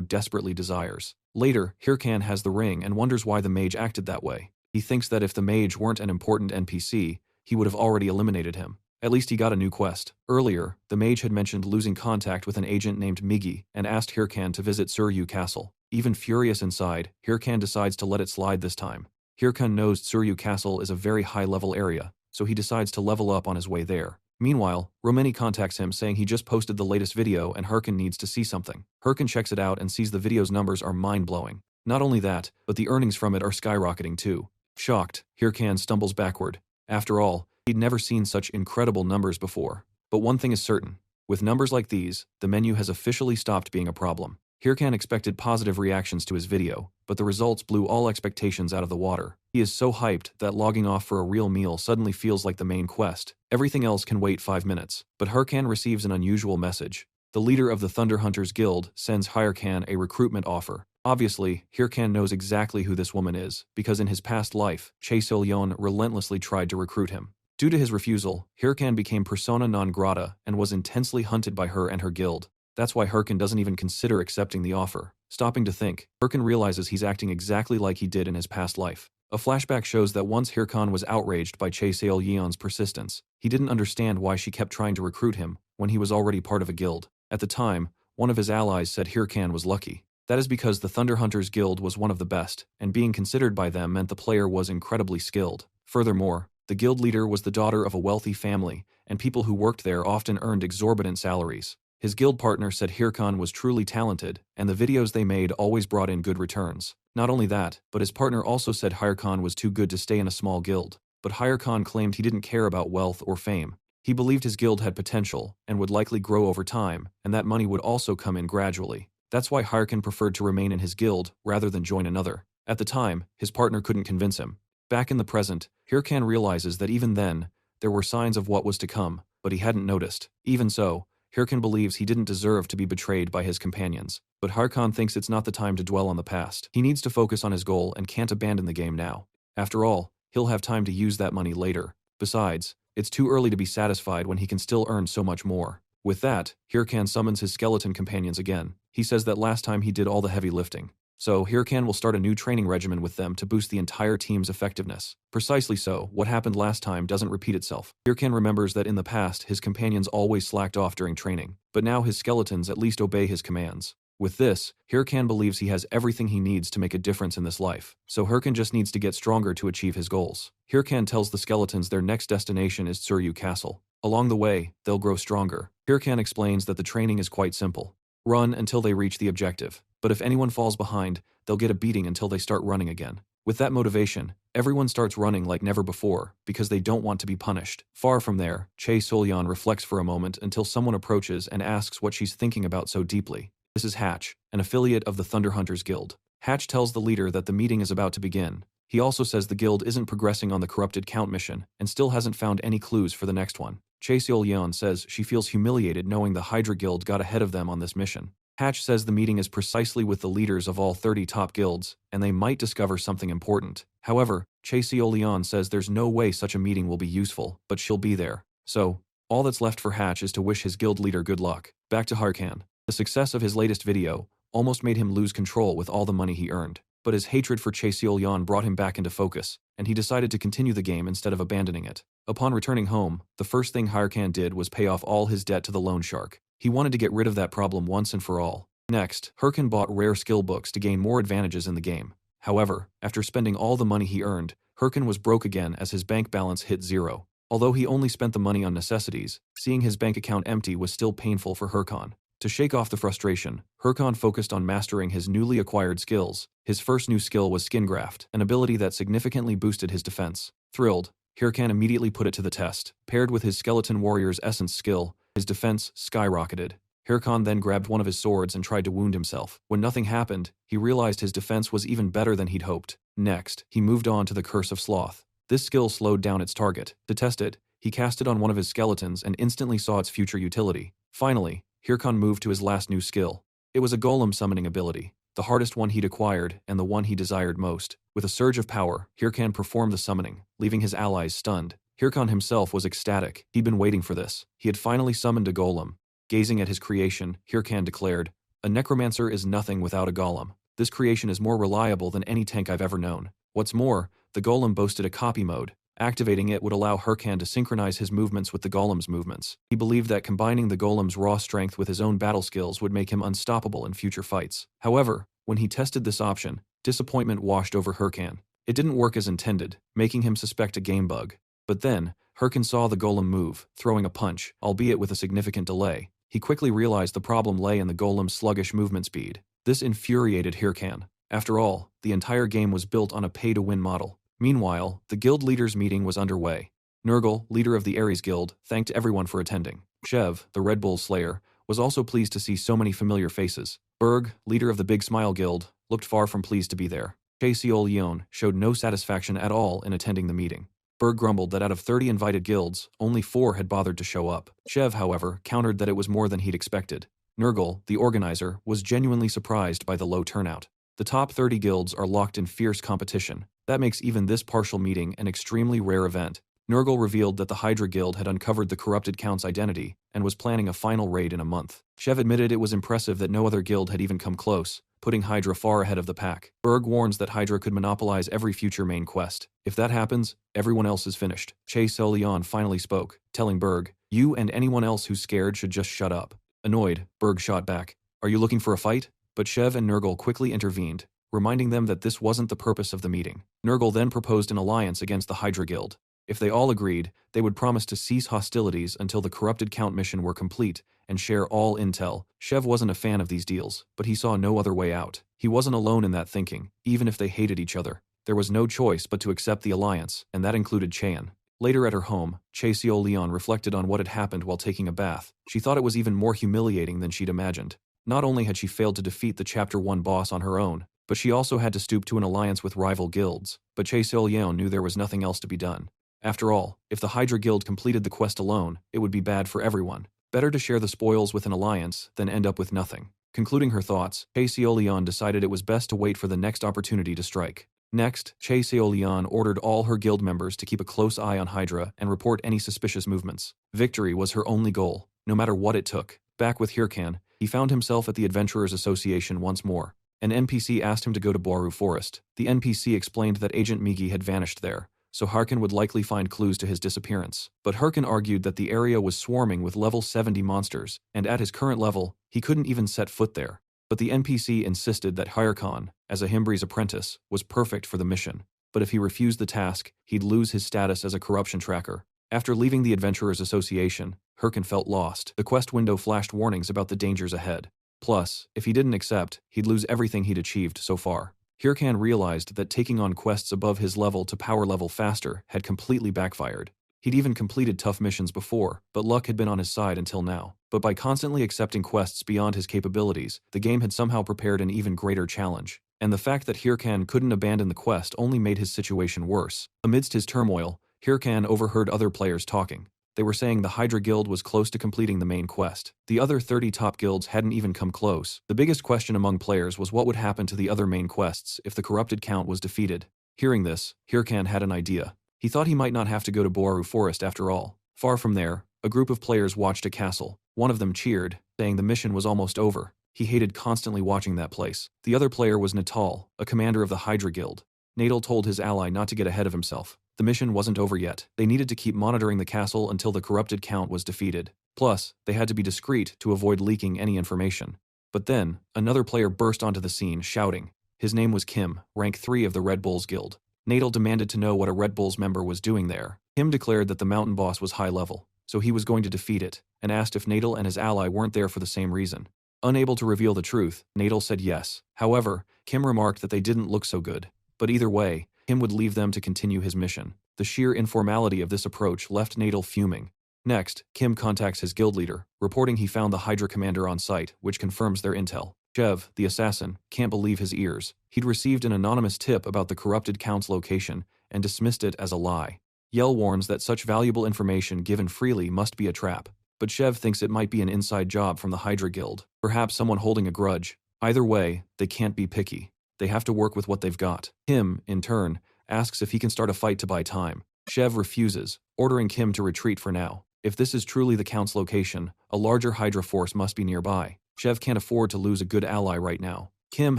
desperately desires. Later, Hirkan has the ring and wonders why the mage acted that way. He thinks that if the mage weren't an important NPC, he would have already eliminated him. At least he got a new quest. Earlier, the mage had mentioned losing contact with an agent named Migi and asked Hirkan to visit Suryu Castle. Even furious inside, Hirkan decides to let it slide this time. Hirkan knows Suryu Castle is a very high-level area, so he decides to level up on his way there. Meanwhile, Romeni contacts him saying he just posted the latest video and Hirkan needs to see something. Hirkan checks it out and sees the video's numbers are mind-blowing. Not only that, but the earnings from it are skyrocketing too. Shocked, Hirkan stumbles backward. After all, he'd never seen such incredible numbers before. But one thing is certain. With numbers like these, the menu has officially stopped being a problem. Hirkan expected positive reactions to his video, but the results blew all expectations out of the water. He is so hyped that logging off for a real meal suddenly feels like the main quest. Everything else can wait 5 minutes. But Hirkan receives an unusual message. The leader of the Thunder Hunters Guild sends Hirkan a recruitment offer. Obviously, Hirkan knows exactly who this woman is, because in his past life, Chae Sil-yeon relentlessly tried to recruit him. Due to his refusal, Hirkan became persona non grata and was intensely hunted by her and her guild. That's why Hirkan doesn't even consider accepting the offer. Stopping to think, Hirkan realizes he's acting exactly like he did in his past life. A flashback shows that once Hirkan was outraged by Chae Sil-yeon's persistence, he didn't understand why she kept trying to recruit him when he was already part of a guild. At the time, one of his allies said Hirkan was lucky. That is because the Thunder Hunters Guild was one of the best, and being considered by them meant the player was incredibly skilled. Furthermore, the guild leader was the daughter of a wealthy family, and people who worked there often earned exorbitant salaries. His guild partner said Hirkan was truly talented, and the videos they made always brought in good returns. Not only that, but his partner also said Hirkan was too good to stay in a small guild. But Hirkan claimed he didn't care about wealth or fame. He believed his guild had potential, and would likely grow over time, and that money would also come in gradually. That's why Hirkan preferred to remain in his guild, rather than join another. At the time, his partner couldn't convince him. Back in the present, Hirkan realizes that even then, there were signs of what was to come, but he hadn't noticed. Even so, Hirkan believes he didn't deserve to be betrayed by his companions. But Hirkan thinks it's not the time to dwell on the past. He needs to focus on his goal and can't abandon the game now. After all, he'll have time to use that money later. Besides, it's too early to be satisfied when he can still earn so much more. With that, Hirkan summons his skeleton companions again. He says that last time he did all the heavy lifting. So Hirkan will start a new training regimen with them to boost the entire team's effectiveness. Precisely so, what happened last time doesn't repeat itself. Hirkan remembers that in the past his companions always slacked off during training, but now his skeletons at least obey his commands. With this, Hirkan believes he has everything he needs to make a difference in this life, so Hirkan just needs to get stronger to achieve his goals. Hirkan tells the skeletons their next destination is Suryu Castle. Along the way, they'll grow stronger. Hirkan explains that the training is quite simple. Run until they reach the objective. But if anyone falls behind, they'll get a beating until they start running again. With that motivation, everyone starts running like never before, because they don't want to be punished. Far from there, Chae Sil-yeon reflects for a moment until someone approaches and asks what she's thinking about so deeply. This is Hatch, an affiliate of the Thunder Hunters Guild. Hatch tells the leader that the meeting is about to begin. He also says the guild isn't progressing on the corrupted count mission, and still hasn't found any clues for the next one. Chae Sil-yeon says she feels humiliated knowing the Hydra Guild got ahead of them on this mission. Hatch says the meeting is precisely with the leaders of all 30 top guilds, and they might discover something important. However, Chae Sil-yeon says there's no way such a meeting will be useful, but she'll be there. So, all that's left for Hatch is to wish his guild leader good luck. Back to Hirkan. The success of his latest video almost made him lose control with all the money he earned. But his hatred for Chae Sil-yeon brought him back into focus, and he decided to continue the game instead of abandoning it. Upon returning home, the first thing Hirkan did was pay off all his debt to the loan shark. He wanted to get rid of that problem once and for all. Next, Hirkan bought rare skill books to gain more advantages in the game. However, after spending all the money he earned, Hirkan was broke again as his bank balance hit zero. Although he only spent the money on necessities, seeing his bank account empty was still painful for Hirkan. To shake off the frustration, Hirkan focused on mastering his newly acquired skills. His first new skill was Skin Graft, an ability that significantly boosted his defense. Thrilled, Hirkan immediately put it to the test. Paired with his Skeleton Warrior's Essence skill, his defense skyrocketed. Hirkan then grabbed one of his swords and tried to wound himself. When nothing happened, he realized his defense was even better than he'd hoped. Next, he moved on to the Curse of Sloth. This skill slowed down its target. To test it, he cast it on one of his skeletons and instantly saw its future utility. Finally, Hirkan moved to his last new skill. It was a golem summoning ability, the hardest one he'd acquired and the one he desired most. With a surge of power, Hirkan performed the summoning, leaving his allies stunned. Hirkan himself was ecstatic. He'd been waiting for this. He had finally summoned a golem. Gazing at his creation, Hirkan declared, "A necromancer is nothing without a golem. This creation is more reliable than any tank I've ever known." What's more, the golem boasted a copy mode. Activating it would allow Hirkan to synchronize his movements with the golem's movements. He believed that combining the golem's raw strength with his own battle skills would make him unstoppable in future fights. However, when he tested this option, disappointment washed over Hirkan. It didn't work as intended, making him suspect a game bug. But then, Hirkan saw the golem move, throwing a punch, albeit with a significant delay. He quickly realized the problem lay in the golem's sluggish movement speed. This infuriated Hirkan. After all, the entire game was built on a pay-to-win model. Meanwhile, the guild leaders' meeting was underway. Nurgle, leader of the Ares Guild, thanked everyone for attending. Shev, the Red Bull Slayer, was also pleased to see so many familiar faces. Berg, leader of the Big Smile Guild, looked far from pleased to be there. Leon showed no satisfaction at all in attending the meeting. Berg grumbled that out of 30 invited guilds, only 4 had bothered to show up. Shev, however, countered that it was more than he'd expected. Nurgle, the organizer, was genuinely surprised by the low turnout. The top 30 guilds are locked in fierce competition. That makes even this partial meeting an extremely rare event. Nurgle revealed that the Hydra Guild had uncovered the corrupted Count's identity and was planning a final raid in a month. Shev admitted it was impressive that no other guild had even come close, putting Hydra far ahead of the pack. Berg warns that Hydra could monopolize every future main quest. If that happens, everyone else is finished. Leon finally spoke, telling Berg, "You and anyone else who's scared should just shut up." Annoyed, Berg shot back, "Are you looking for a fight?" But Shev and Nurgle quickly intervened, reminding them that this wasn't the purpose of the meeting. Nurgle then proposed an alliance against the Hydra Guild. If they all agreed, they would promise to cease hostilities until the corrupted Count mission were complete and share all intel. Shev wasn't a fan of these deals, but he saw no other way out. He wasn't alone in that thinking, even if they hated each other. There was no choice but to accept the alliance, and that included Cheon. Later at her home, Leon reflected on what had happened while taking a bath. She thought it was even more humiliating than she'd imagined. Not only had she failed to defeat the Chapter 1 boss on her own, but she also had to stoop to an alliance with rival guilds. But Leon knew there was nothing else to be done. After all, if the Hydra Guild completed the quest alone, it would be bad for everyone. Better to share the spoils with an alliance than end up with nothing. Concluding her thoughts, Leon decided it was best to wait for the next opportunity to strike. Next, Leon ordered all her guild members to keep a close eye on Hydra and report any suspicious movements. Victory was her only goal, no matter what it took. Back with Hirkan, he found himself at the Adventurers Association once more. An NPC asked him to go to Boaru Forest. The NPC explained that Agent Migi had vanished there, so Hirkan would likely find clues to his disappearance. But Hirkan argued that the area was swarming with level 70 monsters, and at his current level, he couldn't even set foot there. But the NPC insisted that Hirkan, as a Himbri's apprentice, was perfect for the mission. But if he refused the task, he'd lose his status as a corruption tracker. After leaving the Adventurers Association, Hirkan felt lost. The quest window flashed warnings about the dangers ahead. Plus, if he didn't accept, he'd lose everything he'd achieved so far. Hirkan realized that taking on quests above his level to power level faster had completely backfired. He'd even completed tough missions before, but luck had been on his side until now. But by constantly accepting quests beyond his capabilities, the game had somehow prepared an even greater challenge. And the fact that Hirkan couldn't abandon the quest only made his situation worse. Amidst his turmoil, Hirkan overheard other players talking. They were saying the Hydra Guild was close to completing the main quest. The other 30 top guilds hadn't even come close. The biggest question among players was what would happen to the other main quests if the corrupted Count was defeated. Hearing this, Hirkan had an idea. He thought he might not have to go to Boaru Forest after all. Far from there, a group of players watched a castle. One of them cheered, saying the mission was almost over. He hated constantly watching that place. The other player was Natal, a commander of the Hydra Guild. Natal told his ally not to get ahead of himself. The mission wasn't over yet. They needed to keep monitoring the castle until the corrupted Count was defeated. Plus, they had to be discreet to avoid leaking any information. But then, another player burst onto the scene, shouting. His name was Kim, rank 3 of the Red Bulls Guild. Natal demanded to know what a Red Bulls member was doing there. Kim declared that the mountain boss was high level, so he was going to defeat it, and asked if Natal and his ally weren't there for the same reason. Unable to reveal the truth, Natal said yes. However, Kim remarked that they didn't look so good. But either way, Kim would leave them to continue his mission. The sheer informality of this approach left Natal fuming. Next, Kim contacts his guild leader, reporting he found the Hydra commander on site, which confirms their intel. Chev, the assassin, can't believe his ears. He'd received an anonymous tip about the corrupted count's location and dismissed it as a lie. Yell warns that such valuable information given freely must be a trap, but Chev thinks it might be an inside job from the Hydra Guild, perhaps someone holding a grudge. Either way, they can't be picky. They have to work with what they've got. Kim, in turn, asks if he can start a fight to buy time. Chev refuses, ordering Kim to retreat for now. If this is truly the Count's location, a larger Hydra force must be nearby. Chev can't afford to lose a good ally right now. Kim,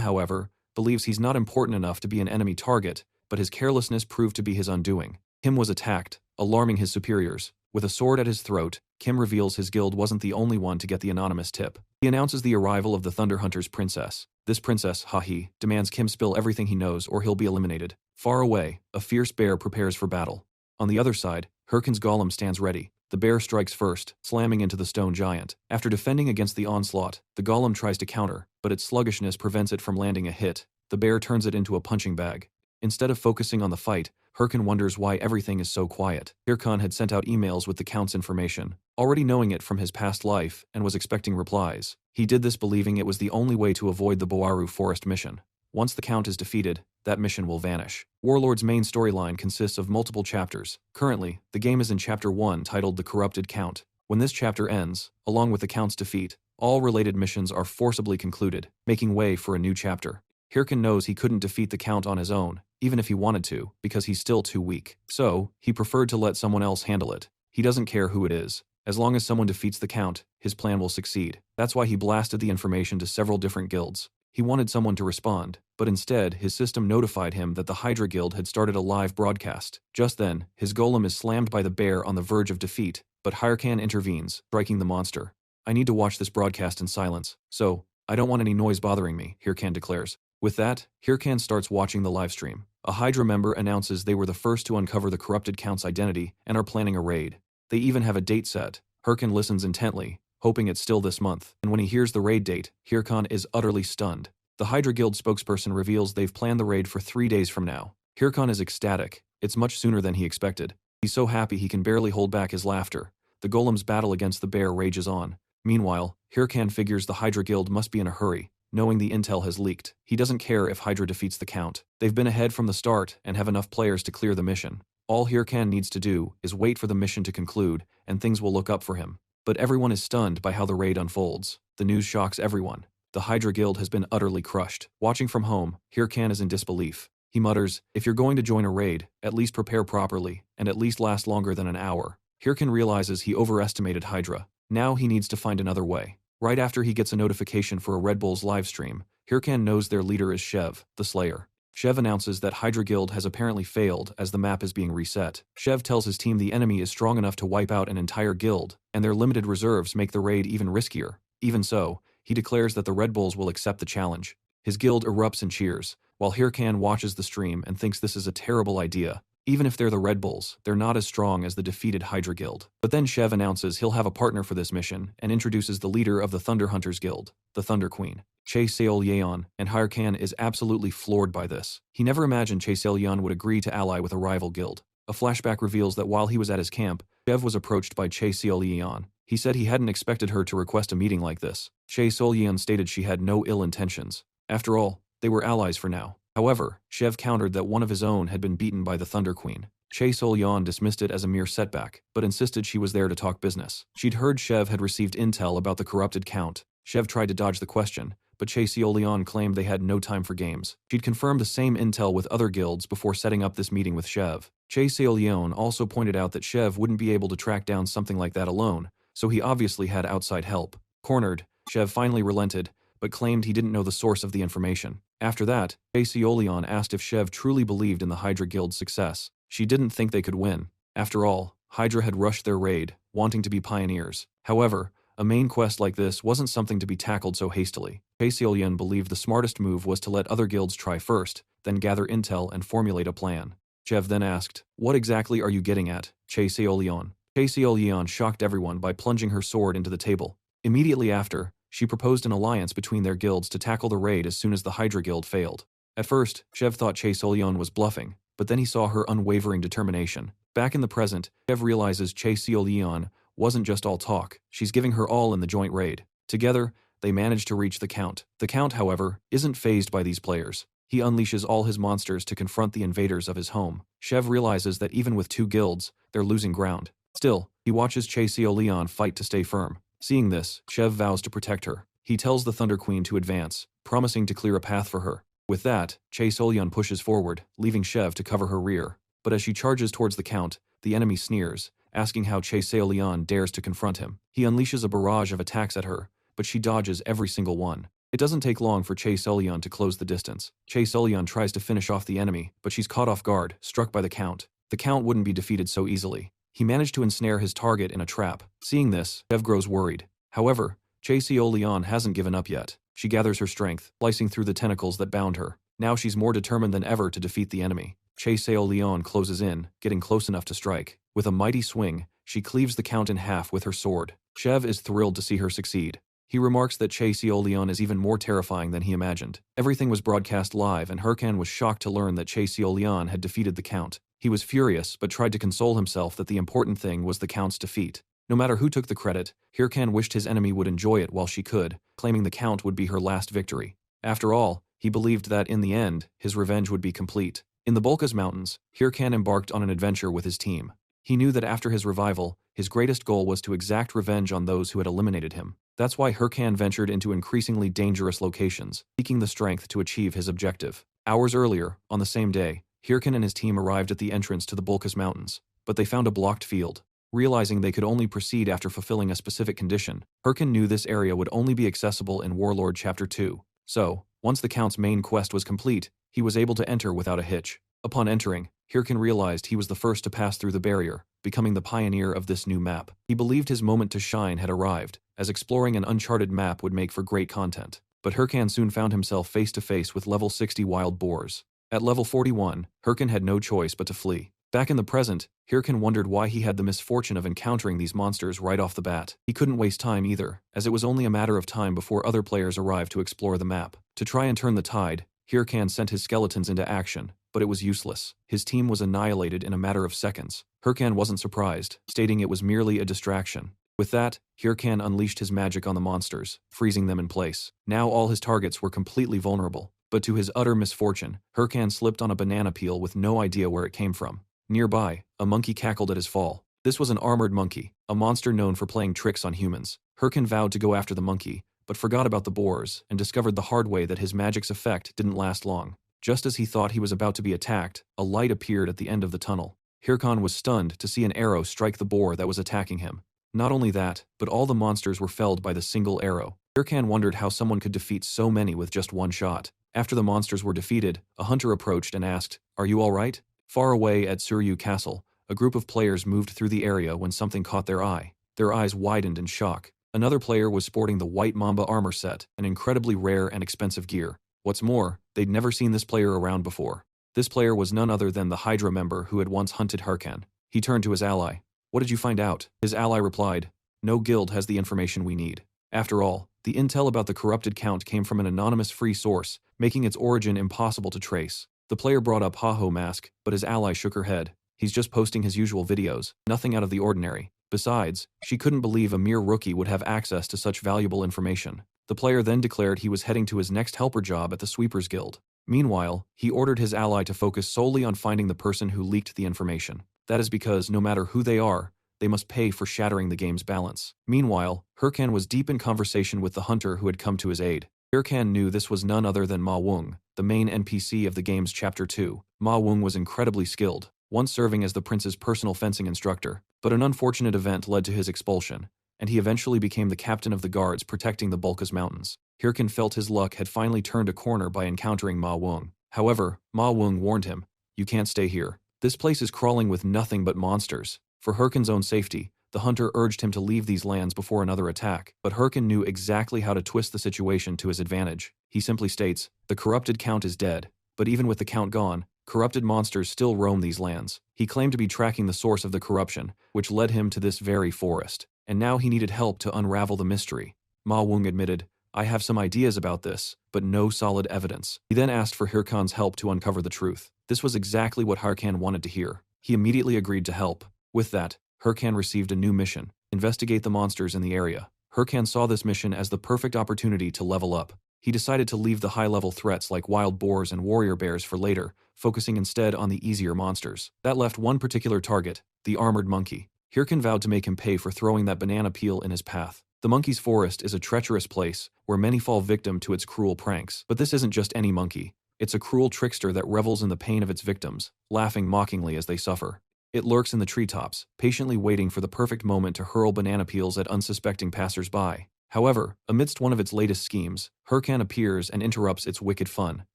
however, believes he's not important enough to be an enemy target, but his carelessness proved to be his undoing. Kim was attacked, alarming his superiors. With a sword at his throat, Kim reveals his guild wasn't the only one to get the anonymous tip. He announces the arrival of the Thunder Hunter's princess. This princess, Hahi, demands Kim spill everything he knows or he'll be eliminated. Far away, a fierce bear prepares for battle. On the other side, Hyrkan's golem stands ready. The bear strikes first, slamming into the stone giant. After defending against the onslaught, the golem tries to counter, but its sluggishness prevents it from landing a hit. The bear turns it into a punching bag. Instead of focusing on the fight, Hyrkan wonders why everything is so quiet. Hyrkan had sent out emails with the Count's information, already knowing it from his past life, and was expecting replies. He did this believing it was the only way to avoid the Boaru Forest mission. Once the Count is defeated, that mission will vanish. Warlord's main storyline consists of multiple chapters. Currently, the game is in Chapter 1 titled The Corrupted Count. When this chapter ends, along with the Count's defeat, all related missions are forcibly concluded, making way for a new chapter. Hyrkan knows he couldn't defeat the Count on his own, even if he wanted to, because he's still too weak. So, he preferred to let someone else handle it. He doesn't care who it is. As long as someone defeats the Count, his plan will succeed. That's why he blasted the information to several different guilds. He wanted someone to respond, but instead, his system notified him that the Hydra Guild had started a live broadcast. Just then, his golem is slammed by the bear on the verge of defeat, but Hyrkan intervenes, striking the monster. I need to watch this broadcast in silence, so I don't want any noise bothering me, Hyrkan declares. With that, Hyrkan starts watching the livestream. A Hydra member announces they were the first to uncover the corrupted Count's identity and are planning a raid. They even have a date set. Hyrkan listens intently, hoping it's still this month. And when he hears the raid date, Hyrkan is utterly stunned. The Hydra Guild spokesperson reveals they've planned the raid for 3 days from now. Hyrkan is ecstatic. It's much sooner than he expected. He's so happy he can barely hold back his laughter. The golem's battle against the bear rages on. Meanwhile, Hyrkan figures the Hydra Guild must be in a hurry, knowing the intel has leaked. He doesn't care if Hydra defeats the Count. They've been ahead from the start and have enough players to clear the mission. All Hyrkan needs to do is wait for the mission to conclude, and things will look up for him. But everyone is stunned by how the raid unfolds. The news shocks everyone. The Hydra Guild has been utterly crushed. Watching from home, Hyrkan is in disbelief. He mutters, if you're going to join a raid, at least prepare properly, and at least last longer than an hour. Hyrkan realizes he overestimated Hydra. Now he needs to find another way. Right after he gets a notification for a Red Bull's livestream, Hyrkan knows their leader is Shev, the Slayer. Shev announces that Hydra Guild has apparently failed as the map is being reset. Shev tells his team the enemy is strong enough to wipe out an entire guild, and their limited reserves make the raid even riskier. Even so, he declares that the Red Bulls will accept the challenge. His guild erupts in cheers, while Hyrkan watches the stream and thinks this is a terrible idea. Even if they're the Red Bulls, they're not as strong as the defeated Hydra Guild. But then Shev announces he'll have a partner for this mission and introduces the leader of the Thunder Hunters Guild, the Thunder Queen. Che Seol-yeon, and Hyrkan is absolutely floored by this. He never imagined Che Seol-yeon would agree to ally with a rival guild. A flashback reveals that while he was at his camp, Shev was approached by Che Seol-yeon. He said he hadn't expected her to request a meeting like this. Che Seol-yeon stated she had no ill intentions. After all, they were allies for now. However, Shev countered that one of his own had been beaten by the Thunder Queen. Che Seol-yeon dismissed it as a mere setback, but insisted she was there to talk business. She'd heard Shev had received intel about the corrupted Count. Shev tried to dodge the question, but Che Seol-yeon claimed they had no time for games. She'd confirmed the same intel with other guilds before setting up this meeting with Shev. Che Seol-yeon also pointed out that Shev wouldn't be able to track down something like that alone, so he obviously had outside help. Cornered, Shev finally relented, but claimed he didn't know the source of the information. After that, Che Seol-yeon asked if Shev truly believed in the Hydra Guild's success. She didn't think they could win. After all, Hydra had rushed their raid, wanting to be pioneers. However, a main quest like this wasn't something to be tackled so hastily. Che Seol-yeon believed the smartest move was to let other guilds try first, then gather intel and formulate a plan. Shev then asked, "What exactly are you getting at, Che Seol-yeon?" Che Seol-yeon shocked everyone by plunging her sword into the table. Immediately after, she proposed an alliance between their guilds to tackle the raid as soon as the Hydra Guild failed. At first, Shev thought Che Seol-yeon was bluffing, but then he saw her unwavering determination. Back in the present, Shev realizes Che Seol-yeon wasn't just all talk. She's giving her all in the joint raid. Together, they manage to reach the Count. The Count, however, isn't fazed by these players. He unleashes all his monsters to confront the invaders of his home. Chev realizes that even with 2 guilds, they're losing ground. Still, he watches Leon fight to stay firm. Seeing this, Chev vows to protect her. He tells the Thunder Queen to advance, promising to clear a path for her. With that, Leon pushes forward, leaving Chev to cover her rear. But as she charges towards the Count, the enemy sneers, asking how Leon dares to confront him. He unleashes a barrage of attacks at her, but she dodges every single one. It doesn't take long for Leon to close the distance. Leon tries to finish off the enemy, but she's caught off guard, struck by the Count. The Count wouldn't be defeated so easily. He managed to ensnare his target in a trap. Seeing this, Chev grows worried. However, Leon hasn't given up yet. She gathers her strength, slicing through the tentacles that bound her. Now she's more determined than ever to defeat the enemy. Leon closes in, getting close enough to strike. With a mighty swing, she cleaves the Count in half with her sword. Chev is thrilled to see her succeed. He remarks that Leon is even more terrifying than he imagined. Everything was broadcast live, and Hyrcan was shocked to learn that Leon had defeated the Count. He was furious, but tried to console himself that the important thing was the Count's defeat. No matter who took the credit, Hyrcan wished his enemy would enjoy it while she could, claiming the Count would be her last victory. After all, he believed that, in the end, his revenge would be complete. In the Bolkas Mountains, Hyrcan embarked on an adventure with his team. He knew that after his revival, his greatest goal was to exact revenge on those who had eliminated him. That's why Hyrcan ventured into increasingly dangerous locations, seeking the strength to achieve his objective. Hours earlier, on the same day, Hyrcan and his team arrived at the entrance to the Bolkas Mountains, but they found a blocked field. Realizing they could only proceed after fulfilling a specific condition, Hyrcan knew this area would only be accessible in Warlord Chapter 2. So, once the Count's main quest was complete, he was able to enter without a hitch. Upon entering, Hyrcan realized he was the first to pass through the barrier, becoming the pioneer of this new map. He believed his moment to shine had arrived, as exploring an uncharted map would make for great content. But Hyrcan soon found himself face to face with level 60 wild boars. At level 41, Hyrcan had no choice but to flee. Back in the present, Hyrcan wondered why he had the misfortune of encountering these monsters right off the bat. He couldn't waste time either, as it was only a matter of time before other players arrived to explore the map. To try and turn the tide, Hyrcan sent his skeletons into action, but it was useless. His team was annihilated in a matter of seconds. Hyrcan wasn't surprised, stating it was merely a distraction. With that, Hyrcan unleashed his magic on the monsters, freezing them in place. Now all his targets were completely vulnerable, but to his utter misfortune, Hyrcan slipped on a banana peel with no idea where it came from. Nearby, a monkey cackled at his fall. This was an armored monkey, a monster known for playing tricks on humans. Hyrcan vowed to go after the monkey, but forgot about the boars and discovered the hard way that his magic's effect didn't last long. Just as he thought he was about to be attacked, a light appeared at the end of the tunnel. Hyrcan was stunned to see an arrow strike the boar that was attacking him. Not only that, but all the monsters were felled by the single arrow. Hyrcan wondered how someone could defeat so many with just one shot. After the monsters were defeated, a hunter approached and asked, "Are you all right?" Far away at Suryu Castle, a group of players moved through the area when something caught their eye. Their eyes widened in shock. Another player was sporting the White Mamba armor set, an incredibly rare and expensive gear. What's more, they'd never seen this player around before. This player was none other than the Hydra member who had once hunted Hyrcan. He turned to his ally. "What did you find out?" His ally replied, "No guild has the information we need." After all, the intel about the corrupted Count came from an anonymous free source, making its origin impossible to trace. The player brought up Haho Mask, but his ally shook her head. He's just posting his usual videos, nothing out of the ordinary. Besides, she couldn't believe a mere rookie would have access to such valuable information. The player then declared he was heading to his next helper job at the Sweepers Guild. Meanwhile, he ordered his ally to focus solely on finding the person who leaked the information. That is because, no matter who they are, they must pay for shattering the game's balance. Meanwhile, Hyrcan was deep in conversation with the hunter who had come to his aid. Hyrcan knew this was none other than Ma Wung, the main NPC of the game's Chapter 2. Ma Wung was incredibly skilled, once serving as the prince's personal fencing instructor, but an unfortunate event led to his expulsion, and he eventually became the captain of the guards protecting the Bolkas Mountains. Hyrcan felt his luck had finally turned a corner by encountering Ma Wung. However, Ma Wung warned him, "You can't stay here. This place is crawling with nothing but monsters." For Hyrcan's own safety, the hunter urged him to leave these lands before another attack, but Hyrcan knew exactly how to twist the situation to his advantage. He simply states, "The corrupted Count is dead, but even with the Count gone, corrupted monsters still roam these lands." He claimed to be tracking the source of the corruption, which led him to this very forest, and now he needed help to unravel the mystery. Ma Wung admitted, "I have some ideas about this, but no solid evidence." He then asked for Hyrcan's help to uncover the truth. This was exactly what Hyrcan wanted to hear. He immediately agreed to help. With that, Hyrcan received a new mission. investigate the monsters in the area. Hurkan saw this mission as the perfect opportunity to level up. He decided to leave the high-level threats like wild boars and warrior bears for later, focusing instead on the easier monsters. That left one particular target, the armored monkey. Hyrcan vowed to make him pay for throwing that banana peel in his path. The monkey's forest is a treacherous place, where many fall victim to its cruel pranks. But this isn't just any monkey. It's a cruel trickster that revels in the pain of its victims, laughing mockingly as they suffer. It lurks in the treetops, patiently waiting for the perfect moment to hurl banana peels at unsuspecting passers-by. However, amidst one of its latest schemes, Hyrcan appears and interrupts its wicked fun.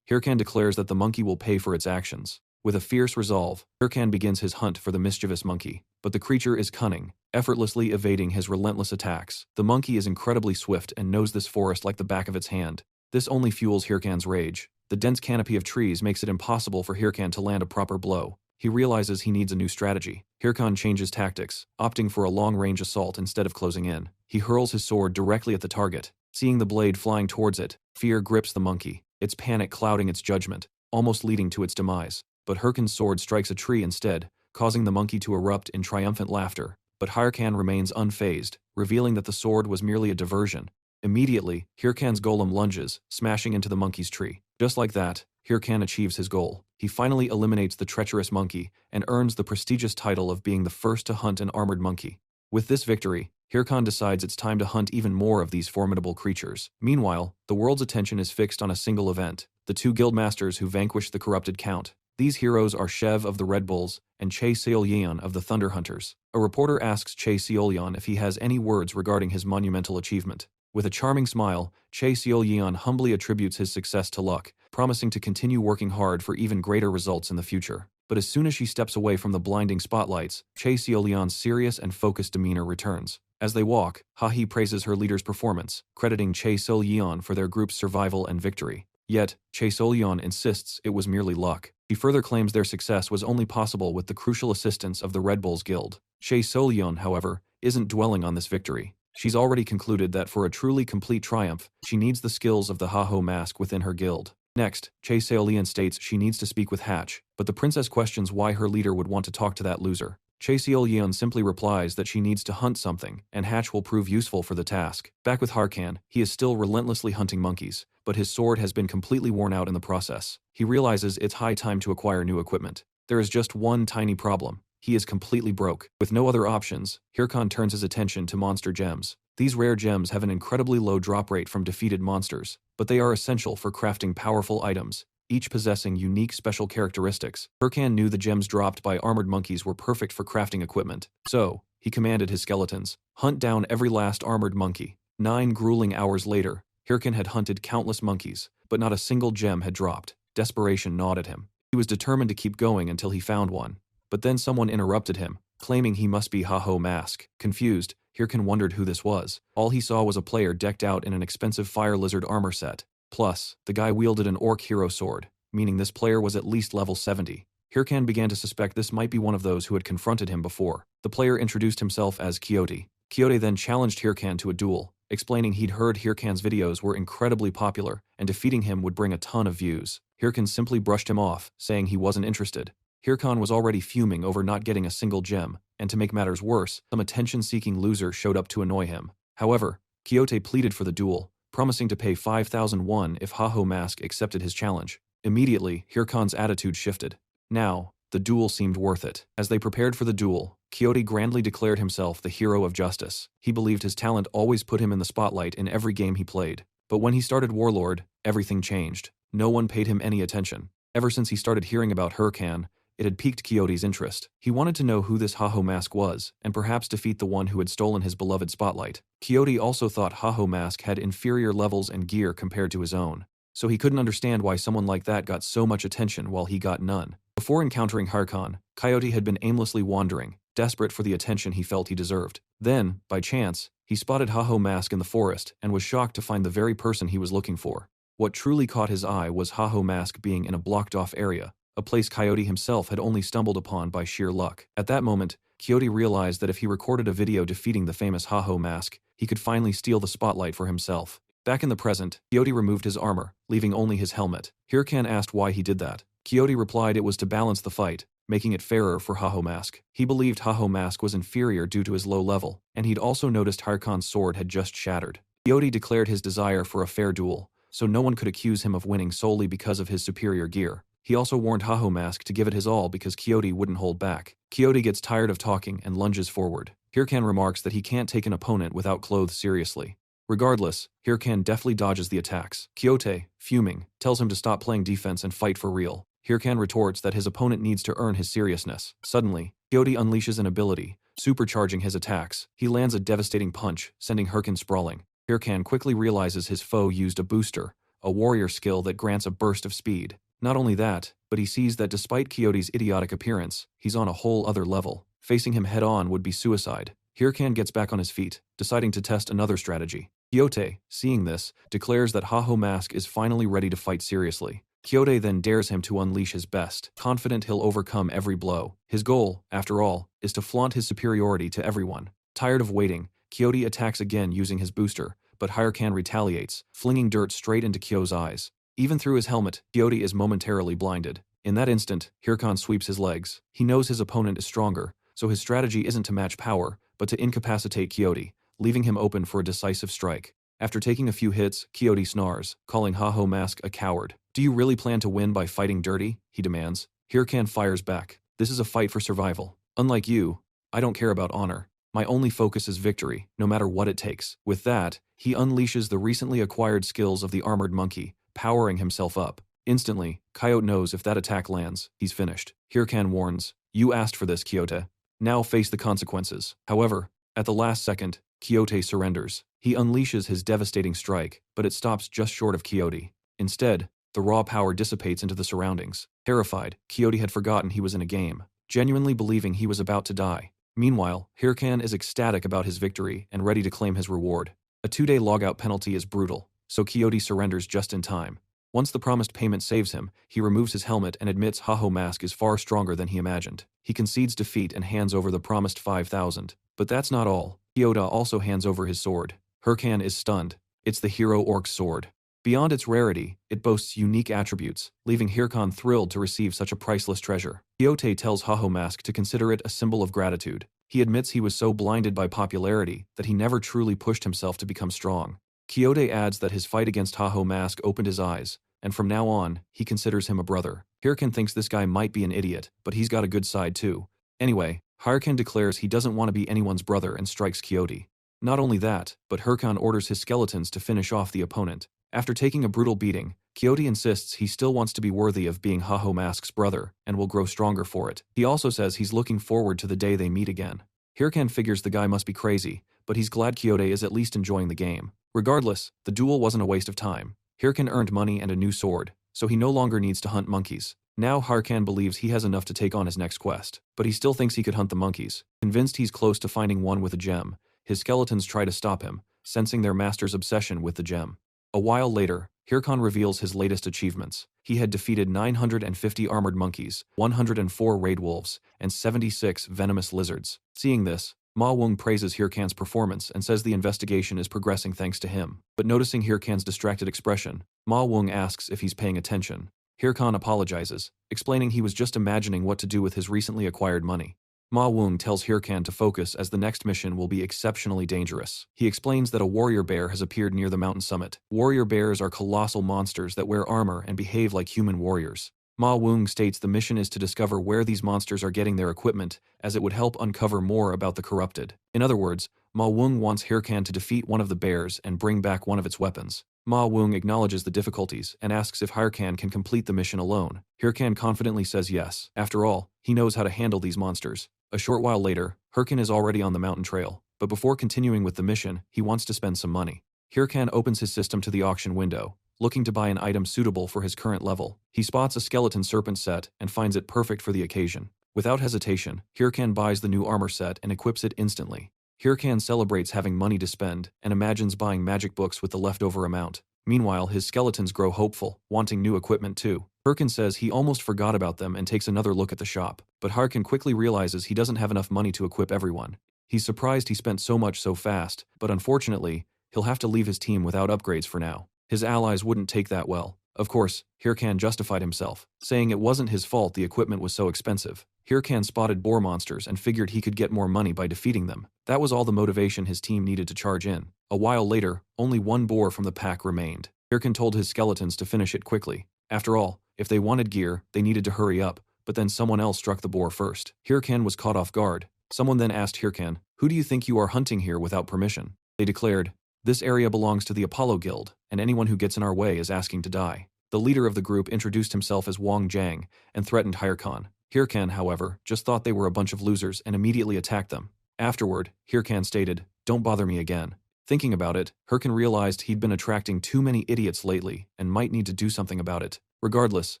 Hyrcan declares that the monkey will pay for its actions. With a fierce resolve, Hyrcan begins his hunt for the mischievous monkey. But the creature is cunning, effortlessly evading his relentless attacks. The monkey is incredibly swift and knows this forest like the back of its hand. This only fuels Hyrcan's rage. The dense canopy of trees makes it impossible for Hyrcan to land a proper blow. He realizes he needs a new strategy. Hyrcan changes tactics, opting for a long-range assault instead of closing in. He hurls his sword directly at the target. Seeing the blade flying towards it, fear grips the monkey, its panic clouding its judgment, almost leading to its demise. But Hyrcan's sword strikes a tree instead, causing the monkey to erupt in triumphant laughter. But Hyrcan remains unfazed, revealing that the sword was merely a diversion. Immediately, Hyrcan's golem lunges, smashing into the monkey's tree. Just like that, Hyrcan achieves his goal. He finally eliminates the treacherous monkey and earns the prestigious title of being the first to hunt an armored monkey. With this victory, Hyrcan decides it's time to hunt even more of these formidable creatures. Meanwhile, the world's attention is fixed on a single event: the two guildmasters who vanquished the corrupted count. These heroes are Shev of the Red Bulls and Che Seolyeon of the Thunder Hunters. A reporter asks Che Seolyeon if he has any words regarding his monumental achievement. With a charming smile, Che Seolyeon humbly attributes his success to luck, promising to continue working hard for even greater results in the future. But as soon as she steps away from the blinding spotlights, Che Seolyeon's serious and focused demeanor returns. As they walk, Ha-hee praises her leader's performance, crediting Che Seolyeon for their group's survival and victory. Yet, Che Seolyeon insists it was merely luck. He further claims their success was only possible with the crucial assistance of the Red Bulls Guild. Che Seolyeon, however, isn't dwelling on this victory. She's already concluded that for a truly complete triumph, she needs the skills of the Ha-ho mask within her guild. Next, Che Seolyeon states she needs to speak with Hatch, but the princess questions why her leader would want to talk to that loser. Che Seolyeon simply replies that she needs to hunt something, and Hatch will prove useful for the task. Back with Hyrcan, he is still relentlessly hunting monkeys, but his sword has been completely worn out in the process. He realizes it's high time to acquire new equipment. There is just one tiny problem. He is completely broke. With no other options, Hyrcan turns his attention to monster gems. These rare gems have an incredibly low drop rate from defeated monsters, but they are essential for crafting powerful items, each possessing unique special characteristics. Hyrcan knew the gems dropped by armored monkeys were perfect for crafting equipment. So, he commanded his skeletons, hunt down every last armored monkey. 9 grueling hours later, Hyrcan had hunted countless monkeys, but not a single gem had dropped. Desperation gnawed at him. He was determined to keep going until he found one. But then someone interrupted him, claiming he must be Ha-ho Mask. Confused, Hyrcan wondered who this was. All he saw was a player decked out in an expensive fire lizard armor set. Plus, the guy wielded an orc hero sword, meaning this player was at least level 70. Hyrcan began to suspect this might be one of those who had confronted him before. The player introduced himself as Quixote. Quixote then challenged Hyrcan to a duel, explaining he'd heard Hyrcan's videos were incredibly popular and defeating him would bring a ton of views. Hyrcan simply brushed him off, saying he wasn't interested. Hyrcan was already fuming over not getting a single gem, and to make matters worse, some attention-seeking loser showed up to annoy him. However, Quixote pleaded for the duel, promising to pay 5,000 won if Ha-ho Mask accepted his challenge. Immediately, Hyrcan's attitude shifted. Now, the duel seemed worth it. As they prepared for the duel, Quixote grandly declared himself the hero of justice. He believed his talent always put him in the spotlight in every game he played. But when he started Warlord, everything changed. No one paid him any attention. Ever since he started hearing about Hyrcan, it had piqued Quixote's interest. He wanted to know who this Ha-ho Mask was, and perhaps defeat the one who had stolen his beloved spotlight. Quixote also thought Ha-ho Mask had inferior levels and gear compared to his own, so he couldn't understand why someone like that got so much attention while he got none. Before encountering Hyrcan, Quixote had been aimlessly wandering, desperate for the attention he felt he deserved. Then, by chance, he spotted Ha-ho Mask in the forest and was shocked to find the very person he was looking for. What truly caught his eye was Ha-ho Mask being in a blocked-off area, a place Quixote himself had only stumbled upon by sheer luck. At that moment, Quixote realized that if he recorded a video defeating the famous Ha-ho Mask, he could finally steal the spotlight for himself. Back in the present, Quixote removed his armor, leaving only his helmet. Hyrcan asked why he did that. Quixote replied it was to balance the fight, making it fairer for Haho Mask. He believed Haho Mask was inferior due to his low level, and he'd also noticed Harkon's sword had just shattered. Quixote declared his desire for a fair duel, so no one could accuse him of winning solely because of his superior gear. He also warned Haho Mask to give it his all because Quixote wouldn't hold back. Quixote gets tired of talking and lunges forward. Hirkan remarks that he can't take an opponent without clothes seriously. Regardless, Hirkan deftly dodges the attacks. Quixote, fuming, tells him to stop playing defense and fight for real. Hirkan retorts that his opponent needs to earn his seriousness. Suddenly, Quixote unleashes an ability, supercharging his attacks. He lands a devastating punch, sending Hirkan sprawling. Hirkan quickly realizes his foe used a booster, a warrior skill that grants a burst of speed. Not only that, but he sees that despite Quixote's idiotic appearance, he's on a whole other level. Facing him head-on would be suicide. Hirkan gets back on his feet, deciding to test another strategy. Quixote, seeing this, declares that Haho Mask is finally ready to fight seriously. Quixote then dares him to unleash his best, confident he'll overcome every blow. His goal, after all, is to flaunt his superiority to everyone. Tired of waiting, Quixote attacks again using his booster, but Hirkan retaliates, flinging dirt straight into Quixote's eyes. Even through his helmet, Quixote is momentarily blinded. In that instant, Hirkan sweeps his legs. He knows his opponent is stronger, so his strategy isn't to match power, but to incapacitate Quixote, leaving him open for a decisive strike. After taking a few hits, Quixote snarls, calling Haho Mask a coward. "Do you really plan to win by fighting dirty?" he demands. Hirkan fires back. "This is a fight for survival. Unlike you, I don't care about honor. My only focus is victory, no matter what it takes." With that, he unleashes the recently acquired skills of the armored monkey, powering himself up. Instantly, Quixote knows if that attack lands, he's finished. Hirkan warns, "You asked for this, Quixote. Now face the consequences." However, at the last second, Quixote surrenders. He unleashes his devastating strike, but it stops just short of Quixote. Instead, the raw power dissipates into the surroundings. Terrified, Quixote had forgotten he was in a game, genuinely believing he was about to die. Meanwhile, Hirkan is ecstatic about his victory and ready to claim his reward. A 2-day logout penalty is brutal, so Quixote surrenders just in time. Once the promised payment saves him, he removes his helmet and admits Haho Mask is far stronger than he imagined. He concedes defeat and hands over the promised 5,000. But that's not all. Quixote also hands over his sword. Hirkan is stunned. It's the hero orc's sword. Beyond its rarity, it boasts unique attributes, leaving Hirkan thrilled to receive such a priceless treasure. Quixote tells Haho Mask to consider it a symbol of gratitude. He admits he was so blinded by popularity that he never truly pushed himself to become strong. Quixote adds that his fight against Haho Mask opened his eyes, and from now on, he considers him a brother. Hirkan thinks this guy might be an idiot, but he's got a good side too. Anyway, Hirkan declares he doesn't want to be anyone's brother and strikes Quixote. Not only that, but Hirkan orders his skeletons to finish off the opponent. After taking a brutal beating, Quixote insists he still wants to be worthy of being Haho Mask's brother and will grow stronger for it. He also says he's looking forward to the day they meet again. Hirkan figures the guy must be crazy, but he's glad Quixote is at least enjoying the game. Regardless, the duel wasn't a waste of time. Hirkan earned money and a new sword, so he no longer needs to hunt monkeys. Now Hirkan believes he has enough to take on his next quest, but he still thinks he could hunt the monkeys. Convinced he's close to finding one with a gem, his skeletons try to stop him, sensing their master's obsession with the gem. A while later, Hirkan reveals his latest achievements. He had defeated 950 armored monkeys, 104 raid wolves, and 76 venomous lizards. Seeing this, Ma Wung praises Hirkan's performance and says the investigation is progressing thanks to him. But noticing Hirkan's distracted expression, Ma Wung asks if he's paying attention. Hirkan apologizes, explaining he was just imagining what to do with his recently acquired money. Ma Wung tells Hirkan to focus as the next mission will be exceptionally dangerous. He explains that a warrior bear has appeared near the mountain summit. Warrior bears are colossal monsters that wear armor and behave like human warriors. Ma Wung states the mission is to discover where these monsters are getting their equipment, as it would help uncover more about the corrupted. In other words, Ma Wung wants Hirkan to defeat one of the bears and bring back one of its weapons. Ma Wung acknowledges the difficulties and asks if Hirkan can complete the mission alone. Hirkan confidently says yes. After all, he knows how to handle these monsters. A short while later, Hirkan is already on the mountain trail, but before continuing with the mission, he wants to spend some money. Hirkan opens his system to the auction window, looking to buy an item suitable for his current level. He spots a skeleton serpent set and finds it perfect for the occasion. Without hesitation, Hirkan buys the new armor set and equips it instantly. Hirkan celebrates having money to spend and imagines buying magic books with the leftover amount. Meanwhile, his skeletons grow hopeful, wanting new equipment too. Hirkan says he almost forgot about them and takes another look at the shop, but Hirkan quickly realizes he doesn't have enough money to equip everyone. He's surprised he spent so much so fast, but unfortunately, he'll have to leave his team without upgrades for now. His allies wouldn't take that well. Of course, Hirkan justified himself, saying it wasn't his fault the equipment was so expensive. Hirkan spotted boar monsters and figured he could get more money by defeating them. That was all the motivation his team needed to charge in. A while later, only one boar from the pack remained. Hirkan told his skeletons to finish it quickly. After all, if they wanted gear, they needed to hurry up, but then someone else struck the boar first. Hirkan was caught off guard. Someone then asked Hirkan, "Who do you think you are hunting here without permission?" They declared, "This area belongs to the Apollo Guild, and anyone who gets in our way is asking to die." The leader of the group introduced himself as Wang Jiang and threatened Hirkan. Hirkan, however, just thought they were a bunch of losers and immediately attacked them. Afterward, Hirkan stated, "Don't bother me again." Thinking about it, Hirkan realized he'd been attracting too many idiots lately and might need to do something about it. Regardless,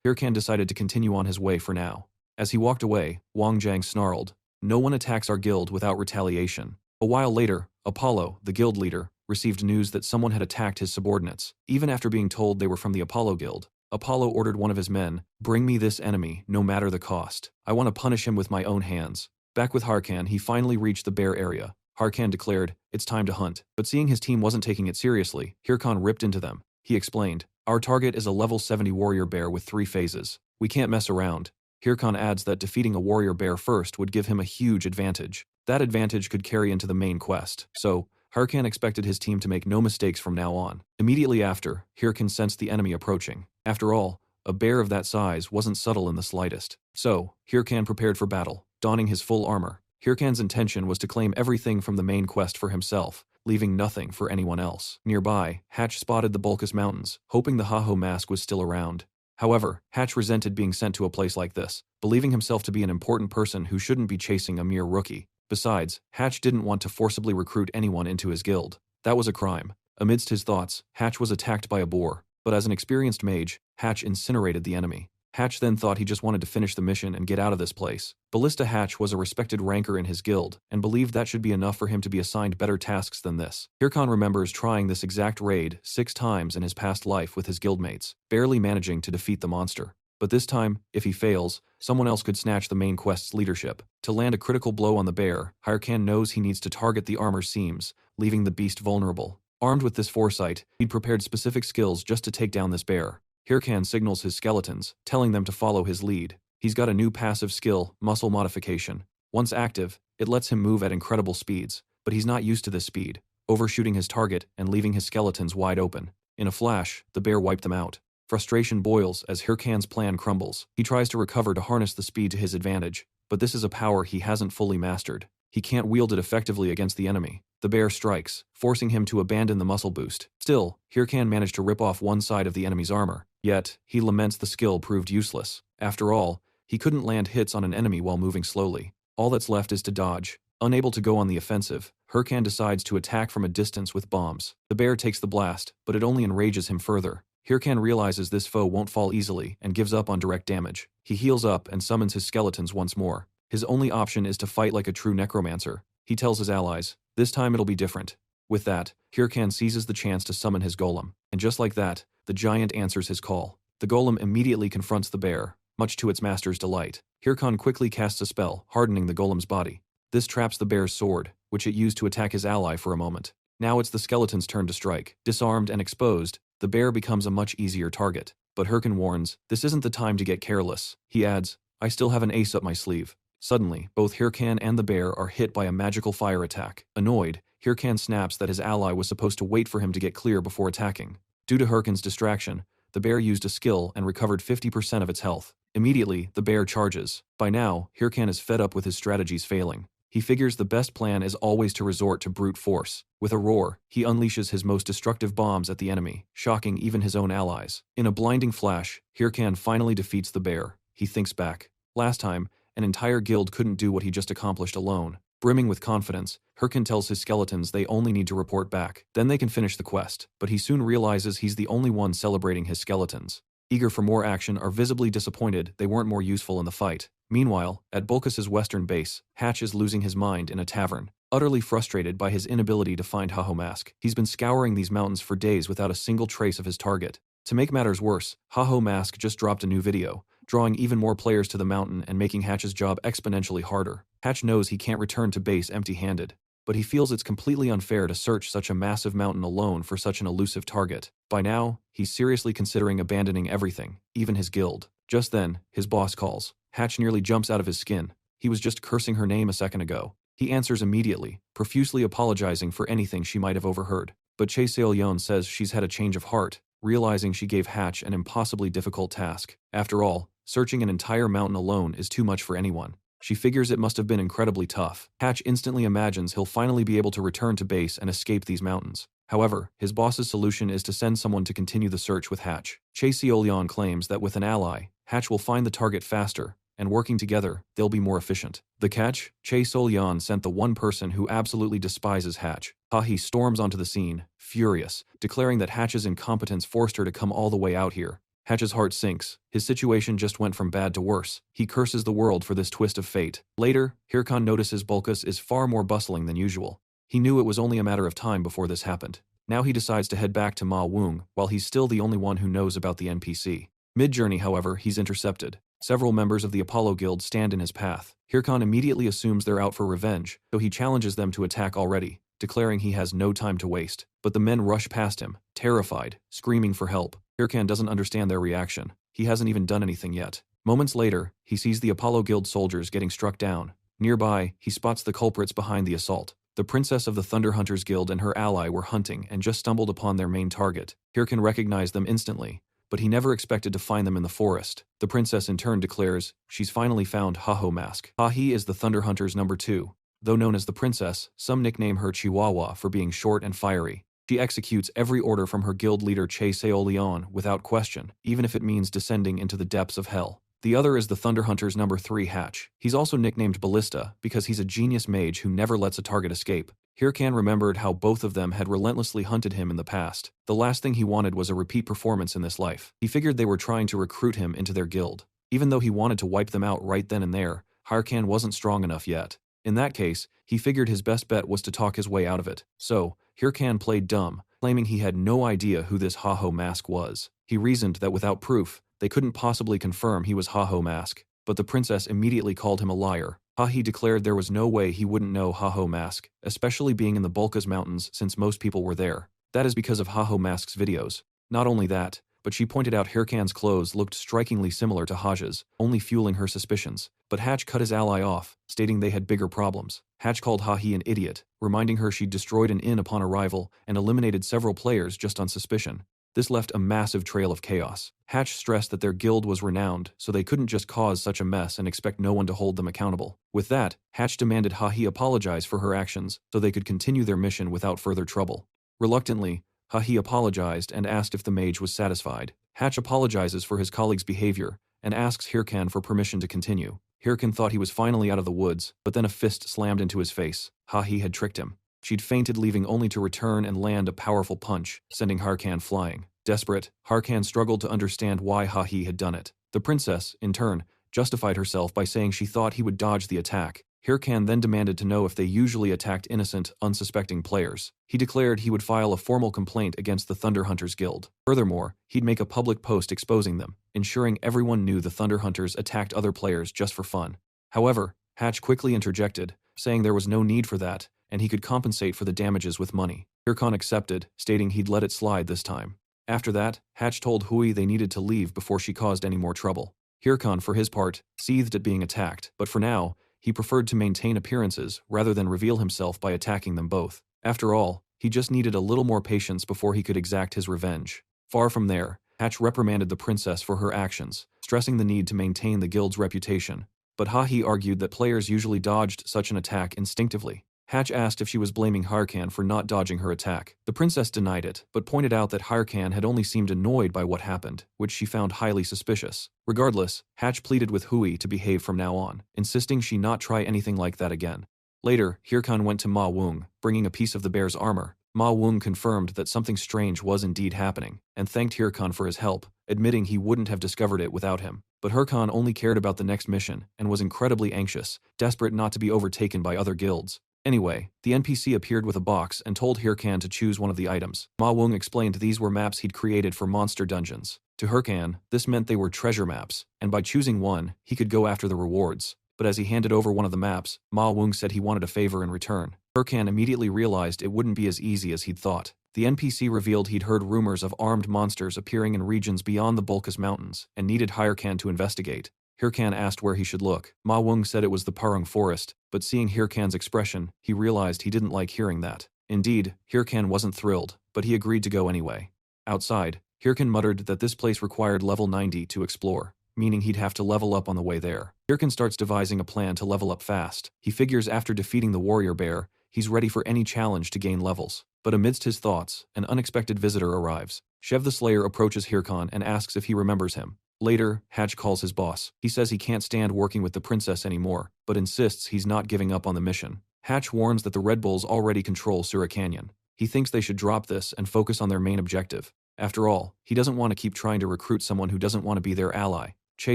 Hirkan decided to continue on his way for now. As he walked away, Wang Jiang snarled, "No one attacks our guild without retaliation." A while later, Apollo, the guild leader, received news that someone had attacked his subordinates. Even after being told they were from the Apollo Guild, Apollo ordered one of his men, "Bring me this enemy, no matter the cost. I want to punish him with my own hands." Back with Hirkan, he finally reached the bear area. Hirkan declared, "It's time to hunt." But seeing his team wasn't taking it seriously, Hirkan ripped into them. He explained, "Our target is a level 70 warrior bear with 3 phases. We can't mess around." Hirkan adds that defeating a warrior bear first would give him a huge advantage. That advantage could carry into the main quest. So, Hirkan expected his team to make no mistakes from now on. Immediately after, Hirkan sensed the enemy approaching. After all, a bear of that size wasn't subtle in the slightest. So, Hirkan prepared for battle, donning his full armor. Hirkan's intention was to claim everything from the main quest for himself, leaving nothing for anyone else. Nearby, Hatch spotted the Bulkus Mountains, hoping the Haho mask was still around. However, Hatch resented being sent to a place like this, believing himself to be an important person who shouldn't be chasing a mere rookie. Besides, Hatch didn't want to forcibly recruit anyone into his guild. That was a crime. Amidst his thoughts, Hatch was attacked by a boar, but as an experienced mage, Hatch incinerated the enemy. Hatch then thought he just wanted to finish the mission and get out of this place. Ballista Hatch was a respected ranker in his guild, and believed that should be enough for him to be assigned better tasks than this. Hirkan remembers trying this exact raid 6 times in his past life with his guildmates, barely managing to defeat the monster. But this time, if he fails, someone else could snatch the main quest's leadership. To land a critical blow on the bear, Hirkan knows he needs to target the armor seams, leaving the beast vulnerable. Armed with this foresight, he'd prepared specific skills just to take down this bear. Hirkan signals his skeletons, telling them to follow his lead. He's got a new passive skill, muscle modification. Once active, it lets him move at incredible speeds, but he's not used to this speed, overshooting his target and leaving his skeletons wide open. In a flash, the bear wiped them out. Frustration boils as Hirkan's plan crumbles. He tries to recover to harness the speed to his advantage, but this is a power he hasn't fully mastered. He can't wield it effectively against the enemy. The bear strikes, forcing him to abandon the muscle boost. Still, Hirkan managed to rip off one side of the enemy's armor. Yet, he laments the skill proved useless. After all, he couldn't land hits on an enemy while moving slowly. All that's left is to dodge. Unable to go on the offensive, Hirkan decides to attack from a distance with bombs. The bear takes the blast, but it only enrages him further. Hirkan realizes this foe won't fall easily and gives up on direct damage. He heals up and summons his skeletons once more. His only option is to fight like a true necromancer. He tells his allies, "This time it'll be different." With that, Hirkan seizes the chance to summon his golem. And just like that, the giant answers his call. The golem immediately confronts the bear, much to its master's delight. Hirkan quickly casts a spell, hardening the golem's body. This traps the bear's sword, which it used to attack his ally for a moment. Now it's the skeleton's turn to strike. Disarmed and exposed, the bear becomes a much easier target. But Hirkan warns, this isn't the time to get careless. He adds, "I still have an ace up my sleeve." Suddenly, both Hirkan and the bear are hit by a magical fire attack. Annoyed, Hirkan snaps that his ally was supposed to wait for him to get clear before attacking. Due to Hirkan's distraction, the bear used a skill and recovered 50% of its health. Immediately, the bear charges. By now, Hirkan is fed up with his strategies failing. He figures the best plan is always to resort to brute force. With a roar, he unleashes his most destructive bombs at the enemy, shocking even his own allies. In a blinding flash, Hirkan finally defeats the bear. He thinks back. Last time, an entire guild couldn't do what he just accomplished alone. Brimming with confidence, Hirkan tells his skeletons they only need to report back. Then they can finish the quest, but he soon realizes he's the only one celebrating his skeletons. Eager for more action are visibly disappointed they weren't more useful in the fight. Meanwhile, at Bulkus's western base, Hatch is losing his mind in a tavern. Utterly frustrated by his inability to find Haho Mask, he's been scouring these mountains for days without a single trace of his target. To make matters worse, Haho Mask just dropped a new video, drawing even more players to the mountain and making Hatch's job exponentially harder. Hatch knows he can't return to base empty-handed, but he feels it's completely unfair to search such a massive mountain alone for such an elusive target. By now, he's seriously considering abandoning everything, even his guild. Just then, his boss calls. Hatch nearly jumps out of his skin. He was just cursing her name a second ago. He answers immediately, profusely apologizing for anything she might have overheard. But Chae Seol-yeon says she's had a change of heart, realizing she gave Hatch an impossibly difficult task. After all, searching an entire mountain alone is too much for anyone. She figures it must have been incredibly tough. Hatch instantly imagines he'll finally be able to return to base and escape these mountains. However, his boss's solution is to send someone to continue the search with Hatch. Chae Seol-yeon claims that with an ally, Hatch will find the target faster, and working together, they'll be more efficient. The catch? Chae Seol-yeon sent the one person who absolutely despises Hatch. Ha-hee storms onto the scene, furious, declaring that Hatch's incompetence forced her to come all the way out here. Hatch's heart sinks. His situation just went from bad to worse. He curses the world for this twist of fate. Later, Hirkan notices Bulkus is far more bustling than usual. He knew it was only a matter of time before this happened. Now he decides to head back to Ma Wung, while he's still the only one who knows about the NPC. Mid-journey, however, he's intercepted. Several members of the Apollo Guild stand in his path. Hirkan immediately assumes they're out for revenge, so he challenges them to attack already, declaring he has no time to waste. But the men rush past him, terrified, screaming for help. Hirkan doesn't understand their reaction. He hasn't even done anything yet. Moments later, he sees the Apollo Guild soldiers getting struck down. Nearby, he spots the culprits behind the assault. The princess of the Thunder Hunters Guild and her ally were hunting and just stumbled upon their main target. Hirkan recognized them instantly, but he never expected to find them in the forest. The princess in turn declares she's finally found Ha-Ho Mask. Ha-Hee is the Thunder Hunters number 2. Though known as the princess, some nickname her Chihuahua for being short and fiery. She executes every order from her guild leader Chae Seol-yeon without question, even if it means descending into the depths of hell. The other is the Thunder Hunters number 3 Hatch. He's also nicknamed Ballista because he's a genius mage who never lets a target escape. Hirkan remembered how both of them had relentlessly hunted him in the past. The last thing he wanted was a repeat performance in this life. He figured they were trying to recruit him into their guild. Even though he wanted to wipe them out right then and there, Hirkan wasn't strong enough yet. In that case, he figured his best bet was to talk his way out of it. So, Hirkan played dumb, claiming he had no idea who this Ha-Ho Mask was. He reasoned that without proof, they couldn't possibly confirm he was Ha-Ho Mask, but the princess immediately called him a liar. Ha-Hee declared there was no way he wouldn't know Ha-Ho Mask, especially being in the Bulkas Mountains since most people were there. That is because of Ha-Ho Mask's videos. Not only that, but she pointed out Hirkan's clothes looked strikingly similar to Haj's, only fueling her suspicions. But Hatch cut his ally off, stating they had bigger problems. Hatch called Ha-Hee an idiot, reminding her she'd destroyed an inn upon arrival and eliminated several players just on suspicion. This left a massive trail of chaos. Hatch stressed that their guild was renowned, so they couldn't just cause such a mess and expect no one to hold them accountable. With that, Hatch demanded Ha-Hee apologize for her actions so they could continue their mission without further trouble. Reluctantly, Ha-Hee apologized and asked if the mage was satisfied. Hatch apologizes for his colleague's behavior and asks Hirkan for permission to continue. Hirkan thought he was finally out of the woods, but then a fist slammed into his face. Ha-Hee had tricked him. She'd fainted, leaving only to return and land a powerful punch, sending Hirkan flying. Desperate, Hirkan struggled to understand why Ha-Hee had done it. The princess, in turn, justified herself by saying she thought he would dodge the attack. Hirkan then demanded to know if they usually attacked innocent, unsuspecting players. He declared he would file a formal complaint against the Thunder Hunters Guild. Furthermore, he'd make a public post exposing them, ensuring everyone knew the Thunder Hunters attacked other players just for fun. However, Hatch quickly interjected, saying there was no need for that, and he could compensate for the damages with money. Hirkan accepted, stating he'd let it slide this time. After that, Hatch told Hui they needed to leave before she caused any more trouble. Hirkan, for his part, seethed at being attacked, but for now, he preferred to maintain appearances rather than reveal himself by attacking them both. After all, he just needed a little more patience before he could exact his revenge. Far from there, Hatch reprimanded the princess for her actions, stressing the need to maintain the guild's reputation. But Ha-Hee argued that players usually dodged such an attack instinctively. Hatch asked if she was blaming Hirkan for not dodging her attack. The princess denied it, but pointed out that Hirkan had only seemed annoyed by what happened, which she found highly suspicious. Regardless, Hatch pleaded with Hui to behave from now on, insisting she not try anything like that again. Later, Hirkan went to Ma Wung, bringing a piece of the bear's armor. Ma Wung confirmed that something strange was indeed happening, and thanked Hirkan for his help, admitting he wouldn't have discovered it without him. But Hirkan only cared about the next mission, and was incredibly anxious, desperate not to be overtaken by other guilds. Anyway, the NPC appeared with a box and told Hirkan to choose one of the items. Ma Wung explained these were maps he'd created for monster dungeons. To Hirkan, this meant they were treasure maps, and by choosing one, he could go after the rewards. But as he handed over one of the maps, Ma Wung said he wanted a favor in return. Hirkan immediately realized it wouldn't be as easy as he'd thought. The NPC revealed he'd heard rumors of armed monsters appearing in regions beyond the Bulkus Mountains and needed Hirkan to investigate. Hirkan asked where he should look. Ma Wung said it was the Parung Forest, but seeing Hirkan's expression, he realized he didn't like hearing that. Indeed, Hirkan wasn't thrilled, but he agreed to go anyway. Outside, Hirkan muttered that this place required level 90 to explore, meaning he'd have to level up on the way there. Hirkan starts devising a plan to level up fast. He figures after defeating the warrior bear, he's ready for any challenge to gain levels. But amidst his thoughts, an unexpected visitor arrives. Shev the Slayer approaches Hirkan and asks if he remembers him. Later, Hatch calls his boss. He says he can't stand working with the princess anymore, but insists he's not giving up on the mission. Hatch warns that the Red Bulls already control Sura Canyon. He thinks they should drop this and focus on their main objective. After all, he doesn't want to keep trying to recruit someone who doesn't want to be their ally. Che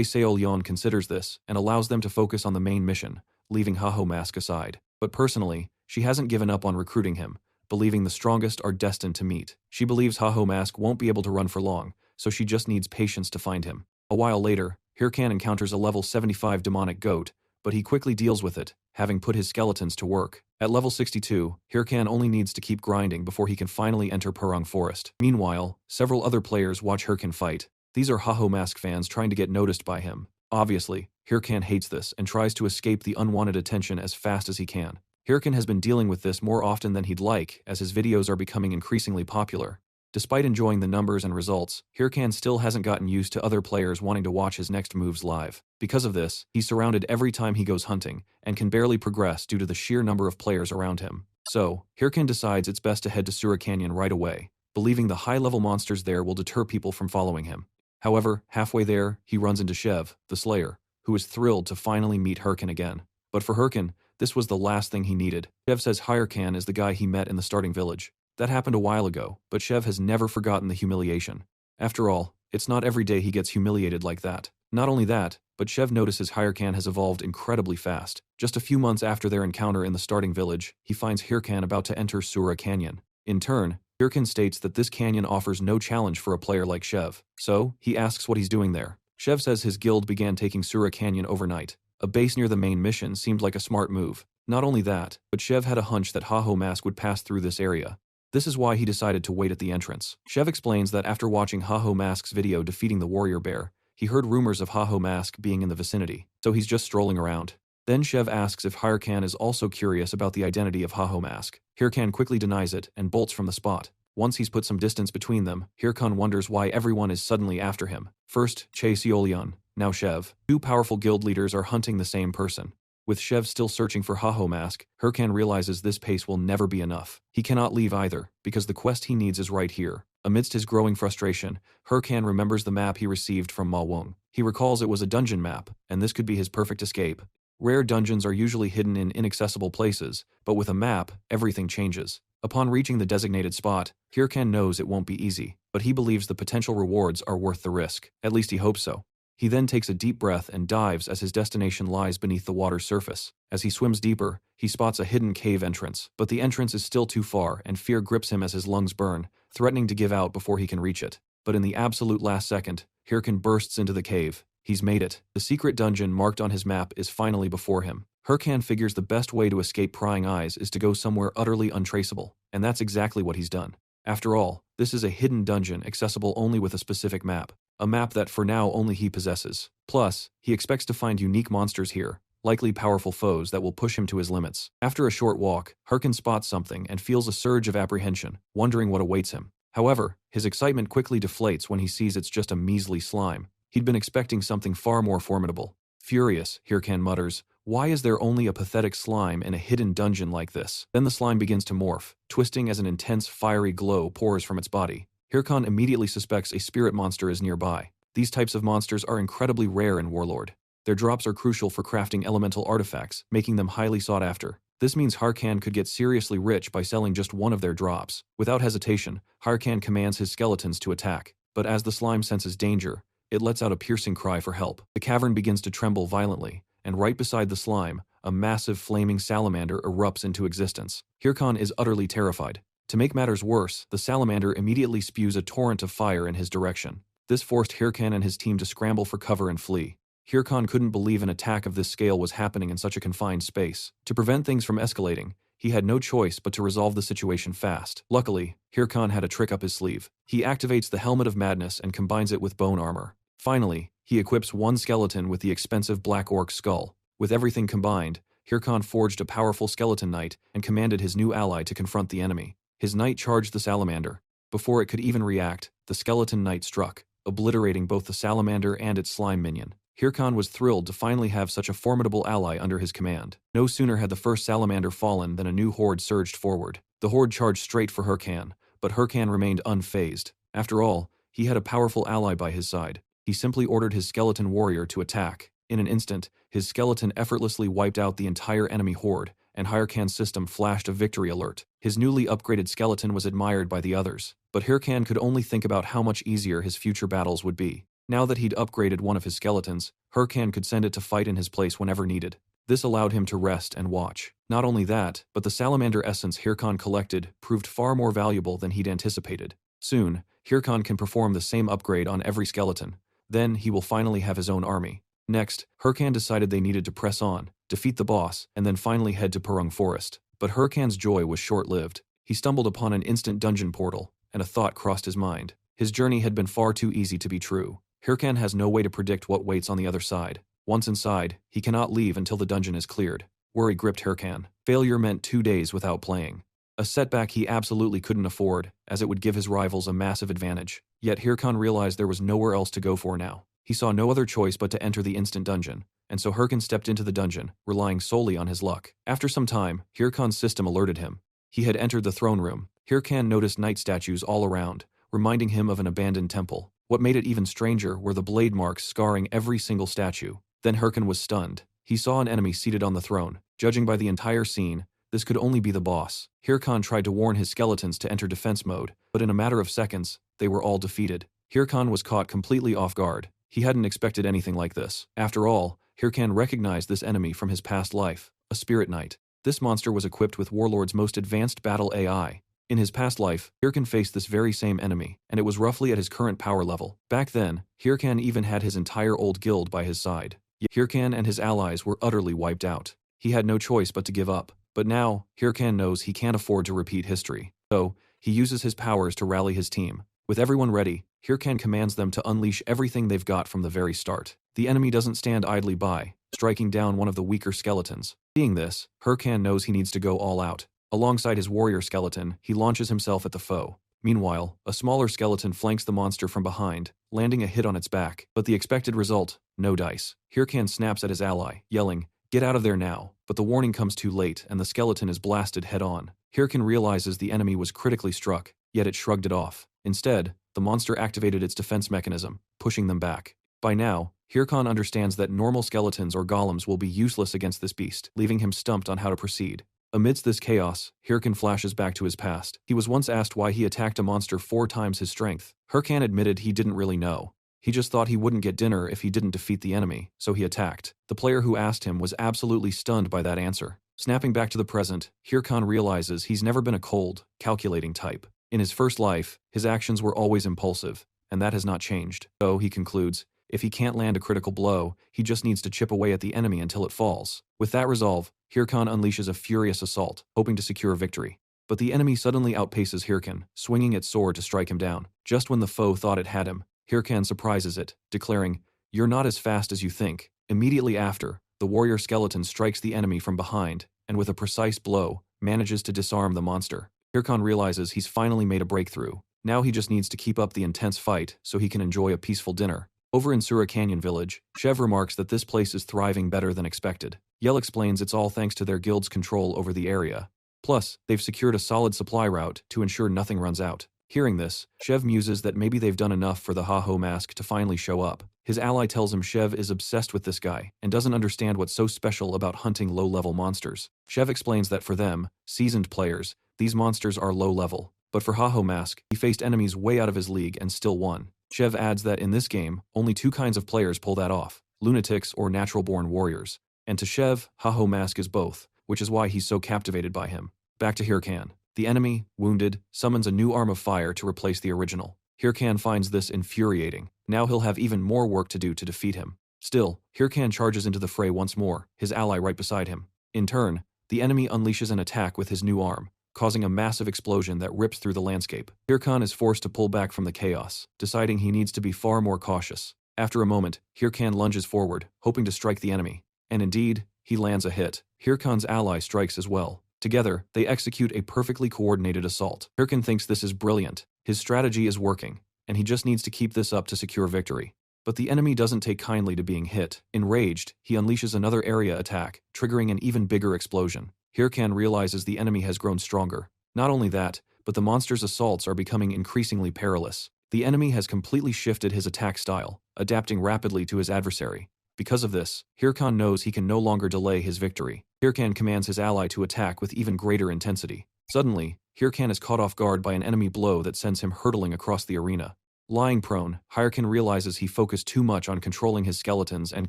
Seol-yeon considers this and allows them to focus on the main mission, leaving Ha-Ho Mask aside. But personally, she hasn't given up on recruiting him, believing the strongest are destined to meet. She believes Ha-Ho Mask won't be able to run for long, so she just needs patience to find him. A while later, Hirkan encounters a level 75 demonic goat, but he quickly deals with it, having put his skeletons to work. At level 62, Hirkan only needs to keep grinding before he can finally enter Parung Forest. Meanwhile, several other players watch Hirkan fight. These are Ha-Ho Mask fans trying to get noticed by him. Obviously, Hirkan hates this and tries to escape the unwanted attention as fast as he can. Hirkan has been dealing with this more often than he'd like as his videos are becoming increasingly popular. Despite enjoying the numbers and results, Hirkan still hasn't gotten used to other players wanting to watch his next moves live. Because of this, he's surrounded every time he goes hunting, and can barely progress due to the sheer number of players around him. So, Hirkan decides it's best to head to Sura Canyon right away, believing the high-level monsters there will deter people from following him. However, halfway there, he runs into Shev, the Slayer, who is thrilled to finally meet Hirkan again. But for Hirkan, this was the last thing he needed. Shev says Hirkan is the guy he met in the starting village. That happened a while ago, but Shev has never forgotten the humiliation. After all, it's not every day he gets humiliated like that. Not only that, but Shev notices Hirkan has evolved incredibly fast. Just a few months after their encounter in the starting village, he finds Hirkan about to enter Sura Canyon. In turn, Hirkan states that this canyon offers no challenge for a player like Shev. So, he asks what he's doing there. Shev says his guild began taking Sura Canyon overnight. A base near the main mission seemed like a smart move. Not only that, but Shev had a hunch that Ha-Ho Mask would pass through this area. This is why he decided to wait at the entrance. Shev explains that after watching Ha-Ho Mask's video defeating the warrior bear, he heard rumors of Ha-Ho Mask being in the vicinity, so he's just strolling around. Then Shev asks if Hirkan is also curious about the identity of Ha-Ho Mask. Hirkan quickly denies it and bolts from the spot. Once he's put some distance between them, Hirkan wonders why everyone is suddenly after him. First, Che Seol-yeon, now Shev. Two powerful guild leaders are hunting the same person. With Shev still searching for Ha-Ho Mask, Hirkan realizes this pace will never be enough. He cannot leave either, because the quest he needs is right here. Amidst his growing frustration, Hirkan remembers the map he received from Ma Wung. He recalls it was a dungeon map, and this could be his perfect escape. Rare dungeons are usually hidden in inaccessible places, but with a map, everything changes. Upon reaching the designated spot, Hirkan knows it won't be easy, but he believes the potential rewards are worth the risk. At least he hopes so. He then takes a deep breath and dives as his destination lies beneath the water's surface. As he swims deeper, he spots a hidden cave entrance, but the entrance is still too far and fear grips him as his lungs burn, threatening to give out before he can reach it. But in the absolute last second, Hirkan bursts into the cave. He's made it. The secret dungeon marked on his map is finally before him. Hirkan figures the best way to escape prying eyes is to go somewhere utterly untraceable, and that's exactly what he's done. After all, this is a hidden dungeon accessible only with a specific map. A map that for now only he possesses. Plus, he expects to find unique monsters here, likely powerful foes that will push him to his limits. After a short walk, Hirkan spots something and feels a surge of apprehension, wondering what awaits him. However, his excitement quickly deflates when he sees it's just a measly slime. He'd been expecting something far more formidable. Furious, Hirkan mutters, "Why is there only a pathetic slime in a hidden dungeon like this?" Then the slime begins to morph, twisting as an intense fiery glow pours from its body. Hirkan immediately suspects a spirit monster is nearby. These types of monsters are incredibly rare in Warlord. Their drops are crucial for crafting elemental artifacts, making them highly sought after. This means Hirkan could get seriously rich by selling just one of their drops. Without hesitation, Hirkan commands his skeletons to attack. But as the slime senses danger, it lets out a piercing cry for help. The cavern begins to tremble violently, and right beside the slime, a massive flaming salamander erupts into existence. Hirkan is utterly terrified. To make matters worse, the salamander immediately spews a torrent of fire in his direction. This forced Hirkan and his team to scramble for cover and flee. Hirkan couldn't believe an attack of this scale was happening in such a confined space. To prevent things from escalating, He had no choice but to resolve the situation fast. Luckily, Hirkan had a trick up his sleeve. He activates the Helmet of Madness and combines it with bone armor. Finally, he equips one skeleton with the expensive Black Orc skull. With everything combined, Hirkan forged a powerful skeleton knight and commanded his new ally to confront the enemy. His knight charged the salamander. Before it could even react, the skeleton knight struck, obliterating both the salamander and its slime minion. Hirkan was thrilled to finally have such a formidable ally under his command. No sooner had the first salamander fallen than a new horde surged forward. The horde charged straight for Hirkan, but Hirkan remained unfazed. After all, he had a powerful ally by his side. He simply ordered his skeleton warrior to attack. In an instant, his skeleton effortlessly wiped out the entire enemy horde, and Hirkan's system flashed a victory alert. His newly upgraded skeleton was admired by the others, but Hirkan could only think about how much easier his future battles would be. Now that he'd upgraded one of his skeletons, Hirkan could send it to fight in his place whenever needed. This allowed him to rest and watch. Not only that, but the salamander essence Hirkan collected proved far more valuable than he'd anticipated. Soon, Hirkan can perform the same upgrade on every skeleton. Then he will finally have his own army. Next, Hirkan decided they needed to press on, defeat the boss, and then finally head to Purung Forest. But Hirkan's joy was short-lived. He stumbled upon an instant dungeon portal, and a thought crossed his mind. His journey had been far too easy to be true. Hirkan has no way to predict what waits on the other side. Once inside, he cannot leave until the dungeon is cleared. Worry gripped Hirkan. Failure meant 2 days without playing. A setback he absolutely couldn't afford, as it would give his rivals a massive advantage. Yet Hirkan realized there was nowhere else to go for now. He saw no other choice but to enter the instant dungeon, and so Hirkan stepped into the dungeon, relying solely on his luck. After some time, Hirkan's system alerted him. He had entered the throne room. Hirkan noticed knight statues all around, reminding him of an abandoned temple. What made it even stranger were the blade marks scarring every single statue. Then Hirkan was stunned. He saw an enemy seated on the throne. Judging by the entire scene, this could only be the boss. Hirkan tried to warn his skeletons to enter defense mode, but in a matter of seconds, they were all defeated. Hirkan was caught completely off guard. He hadn't expected anything like this. After all, Hirkan recognized this enemy from his past life, a spirit knight. This monster was equipped with Warlord's most advanced battle AI. In his past life, Hirkan faced this very same enemy, and it was roughly at his current power level. Back then, Hirkan even had his entire old guild by his side. Yet Hirkan and his allies were utterly wiped out. He had no choice but to give up. But now, Hirkan knows he can't afford to repeat history. So, he uses his powers to rally his team. With everyone ready, Hirkan commands them to unleash everything they've got from the very start. The enemy doesn't stand idly by, striking down one of the weaker skeletons. Seeing this, Hirkan knows he needs to go all out. Alongside his warrior skeleton, he launches himself at the foe. Meanwhile, a smaller skeleton flanks the monster from behind, landing a hit on its back. But the expected result, no dice. Hirkan snaps at his ally, yelling, "Get out of there now." But the warning comes too late and the skeleton is blasted head-on. Hirkan realizes the enemy was critically struck, yet it shrugged it off. Instead, the monster activated its defense mechanism, pushing them back. By now, Hirkan understands that normal skeletons or golems will be useless against this beast, leaving him stumped on how to proceed. Amidst this chaos, Hirkan flashes back to his past. He was once asked why he attacked a monster 4 times his strength. Hirkan admitted he didn't really know. He just thought he wouldn't get dinner if he didn't defeat the enemy, so he attacked. The player who asked him was absolutely stunned by that answer. Snapping back to the present, Hirkan realizes he's never been a cold, calculating type. In his first life, his actions were always impulsive, and that has not changed. So, he concludes, if he can't land a critical blow, he just needs to chip away at the enemy until it falls. With that resolve, Hirkan unleashes a furious assault, hoping to secure victory. But the enemy suddenly outpaces Hirkan, swinging its sword to strike him down. Just when the foe thought it had him, Hirkan surprises it, declaring, "You're not as fast as you think." Immediately after, the warrior skeleton strikes the enemy from behind, and with a precise blow, manages to disarm the monster. Hirkan realizes he's finally made a breakthrough. Now he just needs to keep up the intense fight so he can enjoy a peaceful dinner. Over in Sura Canyon Village, Chev remarks that this place is thriving better than expected. Yell explains it's all thanks to their guild's control over the area. Plus, they've secured a solid supply route to ensure nothing runs out. Hearing this, Chev muses that maybe they've done enough for the Ha-Ho mask to finally show up. His ally tells him Chev is obsessed with this guy and doesn't understand what's so special about hunting low-level monsters. Chev explains that for them, seasoned players, these monsters are low-level. But for Ha-Ho mask, he faced enemies way out of his league and still won. Chev adds that in this game, only 2 kinds of players pull that off, lunatics or natural-born warriors. And to Chev, Ha-Ho mask is both, which is why he's so captivated by him. Back to Hirkan. The enemy, wounded, summons a new arm of fire to replace the original. Hirkan finds this infuriating. Now he'll have even more work to do to defeat him. Still, Hirkan charges into the fray once more, his ally right beside him. In turn, the enemy unleashes an attack with his new arm, causing a massive explosion that rips through the landscape. Hirkan is forced to pull back from the chaos, deciding he needs to be far more cautious. After a moment, Hirkan lunges forward, hoping to strike the enemy. And indeed, he lands a hit. Hirkan's ally strikes as well. Together, they execute a perfectly coordinated assault. Hirkan thinks this is brilliant. His strategy is working, and he just needs to keep this up to secure victory. But the enemy doesn't take kindly to being hit. Enraged, he unleashes another area attack, triggering an even bigger explosion. Hirkan realizes the enemy has grown stronger. Not only that, but the monster's assaults are becoming increasingly perilous. The enemy has completely shifted his attack style, adapting rapidly to his adversary. Because of this, Hirkan knows he can no longer delay his victory. Hirkan commands his ally to attack with even greater intensity. Suddenly, Hirkan is caught off guard by an enemy blow that sends him hurtling across the arena. Lying prone, Hirkan realizes he focused too much on controlling his skeletons and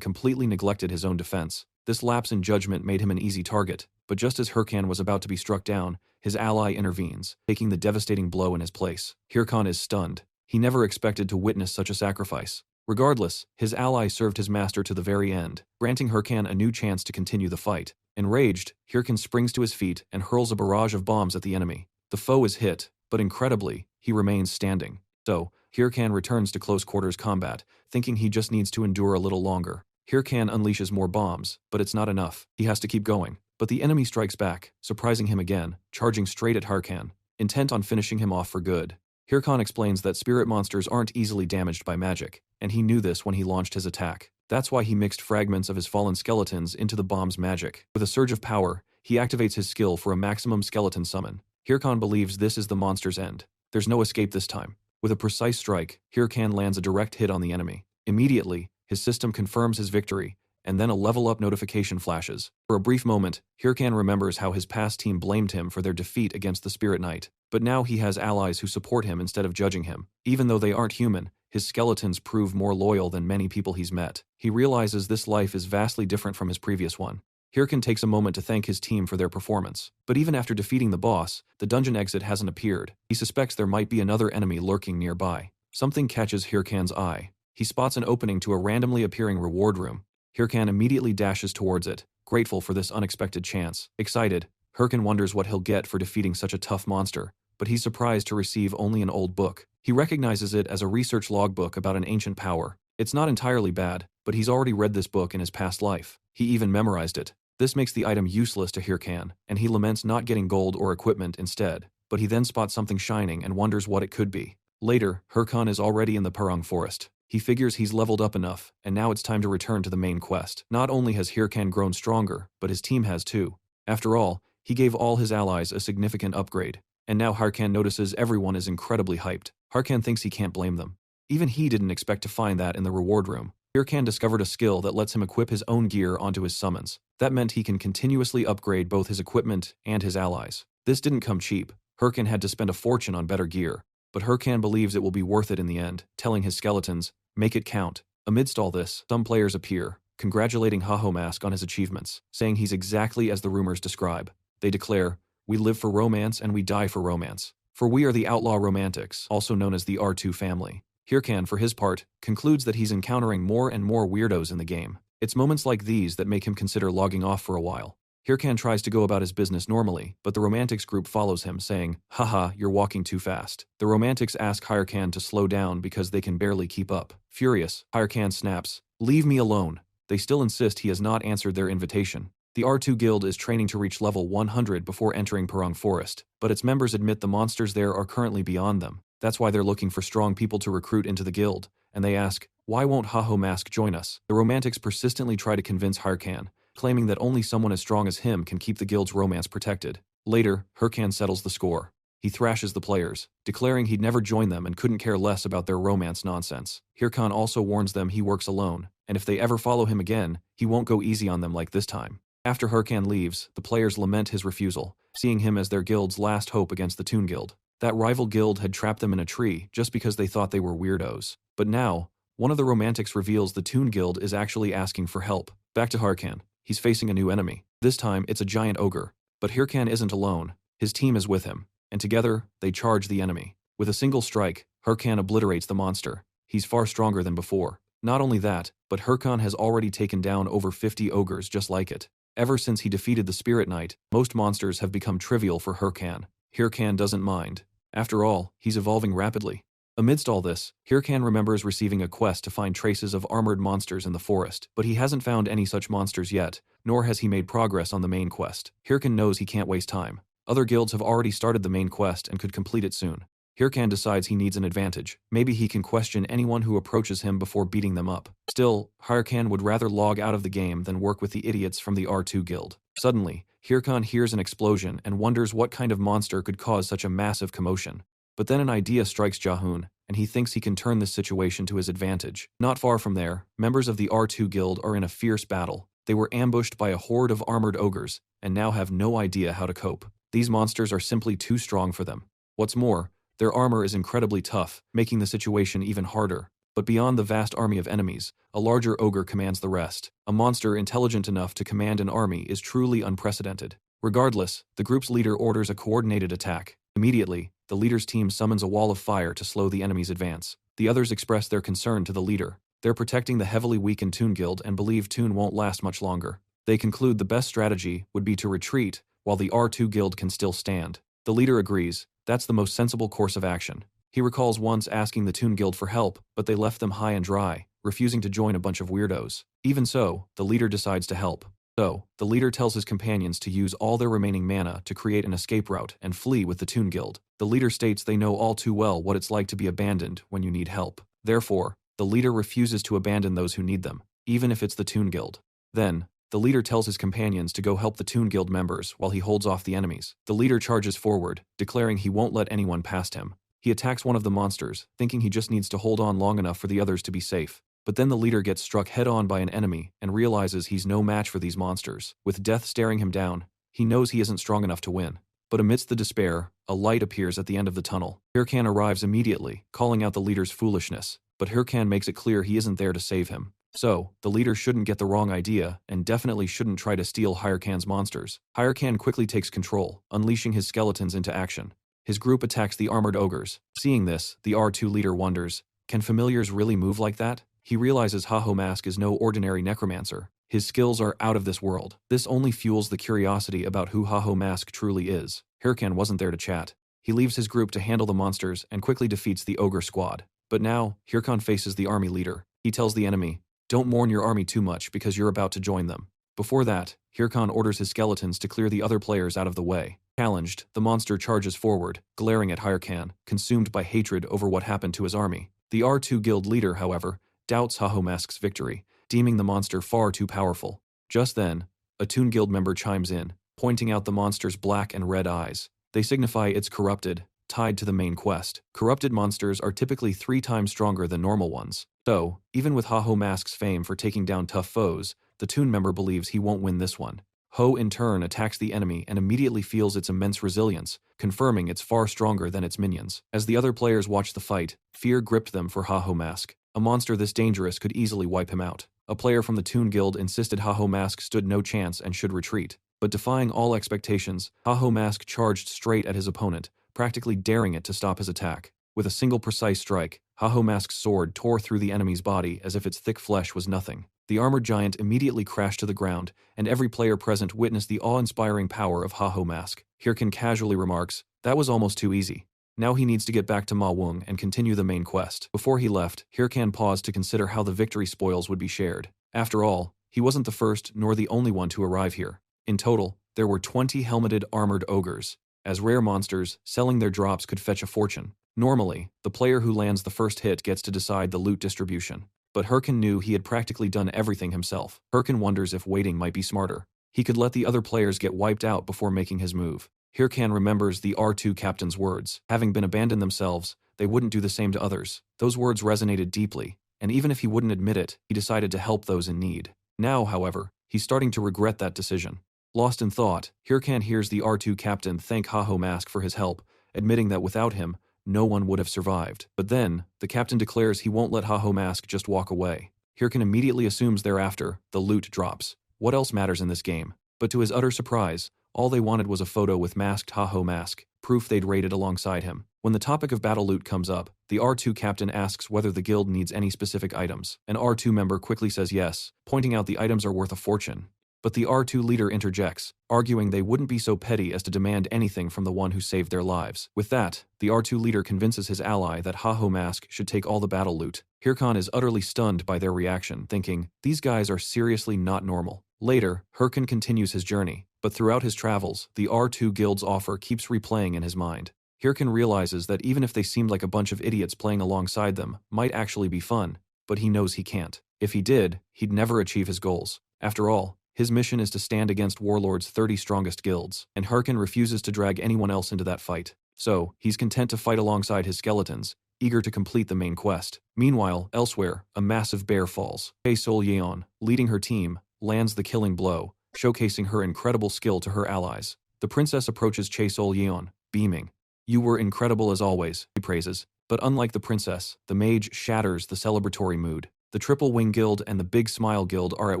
completely neglected his own defense. This lapse in judgment made him an easy target, but just as Hirkan was about to be struck down, his ally intervenes, taking the devastating blow in his place. Hirkan is stunned. He never expected to witness such a sacrifice. Regardless, his ally served his master to the very end, granting Hirkan a new chance to continue the fight. Enraged, Hirkan springs to his feet and hurls a barrage of bombs at the enemy. The foe is hit, but incredibly, he remains standing. So, Hirkan returns to close quarters combat, thinking he just needs to endure a little longer. Hirkan unleashes more bombs, but it's not enough. He has to keep going. But the enemy strikes back, surprising him again, charging straight at Hirkan, intent on finishing him off for good. Hirkan explains that spirit monsters aren't easily damaged by magic, and he knew this when he launched his attack. That's why he mixed fragments of his fallen skeletons into the bomb's magic. With a surge of power, he activates his skill for a maximum skeleton summon. Hirkan believes this is the monster's end. There's no escape this time. With a precise strike, Hirkan lands a direct hit on the enemy. Immediately, his system confirms his victory, and then a level-up notification flashes. For a brief moment, Hirkan remembers how his past team blamed him for their defeat against the Spirit Knight. But now he has allies who support him instead of judging him. Even though they aren't human, his skeletons prove more loyal than many people he's met. He realizes this life is vastly different from his previous one. Hirkan takes a moment to thank his team for their performance. But even after defeating the boss, the dungeon exit hasn't appeared. He suspects there might be another enemy lurking nearby. Something catches Hirkan's eye. He spots an opening to a randomly appearing reward room. Hirkan immediately dashes towards it, grateful for this unexpected chance. Excited, Hirkan wonders what he'll get for defeating such a tough monster, but he's surprised to receive only an old book. He recognizes it as a research logbook about an ancient power. It's not entirely bad, but he's already read this book in his past life. He even memorized it. This makes the item useless to Hirkan, and he laments not getting gold or equipment instead. But he then spots something shining and wonders what it could be. Later, Hirkan is already in the Parang forest. He figures he's leveled up enough, and now it's time to return to the main quest. Not only has Hirkan grown stronger, but his team has too. After all, he gave all his allies a significant upgrade, and now Hirkan notices everyone is incredibly hyped. Hirkan thinks he can't blame them. Even he didn't expect to find that in the reward room. Hirkan discovered a skill that lets him equip his own gear onto his summons. That meant he can continuously upgrade both his equipment and his allies. This didn't come cheap. Hirkan had to spend a fortune on better gear. But Hirkan believes it will be worth it in the end, telling his skeletons, "Make it count." Amidst all this, some players appear, congratulating Mask on his achievements, saying he's exactly as the rumors describe. They declare, "We live for romance and we die for romance. For we are the outlaw romantics, also known as the R2 family." Hirkan, for his part, concludes that he's encountering more and more weirdos in the game. It's moments like these that make him consider logging off for a while. Hirkan tries to go about his business normally, but the Romantics group follows him, saying, "Haha, you're walking too fast." The Romantics ask Hirkan to slow down because they can barely keep up. Furious, Hirkan snaps, "Leave me alone." They still insist he has not answered their invitation. The R2 Guild is training to reach level 100 before entering Parang Forest, but its members admit the monsters there are currently beyond them. That's why they're looking for strong people to recruit into the guild, and they ask, "Why won't Mask join us?" The Romantics persistently try to convince Hirkan, claiming that only someone as strong as him can keep the guild's romance protected. Later, Hirkan settles the score. He thrashes the players, declaring he'd never join them and couldn't care less about their romance nonsense. Hirkan also warns them he works alone, and if they ever follow him again, he won't go easy on them like this time. After Hirkan leaves, the players lament his refusal, seeing him as their guild's last hope against the Toon Guild. That rival guild had trapped them in a tree just because they thought they were weirdos. But now, one of the Romantics reveals the Toon Guild is actually asking for help. Back to Hirkan. He's facing a new enemy. This time, it's a giant ogre. But Hirkan isn't alone. His team is with him, and together, they charge the enemy. With a single strike, Hirkan obliterates the monster. He's far stronger than before. Not only that, but Hirkan has already taken down over 50 ogres just like it. Ever since he defeated the Spirit Knight, most monsters have become trivial for Hirkan. Hirkan doesn't mind. After all, he's evolving rapidly. Amidst all this, Hirkan remembers receiving a quest to find traces of armored monsters in the forest, but he hasn't found any such monsters yet, nor has he made progress on the main quest. Hirkan knows he can't waste time. Other guilds have already started the main quest and could complete it soon. Hirkan decides he needs an advantage. Maybe he can question anyone who approaches him before beating them up. Still, Hirkan would rather log out of the game than work with the idiots from the R2 guild. Suddenly, Hirkan hears an explosion and wonders what kind of monster could cause such a massive commotion. But then an idea strikes Jahun, and he thinks he can turn this situation to his advantage. Not far from there, members of the R2 guild are in a fierce battle. They were ambushed by a horde of armored ogres, and now have no idea how to cope. These monsters are simply too strong for them. What's more, their armor is incredibly tough, making the situation even harder. But beyond the vast army of enemies, a larger ogre commands the rest. A monster intelligent enough to command an army is truly unprecedented. Regardless, the group's leader orders a coordinated attack. Immediately, the leader's team summons a wall of fire to slow the enemy's advance. The others express their concern to the leader. They're protecting the heavily weakened Toon Guild and believe Toon won't last much longer. They conclude the best strategy would be to retreat, while the R2 Guild can still stand. The leader agrees. That's the most sensible course of action. He recalls once asking the Toon Guild for help, but they left them high and dry, refusing to join a bunch of weirdos. Even so, the leader decides to help. So, the leader tells his companions to use all their remaining mana to create an escape route and flee with the Toon Guild. The leader states they know all too well what it's like to be abandoned when you need help. Therefore, the leader refuses to abandon those who need them, even if it's the Toon Guild. Then, the leader tells his companions to go help the Toon Guild members while he holds off the enemies. The leader charges forward, declaring he won't let anyone past him. He attacks one of the monsters, thinking he just needs to hold on long enough for the others to be safe. But then the leader gets struck head-on by an enemy and realizes he's no match for these monsters. With death staring him down, he knows he isn't strong enough to win. But amidst the despair, a light appears at the end of the tunnel. Hirkan arrives immediately, calling out the leader's foolishness. But Hirkan makes it clear he isn't there to save him. So, the leader shouldn't get the wrong idea, and definitely shouldn't try to steal Hirkan's monsters. Hirkan quickly takes control, unleashing his skeletons into action. His group attacks the armored ogres. Seeing this, the R2 leader wonders, can familiars really move like that? He realizes Haho Mask is no ordinary necromancer. His skills are out of this world. This only fuels the curiosity about who Haho Mask truly is. Hirkan wasn't there to chat. He leaves his group to handle the monsters and quickly defeats the ogre squad. But now, Hirkan faces the army leader. He tells the enemy, don't mourn your army too much because you're about to join them. Before that, Hirkan orders his skeletons to clear the other players out of the way. Challenged, the monster charges forward, glaring at Hirkan, consumed by hatred over what happened to his army. The R2 guild leader, however, doubts Haho Mask's victory, deeming the monster far too powerful. Just then, a Toon Guild member chimes in, pointing out the monster's black and red eyes. They signify it's corrupted, tied to the main quest. Corrupted monsters are typically 3 times stronger than normal ones. So, even with Haho Mask's fame for taking down tough foes, the Toon member believes he won't win this one. Ho in turn attacks the enemy and immediately feels its immense resilience, confirming it's far stronger than its minions. As the other players watch the fight, fear gripped them for Haho Mask. A monster this dangerous could easily wipe him out. A player from the Toon Guild insisted Haho Mask stood no chance and should retreat. But defying all expectations, Haho Mask charged straight at his opponent, practically daring it to stop his attack. With a single precise strike, Haho Mask's sword tore through the enemy's body as if its thick flesh was nothing. The armored giant immediately crashed to the ground, and every player present witnessed the awe-inspiring power of Haho Mask. Hirkan casually remarks, that was almost too easy. Now he needs to get back to Ma Wung and continue the main quest. Before he left, Hirkan paused to consider how the victory spoils would be shared. After all, he wasn't the first nor the only one to arrive here. In total, there were 20 helmeted armored ogres. As rare monsters, selling their drops could fetch a fortune. Normally, the player who lands the first hit gets to decide the loot distribution. But Hirkan knew he had practically done everything himself. Hirkan wonders if waiting might be smarter. He could let the other players get wiped out before making his move. Hirkan remembers the R2 captain's words. Having been abandoned themselves, they wouldn't do the same to others. Those words resonated deeply, and even if he wouldn't admit it, he decided to help those in need. Now, however, he's starting to regret that decision. Lost in thought, Hirkan hears the R2 captain thank Haho Mask for his help, admitting that without him, no one would have survived. But then, the captain declares he won't let Haho Mask just walk away. Hirkan immediately assumes thereafter, the loot drops. What else matters in this game? But to his utter surprise, all they wanted was a photo with masked Haho Mask, proof they'd raided alongside him. When the topic of battle loot comes up, the R2 captain asks whether the guild needs any specific items. An R2 member quickly says yes, pointing out the items are worth a fortune. But the R2 leader interjects, arguing they wouldn't be so petty as to demand anything from the one who saved their lives. With that, the R2 leader convinces his ally that Ha-Ho Mask should take all the battle loot. Hirkan is utterly stunned by their reaction, thinking, these guys are seriously not normal. Later, Hirkan continues his journey, but throughout his travels, the R2 guild's offer keeps replaying in his mind. Hirkan realizes that even if they seemed like a bunch of idiots playing alongside them, might actually be fun, but he knows he can't. If he did, he'd never achieve his goals. After all, his mission is to stand against Warlord's 30 strongest guilds, and Hirkan refuses to drag anyone else into that fight. So, he's content to fight alongside his skeletons, eager to complete the main quest. Meanwhile, elsewhere, a massive bear falls. Chae Sol Yeon, leading her team, lands the killing blow, showcasing her incredible skill to her allies. The princess approaches Chae Sol Yeon, beaming. You were incredible as always, he praises. But unlike the princess, the mage shatters the celebratory mood. The Triple Wing Guild and the Big Smile Guild are at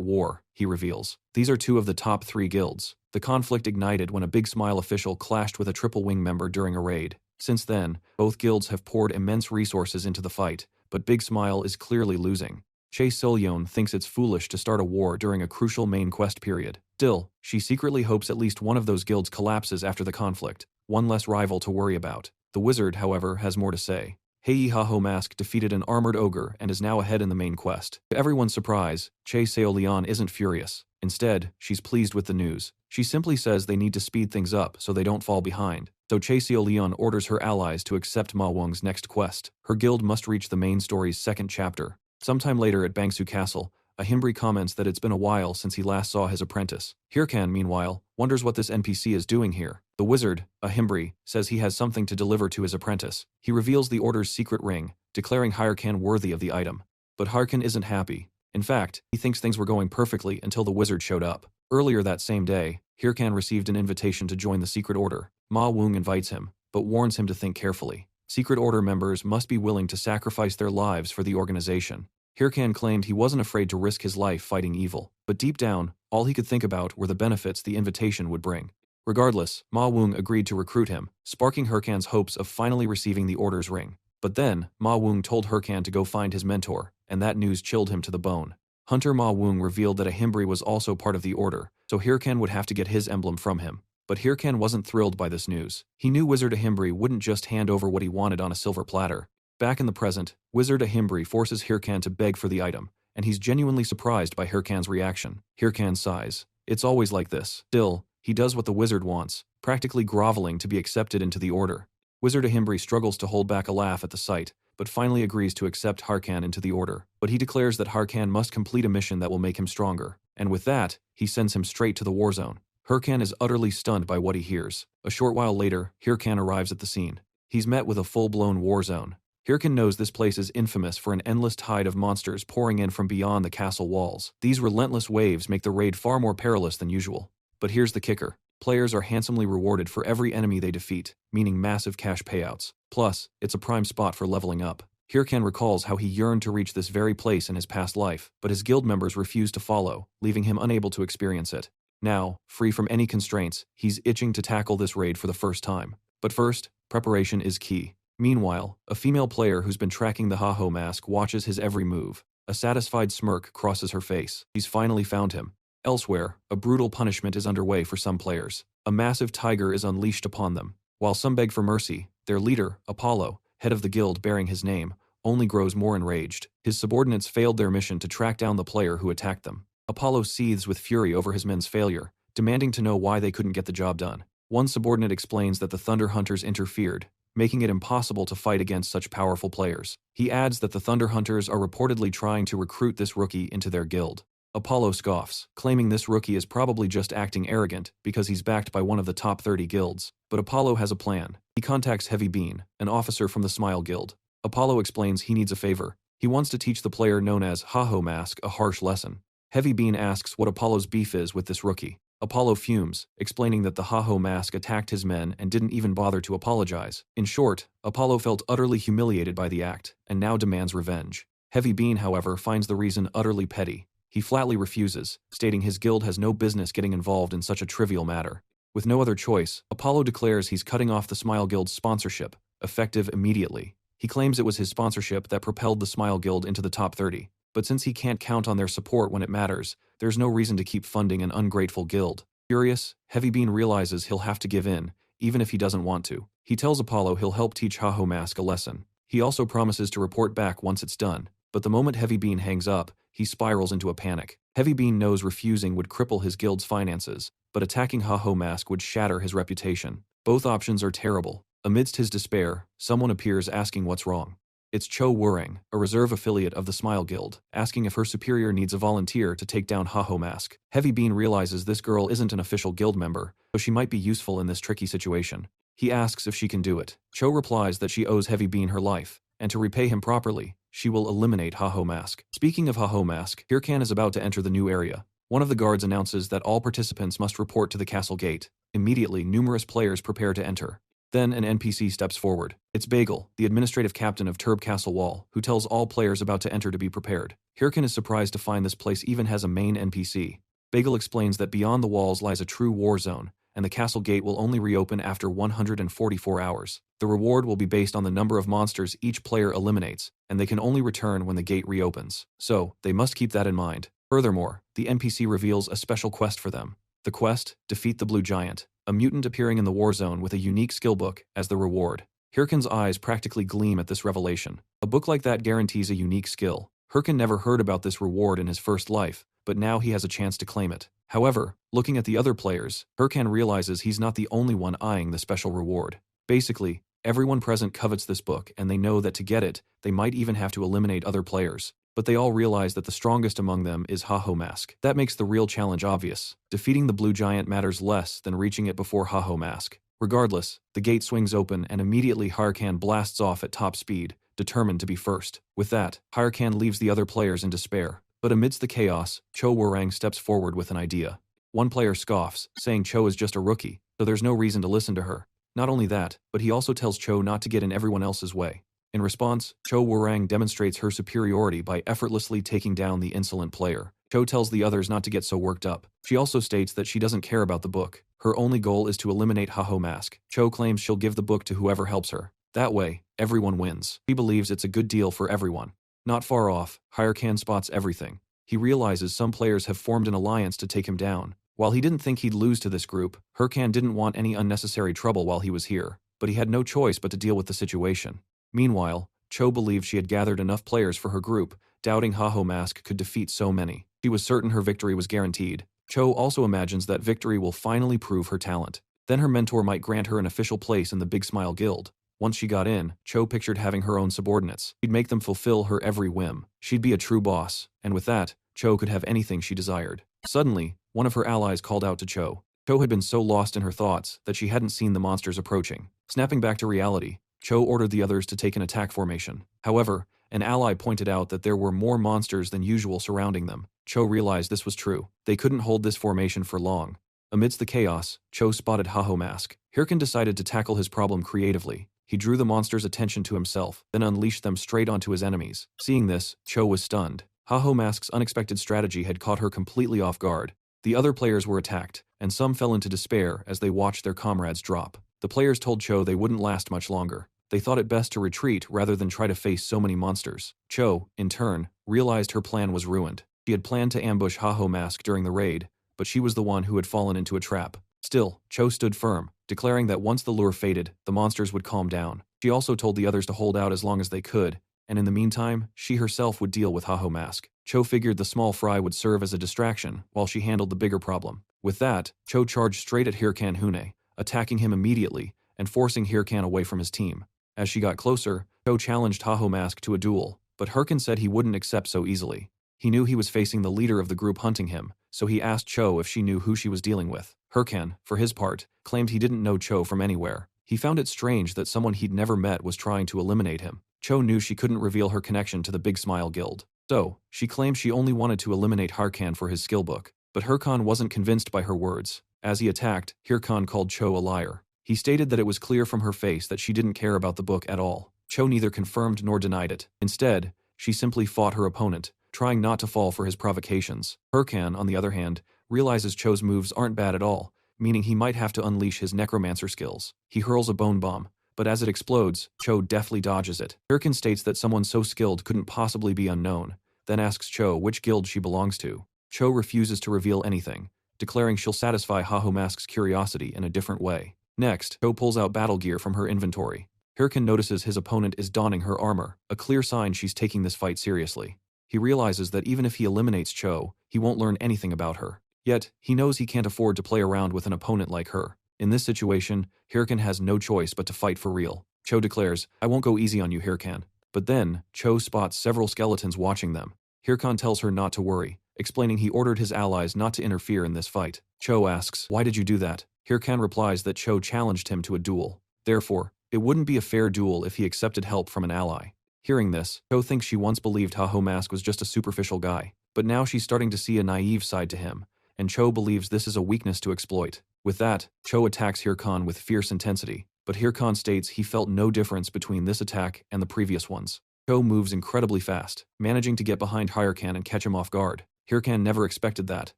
war, he reveals. These are two of the top 3 guilds. The conflict ignited when a Big Smile official clashed with a Triple Wing member during a raid. Since then, both guilds have poured immense resources into the fight, but Big Smile is clearly losing. Chae Sol Yeon thinks it's foolish to start a war during a crucial main quest period. Still, she secretly hopes at least one of those guilds collapses after the conflict, one less rival to worry about. The wizard, however, has more to say. Hei Ha-Ho Mask defeated an armored ogre and is now ahead in the main quest. To everyone's surprise, Chae Sol Yeon isn't furious. Instead, she's pleased with the news. She simply says they need to speed things up so they don't fall behind. So Chae Sol Yeon orders her allies to accept Ma Wung's next quest. Her guild must reach the main story's 2nd chapter. Sometime later at Bangsu Castle, Ahimbri comments that it's been a while since he last saw his apprentice. Hirkan, meanwhile, wonders what this NPC is doing here. The wizard, Ahimbri, says he has something to deliver to his apprentice. He reveals the Order's secret ring, declaring Hirkan worthy of the item. But Hirkan isn't happy. In fact, he thinks things were going perfectly until the wizard showed up. Earlier that same day, Hirkan received an invitation to join the Secret Order. Ma Wung invites him, but warns him to think carefully. Secret Order members must be willing to sacrifice their lives for the organization. Hirkan claimed he wasn't afraid to risk his life fighting evil, but deep down, all he could think about were the benefits the invitation would bring. Regardless, Ma Wung agreed to recruit him, sparking Hirkan's hopes of finally receiving the Order's ring. But then, Ma Wung told Hirkan to go find his mentor, and that news chilled him to the bone. Hunter Ma Wung revealed that Ahimbri was also part of the Order, so Hirkan would have to get his emblem from him. But Hirkan wasn't thrilled by this news. He knew Wizard Ahimbri wouldn't just hand over what he wanted on a silver platter. Back in the present, Wizard Ahimbri forces Hirkan to beg for the item, and he's genuinely surprised by Hirkan's reaction. Hirkan sighs. It's always like this. Still, he does what the wizard wants, practically groveling to be accepted into the Order. Wizard Ahimbri struggles to hold back a laugh at the sight, but finally agrees to accept Hirkan into the Order. But he declares that Hirkan must complete a mission that will make him stronger, and with that, he sends him straight to the war zone. Hirkan is utterly stunned by what he hears. A short while later, Hirkan arrives at the scene. He's met with a full-blown war zone. Hirkan knows this place is infamous for an endless tide of monsters pouring in from beyond the castle walls. These relentless waves make the raid far more perilous than usual. But here's the kicker. Players are handsomely rewarded for every enemy they defeat, meaning massive cash payouts. Plus, it's a prime spot for leveling up. Hirkan recalls how he yearned to reach this very place in his past life, but his guild members refused to follow, leaving him unable to experience it. Now, free from any constraints, he's itching to tackle this raid for the first time. But first, preparation is key. Meanwhile, a female player who's been tracking the Ha-Ho Mask watches his every move. A satisfied smirk crosses her face. He's finally found him. Elsewhere, a brutal punishment is underway for some players. A massive tiger is unleashed upon them. While some beg for mercy, their leader, Apollo, head of the guild bearing his name, only grows more enraged. His subordinates failed their mission to track down the player who attacked them. Apollo seethes with fury over his men's failure, demanding to know why they couldn't get the job done. One subordinate explains that the Thunder Hunters interfered, making it impossible to fight against such powerful players. He adds that the Thunder Hunters are reportedly trying to recruit this rookie into their guild. Apollo scoffs, claiming this rookie is probably just acting arrogant because he's backed by one of the top 30 guilds. But Apollo has a plan. He contacts Heavy Bean, an officer from the Smile Guild. Apollo explains he needs a favor. He wants to teach the player known as Ha-Ho Mask a harsh lesson. Heavy Bean asks what Apollo's beef is with this rookie. Apollo fumes, explaining that the Ha-Ho Mask attacked his men and didn't even bother to apologize. In short, Apollo felt utterly humiliated by the act, and now demands revenge. Heavy Bean, however, finds the reason utterly petty. He flatly refuses, stating his guild has no business getting involved in such a trivial matter. With no other choice, Apollo declares he's cutting off the Smile Guild's sponsorship, effective immediately. He claims it was his sponsorship that propelled the Smile Guild into the top 30. but since he can't count on their support when it matters, there's no reason to keep funding an ungrateful guild. Furious, Heavy Bean realizes he'll have to give in, even if he doesn't want to. He tells Apollo he'll help teach Haho Mask a lesson. He also promises to report back once it's done, but the moment Heavy Bean hangs up, he spirals into a panic. Heavy Bean knows refusing would cripple his guild's finances, but attacking Haho Mask would shatter his reputation. Both options are terrible. Amidst his despair, someone appears asking what's wrong. It's Cho Wurang, a reserve affiliate of the Smile Guild, asking if her superior needs a volunteer to take down Haho Mask. Heavy Bean realizes this girl isn't an official guild member, so she might be useful in this tricky situation. He asks if she can do it. Cho replies that she owes Heavy Bean her life, and to repay him properly, she will eliminate Haho Mask. Speaking of Haho Mask, Hirkan is about to enter the new area. One of the guards announces that all participants must report to the castle gate. Immediately, numerous players prepare to enter. Then an NPC steps forward. It's Bagel, the administrative captain of Turb Castle Wall, who tells all players about to enter to be prepared. Hirkan is surprised to find this place even has a main NPC. Bagel explains that beyond the walls lies a true war zone, and the castle gate will only reopen after 144 hours. The reward will be based on the number of monsters each player eliminates, and they can only return when the gate reopens. So, they must keep that in mind. Furthermore, the NPC reveals a special quest for them. The quest, Defeat the Blue Giant, a mutant appearing in the war zone with a unique skill book as the reward. Hirkan's eyes practically gleam at this revelation. A book like that guarantees a unique skill. Hirkan never heard about this reward in his first life, but now he has a chance to claim it. However, looking at the other players, Hirkan realizes he's not the only one eyeing the special reward. Basically, everyone present covets this book, and they know that to get it, they might even have to eliminate other players. But they all realize that the strongest among them is Haho Mask. That makes the real challenge obvious. Defeating the Blue Giant matters less than reaching it before Haho Mask. Regardless, the gate swings open and immediately Hirkan blasts off at top speed, determined to be first. With that, Hirkan leaves the other players in despair. But amidst the chaos, Cho Wurang steps forward with an idea. One player scoffs, saying Cho is just a rookie, so there's no reason to listen to her. Not only that, but he also tells Cho not to get in everyone else's way. In response, Cho Wurang demonstrates her superiority by effortlessly taking down the insolent player. Cho tells the others not to get so worked up. She also states that she doesn't care about the book. Her only goal is to eliminate Haho Mask. Cho claims she'll give the book to whoever helps her. That way, everyone wins. He believes it's a good deal for everyone. Not far off, Hirkan spots everything. He realizes some players have formed an alliance to take him down. While he didn't think he'd lose to this group, Hirkan didn't want any unnecessary trouble while he was here, but he had no choice but to deal with the situation. Meanwhile, Cho believed she had gathered enough players for her group, doubting Haho Mask could defeat so many. She was certain her victory was guaranteed. Cho also imagines that victory will finally prove her talent. Then her mentor might grant her an official place in the Big Smile Guild. Once she got in, Cho pictured having her own subordinates. She'd make them fulfill her every whim. She'd be a true boss, and with that, Cho could have anything she desired. Suddenly, one of her allies called out to Cho. Cho had been so lost in her thoughts that she hadn't seen the monsters approaching. Snapping back to reality, Cho ordered the others to take an attack formation. However, an ally pointed out that there were more monsters than usual surrounding them. Cho realized this was true. They couldn't hold this formation for long. Amidst the chaos, Cho spotted Haho Mask. Hirkan decided to tackle his problem creatively. He drew the monsters' attention to himself, then unleashed them straight onto his enemies. Seeing this, Cho was stunned. Haho Mask's unexpected strategy had caught her completely off guard. The other players were attacked, and some fell into despair as they watched their comrades drop. The players told Cho they wouldn't last much longer. They thought it best to retreat rather than try to face so many monsters. Cho, in turn, realized her plan was ruined. She had planned to ambush Haho Mask during the raid, but she was the one who had fallen into a trap. Still, Cho stood firm, declaring that once the lure faded, the monsters would calm down. She also told the others to hold out as long as they could, and in the meantime, she herself would deal with Haho Mask. Cho figured the small fry would serve as a distraction while she handled the bigger problem. With that, Cho charged straight at Hirkan Hune, attacking him immediately and forcing Hirkan away from his team. As she got closer, Cho challenged Haho Mask to a duel, but Hirkan said he wouldn't accept so easily. He knew he was facing the leader of the group hunting him, so he asked Cho if she knew who she was dealing with. Hirkan, for his part, claimed he didn't know Cho from anywhere. He found it strange that someone he'd never met was trying to eliminate him. Cho knew she couldn't reveal her connection to the Big Smile Guild. So, she claimed she only wanted to eliminate Hirkan for his skill book. But Hirkan wasn't convinced by her words. As he attacked, Hirkan called Cho a liar. He stated that it was clear from her face that she didn't care about the book at all. Cho neither confirmed nor denied it. Instead, she simply fought her opponent, trying not to fall for his provocations. Hirkan, on the other hand, realizes Cho's moves aren't bad at all, meaning he might have to unleash his Necromancer skills. He hurls a bone bomb, but as it explodes, Cho deftly dodges it. Hirkan states that someone so skilled couldn't possibly be unknown, then asks Cho which guild she belongs to. Cho refuses to reveal anything, declaring she'll satisfy Haho Mask's curiosity in a different way. Next, Cho pulls out battle gear from her inventory. Hirkan notices his opponent is donning her armor, a clear sign she's taking this fight seriously. He realizes that even if he eliminates Cho, he won't learn anything about her. Yet, he knows he can't afford to play around with an opponent like her. In this situation, Hirkan has no choice but to fight for real. Cho declares, "I won't go easy on you, Hirkan." But then, Cho spots several skeletons watching them. Hirkan tells her not to worry, explaining he ordered his allies not to interfere in this fight. Cho asks, "Why did you do that?" Hirkan replies that Cho challenged him to a duel. Therefore, it wouldn't be a fair duel if he accepted help from an ally. Hearing this, Cho thinks she once believed Haho Mask was just a superficial guy, but now she's starting to see a naive side to him, and Cho believes this is a weakness to exploit. With that, Cho attacks Hirkan with fierce intensity, but Hirkan states he felt no difference between this attack and the previous ones. Cho moves incredibly fast, managing to get behind Hirkan and catch him off guard. Hirkan never expected that,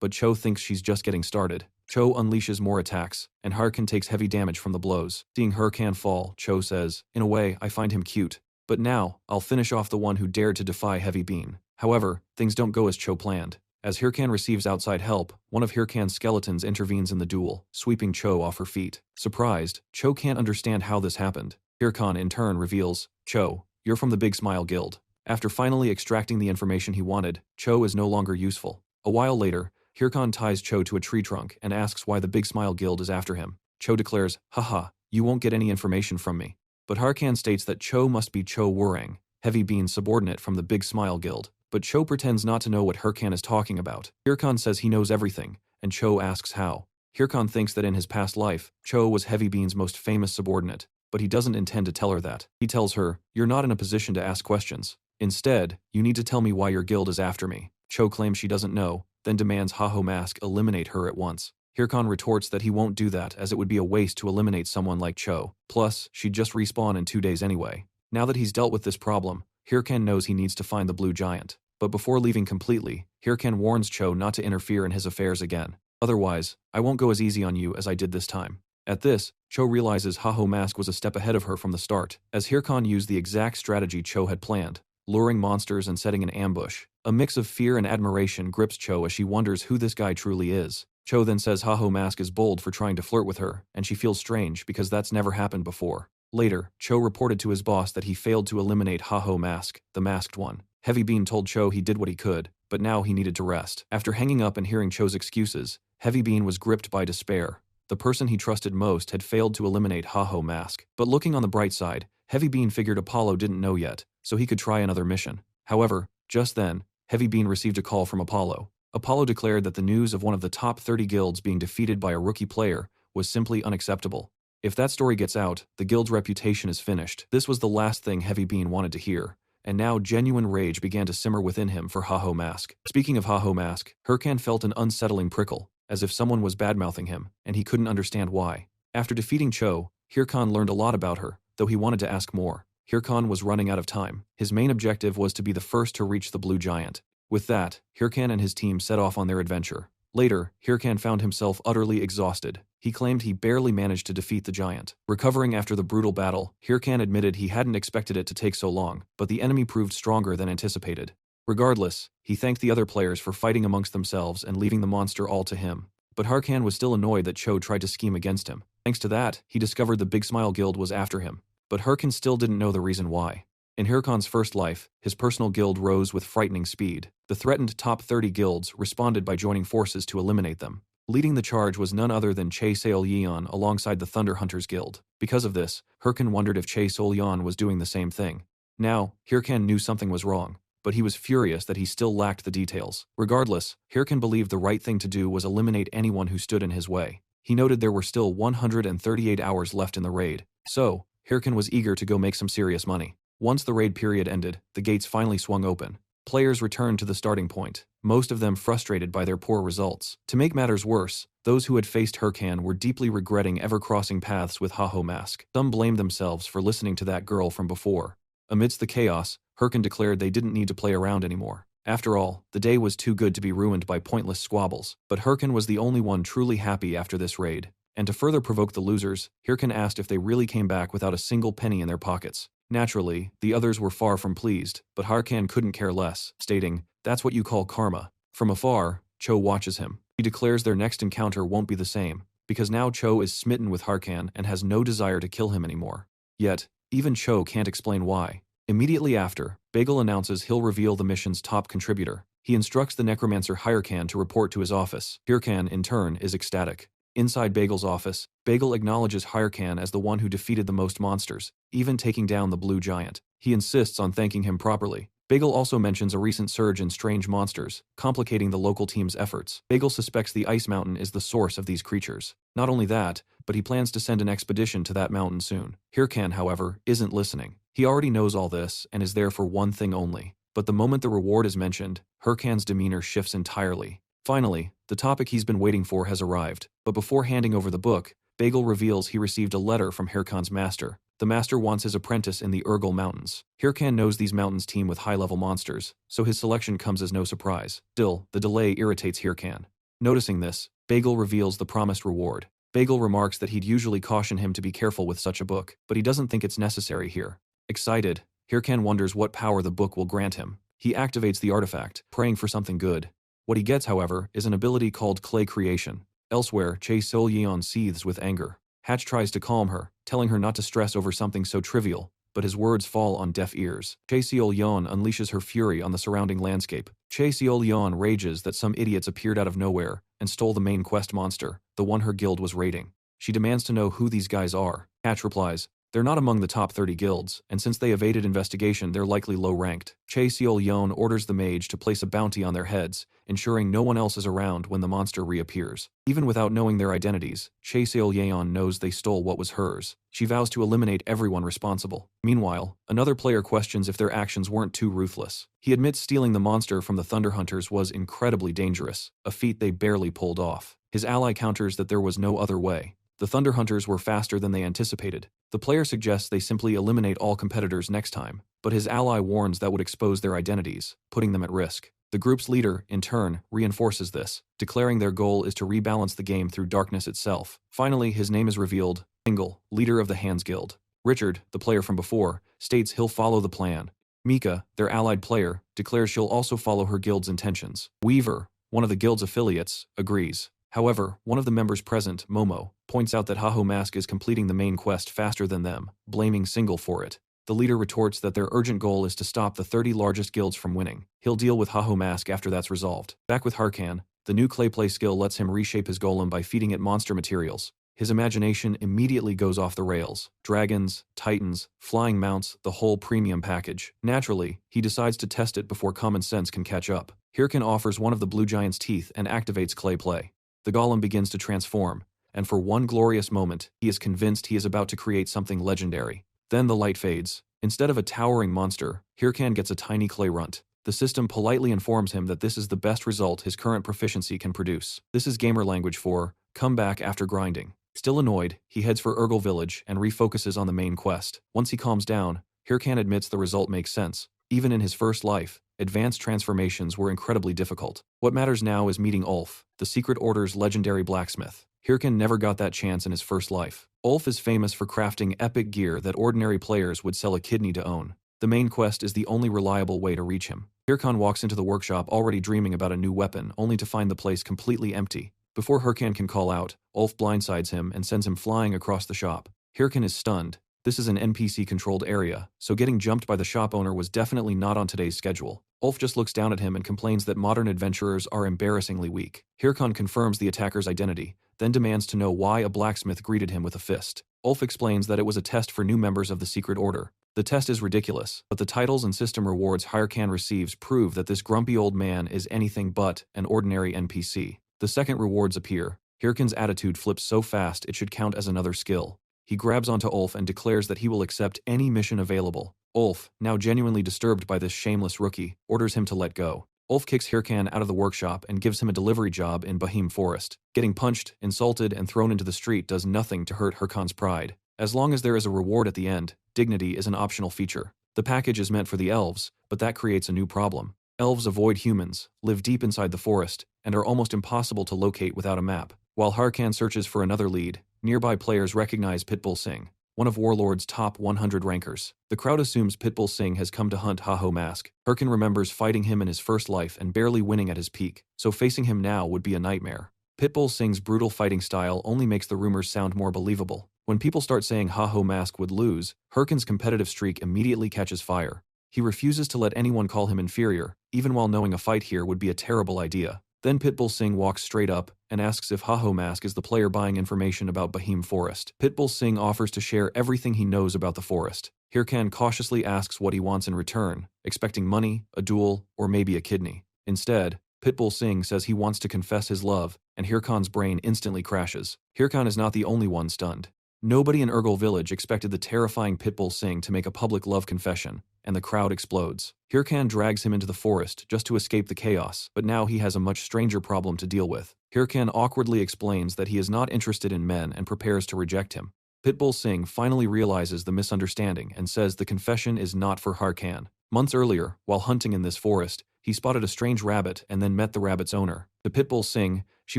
but Cho thinks she's just getting started. Cho unleashes more attacks, and Hirkan takes heavy damage from the blows. Seeing Hirkan fall, Cho says, "In a way, I find him cute. But now, I'll finish off the one who dared to defy Heavy Bean." However, things don't go as Cho planned. As Hirkan receives outside help, one of Hirkan's skeletons intervenes in the duel, sweeping Cho off her feet. Surprised, Cho can't understand how this happened. Hirkan in turn reveals, "Cho, you're from the Big Smile Guild." After finally extracting the information he wanted, Cho is no longer useful. A while later, Hirkan ties Cho to a tree trunk and asks why the Big Smile Guild is after him. Cho declares, "Haha, you won't get any information from me." But Hirkan states that Cho must be Cho Wurang, Heavy Bean's subordinate from the Big Smile Guild. But Cho pretends not to know what Hirkan is talking about. Hirkan says he knows everything, and Cho asks how. Hirkan thinks that in his past life, Cho was Heavy Bean's most famous subordinate, but he doesn't intend to tell her that. He tells her, "You're not in a position to ask questions. Instead, you need to tell me why your guild is after me." Cho claims she doesn't know, then demands Haho Mask eliminate her at once. Hirkan retorts that he won't do that as it would be a waste to eliminate someone like Cho. Plus, she'd just respawn in 2 days anyway. Now that he's dealt with this problem, Hirkan knows he needs to find the blue giant. But before leaving completely, Hirkan warns Cho not to interfere in his affairs again. "Otherwise, I won't go as easy on you as I did this time." At this, Cho realizes Haho Mask was a step ahead of her from the start, as Hirkan used the exact strategy Cho had planned, luring monsters and setting an ambush. A mix of fear and admiration grips Cho as she wonders who this guy truly is. Cho then says Haho Mask is bold for trying to flirt with her, and she feels strange because that's never happened before. Later, Cho reported to his boss that he failed to eliminate Haho Mask, the masked one. Heavy Bean told Cho he did what he could, but now he needed to rest. After hanging up and hearing Cho's excuses, Heavy Bean was gripped by despair. The person he trusted most had failed to eliminate Haho Mask. But looking on the bright side, Heavy Bean figured Apollo didn't know yet, so he could try another mission. However, just then, Heavy Bean received a call from Apollo. Apollo declared that the news of one of the top 30 guilds being defeated by a rookie player was simply unacceptable. If that story gets out, the guild's reputation is finished. This was the last thing Heavy Bean wanted to hear, and now genuine rage began to simmer within him for Haho Mask. Speaking of Haho Mask, Hirkan felt an unsettling prickle, as if someone was badmouthing him, and he couldn't understand why. After defeating Cho, Hirkan learned a lot about her, though he wanted to ask more. Hirkan was running out of time. His main objective was to be the first to reach the blue giant. With that, Hirkan and his team set off on their adventure. Later, Hirkan found himself utterly exhausted. He claimed he barely managed to defeat the giant. Recovering after the brutal battle, Hirkan admitted he hadn't expected it to take so long, but the enemy proved stronger than anticipated. Regardless, he thanked the other players for fighting amongst themselves and leaving the monster all to him. But Hirkan was still annoyed that Cho tried to scheme against him. Thanks to that, he discovered the Big Smile Guild was after him. But Hirkan still didn't know the reason why. In Hirkan's first life, his personal guild rose with frightening speed. The threatened top 30 guilds responded by joining forces to eliminate them. Leading the charge was none other than Che Seol-yeon alongside the Thunder Hunters Guild. Because of this, Hirkan wondered if Che Seol-yeon was doing the same thing. Now, Hirkan knew something was wrong, but he was furious that he still lacked the details. Regardless, Hirkan believed the right thing to do was eliminate anyone who stood in his way. He noted there were still 138 hours left in the raid, so Hirkan was eager to go make some serious money. Once the raid period ended, the gates finally swung open. Players returned to the starting point, most of them frustrated by their poor results. To make matters worse, those who had faced Hirkan were deeply regretting ever crossing paths with Haho Mask. Some blamed themselves for listening to that girl from before. Amidst the chaos, Hirkan declared they didn't need to play around anymore. After all, the day was too good to be ruined by pointless squabbles. But Hirkan was the only one truly happy after this raid. And to further provoke the losers, Hirkan asked if they really came back without a single penny in their pockets. Naturally, the others were far from pleased, but Harkan couldn't care less, stating, "That's what you call karma." From afar, Cho watches him. He declares their next encounter won't be the same, because now Cho is smitten with Harkan and has no desire to kill him anymore. Yet, even Cho can't explain why. Immediately after, Bagel announces he'll reveal the mission's top contributor. He instructs the Necromancer Hirkan to report to his office. Hirkan, in turn, is ecstatic. Inside Bagel's office, Bagel acknowledges Hirkan as the one who defeated the most monsters, even taking down the blue giant. He insists on thanking him properly. Bagel also mentions a recent surge in strange monsters, complicating the local team's efforts. Bagel suspects the Ice Mountain is the source of these creatures. Not only that, but he plans to send an expedition to that mountain soon. Hirkan, however, isn't listening. He already knows all this and is there for one thing only. But the moment the reward is mentioned, Hirkan's demeanor shifts entirely. Finally, the topic he's been waiting for has arrived, but before handing over the book, Bagel reveals he received a letter from Hirkan's master. The master wants his apprentice in the Urgel Mountains. Hirkan knows these mountains teem with high-level monsters, so his selection comes as no surprise. Still, the delay irritates Hirkan. Noticing this, Bagel reveals the promised reward. Bagel remarks that he'd usually caution him to be careful with such a book, but he doesn't think it's necessary here. Excited, Hirkan wonders what power the book will grant him. He activates the artifact, praying for something good. What he gets, however, is an ability called Clay Creation. Elsewhere, Chae Sol-yeon seethes with anger. Hatch tries to calm her, telling her not to stress over something so trivial, but his words fall on deaf ears. Chae Sol-yeon unleashes her fury on the surrounding landscape. Chae Sol-yeon rages that some idiots appeared out of nowhere and stole the main quest monster, the one her guild was raiding. She demands to know who these guys are. Hatch replies, "They're not among the top 30 guilds, and since they evaded investigation, they're likely low-ranked." Chae Sol-yeon orders the mage to place a bounty on their heads, ensuring no one else is around when the monster reappears. Even without knowing their identities, Chae Sol-yeon knows they stole what was hers. She vows to eliminate everyone responsible. Meanwhile, another player questions if their actions weren't too ruthless. He admits stealing the monster from the Thunder Hunters was incredibly dangerous, a feat they barely pulled off. His ally counters that there was no other way. The Thunder Hunters were faster than they anticipated. The player suggests they simply eliminate all competitors next time, but his ally warns that would expose their identities, putting them at risk. The group's leader, in turn, reinforces this, declaring their goal is to rebalance the game through darkness itself. Finally, his name is revealed, Engel, leader of the Hands Guild. Richard, the player from before, states he'll follow the plan. Mika, their allied player, declares she'll also follow her guild's intentions. Weaver, one of the guild's affiliates, agrees. However, one of the members present, Momo, points out that Haho Mask is completing the main quest faster than them, blaming Single for it. The leader retorts that their urgent goal is to stop the 30 largest guilds from winning. He'll deal with Haho Mask after that's resolved. Back with Harkan, the new Clayplay skill lets him reshape his golem by feeding it monster materials. His imagination immediately goes off the rails. Dragons, titans, flying mounts, the whole premium package. Naturally, he decides to test it before common sense can catch up. Hirkan offers one of the blue giant's teeth and activates Clayplay. The golem begins to transform, and for one glorious moment, he is convinced he is about to create something legendary. Then the light fades. Instead of a towering monster, Hirkan gets a tiny clay runt. The system politely informs him that this is the best result his current proficiency can produce. This is gamer language for, come back after grinding. Still annoyed, he heads for Urgel Village and refocuses on the main quest. Once he calms down, Hirkan admits the result makes sense. Even in his first life, advanced transformations were incredibly difficult. What matters now is meeting Ulf, the Secret Order's legendary blacksmith. Hirkan never got that chance in his first life. Ulf is famous for crafting epic gear that ordinary players would sell a kidney to own. The main quest is the only reliable way to reach him. Hirkan walks into the workshop already dreaming about a new weapon, only to find the place completely empty. Before Hirkan can call out, Ulf blindsides him and sends him flying across the shop. Hirkan is stunned. This is an NPC-controlled area, so getting jumped by the shop owner was definitely not on today's schedule. Ulf just looks down at him and complains that modern adventurers are embarrassingly weak. Hirkan confirms the attacker's identity, then demands to know why a blacksmith greeted him with a fist. Ulf explains that it was a test for new members of the Secret Order. The test is ridiculous, but the titles and system rewards Hirkan receives prove that this grumpy old man is anything but an ordinary NPC. The second rewards appear. Hirkan's attitude flips so fast it should count as another skill. He grabs onto Ulf and declares that he will accept any mission available. Ulf, now genuinely disturbed by this shameless rookie, orders him to let go. Ulf kicks Hirkan out of the workshop and gives him a delivery job in Bahim Forest. Getting punched, insulted, and thrown into the street does nothing to hurt Hirkan's pride. As long as there is a reward at the end, dignity is an optional feature. The package is meant for the elves, but that creates a new problem. Elves avoid humans, live deep inside the forest, and are almost impossible to locate without a map. While Hirkan searches for another lead, nearby players recognize Pitbull Singh. one of Warlord's top 100 rankers. The crowd assumes Pitbull Singh has come to hunt Ha-Ho Mask. Hirkan remembers fighting him in his first life and barely winning at his peak, so facing him now would be a nightmare. Pitbull Singh's brutal fighting style only makes the rumors sound more believable. When people start saying Ha-Ho Mask would lose, Hirkan's competitive streak immediately catches fire. He refuses to let anyone call him inferior, even while knowing a fight here would be a terrible idea. Then Pitbull Singh walks straight up and asks if Ha-Ho Mask is the player buying information about Bahim Forest. Pitbull Singh offers to share everything he knows about the forest. Hirkan cautiously asks what he wants in return, expecting money, a duel, or maybe a kidney. Instead, Pitbull Singh says he wants to confess his love, and Hirkan's brain instantly crashes. Hirkan is not the only one stunned. Nobody in Urgal village expected the terrifying Pitbull Singh to make a public love confession, and the crowd explodes. Hirkan drags him into the forest just to escape the chaos, but now he has a much stranger problem to deal with. Hirkan awkwardly explains that he is not interested in men and prepares to reject him. Pitbull Singh finally realizes the misunderstanding and says the confession is not for Hirkan. Months earlier, while hunting in this forest, he spotted a strange rabbit and then met the rabbit's owner. To Pitbull Singh, she